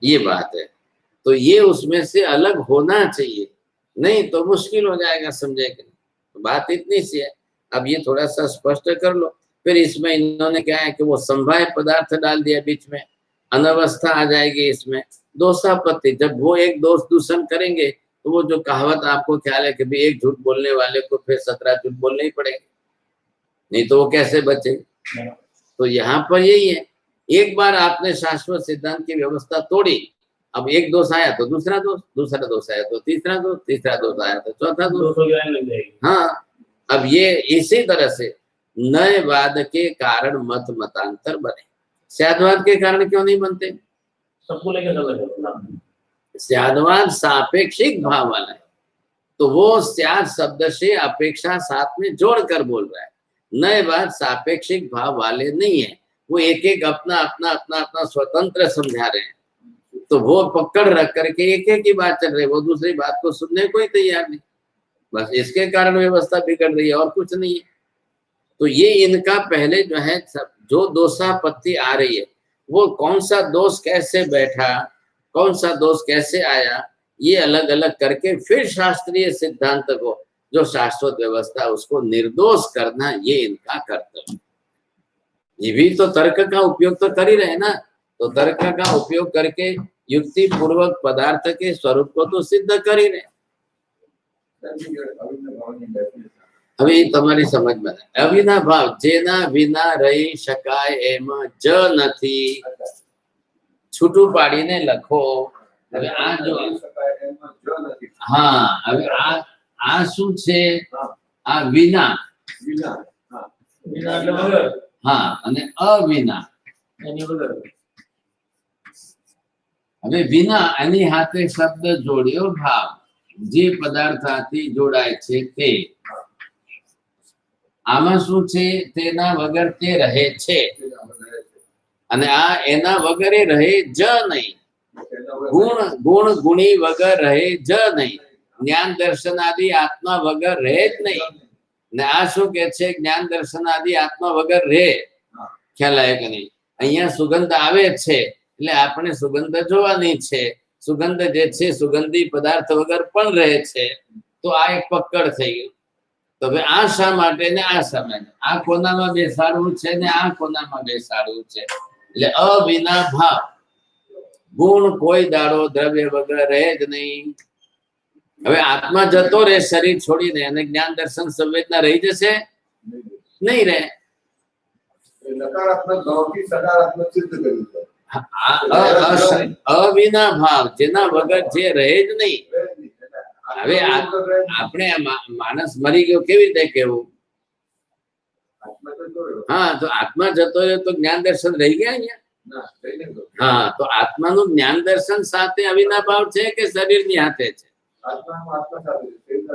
ये बात है। तो ये उसमें से अलग होना चाहिए, नहीं तो मुश्किल हो जाएगा, समझे कि नहीं? तो बात इतनी सी है। अब ये थोड़ा सा स्पष्ट कर लो। फिर इसमें इन्होंने क्या है कि वो संभाव्य पदार्थ डाल दिया बीच में, अनवस्था आ जाएगी इसमें, दोषापत्ति। जब वो एक दोष दूषण करेंगे तो वो जो कहावत आपको ख्याल है कि भाई एक झूठ बोलने वाले को फिर 17 झूठ बोलने ही पड़ेंगे, नहीं तो वो कैसे बचे। तो यहाँ पर यही है, एक बार आपने शाश्वत सिद्धांत की व्यवस्था तोड़ी, अब एक दोष आया तो दूसरा दोष, दूसरा दोष आया तो तीसरा दोष, तीसरा दोष आया तो चौथा दोष। लग जाएगी। हाँ, अब ये इसी तरह से नए वाद के कारण मत मतांतर बने। स्यादवाद के कारण क्यों नहीं बनते? सबको लेकर अलग स्यादवाद सापेक्षिक भाव वाला है, तो वो स्याद शब्द से अपेक्षा साथ में जोड़कर बोल रहा है। नए वाद सापेक्षिक भाव वाले नहीं है, वो एक एक अपना अपना अपना अपना स्वतंत्र समझा रहे हैं, तो वो पकड़ रख करके एक एक ही बात चल रही है, वो दूसरी बात को सुनने को ही तैयार नहीं। बस इसके कारण व्यवस्था बिगड़ रही है और कुछ नहीं है। तो ये इनका पहले जो है जो दोषापत्ति आ रही है, वो कौन सा दोष कैसे बैठा, कौन सा दोष कैसे आया, ये अलग अलग करके फिर शास्त्रीय सिद्धांत को, जो शाश्वत व्यवस्था उसको निर्दोष करना, ये इनका कर्तव्य। ये भी तो तर्क का उपयोग तो कर ही रहे ना, तो तर्क का उपयोग करके युक्ति पूर्वक पदार्थ के स्वरूप को तो सिद्ध कर ही रहे। अभी तुम्हारी समझ में अविना भाव जेना विना रही शकाय एम ज નથી, છૂટું પાડીને લખો। હવે આ જો હા, હવે આ શું છે? આ વિના, હા, અને અવિના, હવે વિના એની હાથે શબ્દ જોડ્યો ભાવ, જે પદાર્થાથી જોડાય છે તે। આમાં શું છે? તેના વગર તે રહે છે, અને આ એના વગરે રહે જ નહીં। ગુણ ગુણ ગુણી વગર રહે જ નહીં, જ્ઞાન દર્શન આદि આત્મા વગર રહે જ નહીં। ને આ શું કે છે? જ્ઞાન દર્શન આદि આત્મા વગર રહે, ખ્યાલ આવે કે નહીં? અહીંયા સુગંધ આવે છે એટલે આપણે સુગંધ જોવાની છે, સુગંધ જે છે સુગંધી પદાર્થ વગર પણ રહે છે, તો આ એક પકડ થઈ ગયું। તો હવે આ શા માટે ને આ શા માટે? આ કોનામાં બેસાડવું છે ને આ કોનામાં બેસાડવું છે? એટલે અવિના ભાવ, ગુણ કોઈ દાડો દ્રવ્ય વગર રહે જ નહીં। હવે આત્મા જતો રહે શરીર છોડીને, અને જ્ઞાન દર્શન સંવેદના રહી જશે? નહીં રહે। અવિના ભાવ, જેના વગર જે રહે જ નહીં। હવે આપણે માણસ મરી ગયો કેવી રીતે કેવું? હા, તો આત્મા જતો રહ્યો તો જ્ઞાન દર્શન રહી ગયા અહીંયા? હા, તો આત્માનું જ્ઞાન દર્શન સાથે અવિના ભાવ છે કે શરીરની સાથે છે?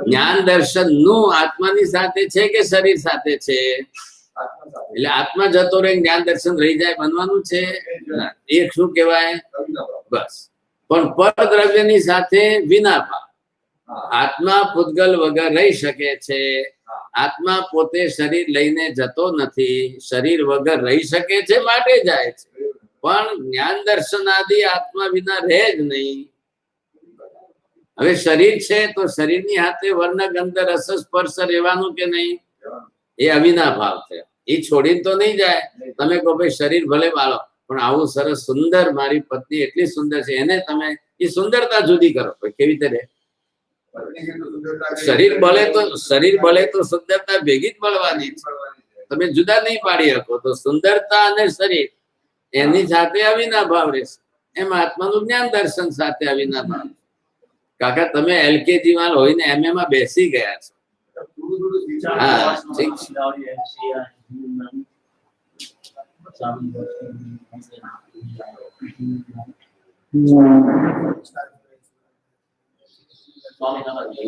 જ્ઞાન દર્શન નું આત્માની સાથે છે કે શરીર સાથે છે? એટલે આત્મા જતો રહે જ્ઞાન દર્શન રહી જાય બનવાનું છે? એક શું કહેવાય? બસ। પણ પર દ્રવ્યની સાથે વિના ભાવ, આત્મા પૂતગલ વગર રહી શકે છે। આત્મા પોતે શરીર લઈને જતો નથી, શરીર વગર રહી શકે છે માટે જાય છે, પણ જ્ઞાન દર્શન આદિ આત્મા વિના રહે જ નહીં। હવે શરીર છે તો શરીરની હાથે વર્ણ ગંધ રસ સ્પર્શ રહેવાનું કે નહીં? એ અવિના ભાવ છે, એ છોડીને તો નહીં જાય। તમે કહો ભાઈ શરીર ભલે વાળો, પણ આવું સરસ સુંદર, મારી પત્ની એટલી સુંદર છે, એને તમે એ સુંદરતા જુદી કરો, કેવી રીતે રહે? શરીર બળે તો સુંદરતા ભેગી જ મળવાની છે, તમે જુદા નહીં પાડી શકો। તો સુંદરતા અને શરીર એની સાથે અવિના ભાવ રહેશે, એમ આત્માનું જ્ઞાન દર્શન સાથે અવિના ભાવ। કાકા તમે LKG માં હોઈને MM માં બેસી ગયા છો। હા, ઠીક છે।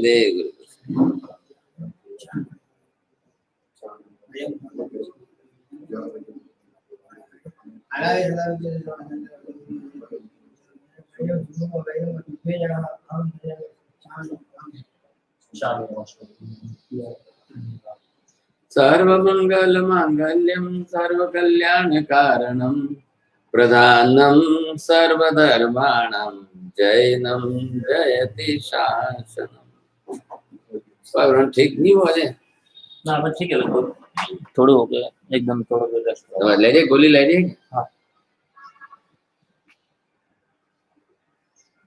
ले गुरु सर्वमंगल मांगल्यम सर्वकल्याण कारणम प्रधानम सर्वधर्माणाम जैनम जयति शासनम। ठीक नहीं हो जाए ना, ठीक है, थोड़ा हो गया एकदम, थोड़ा ले गोली ले। हाँ।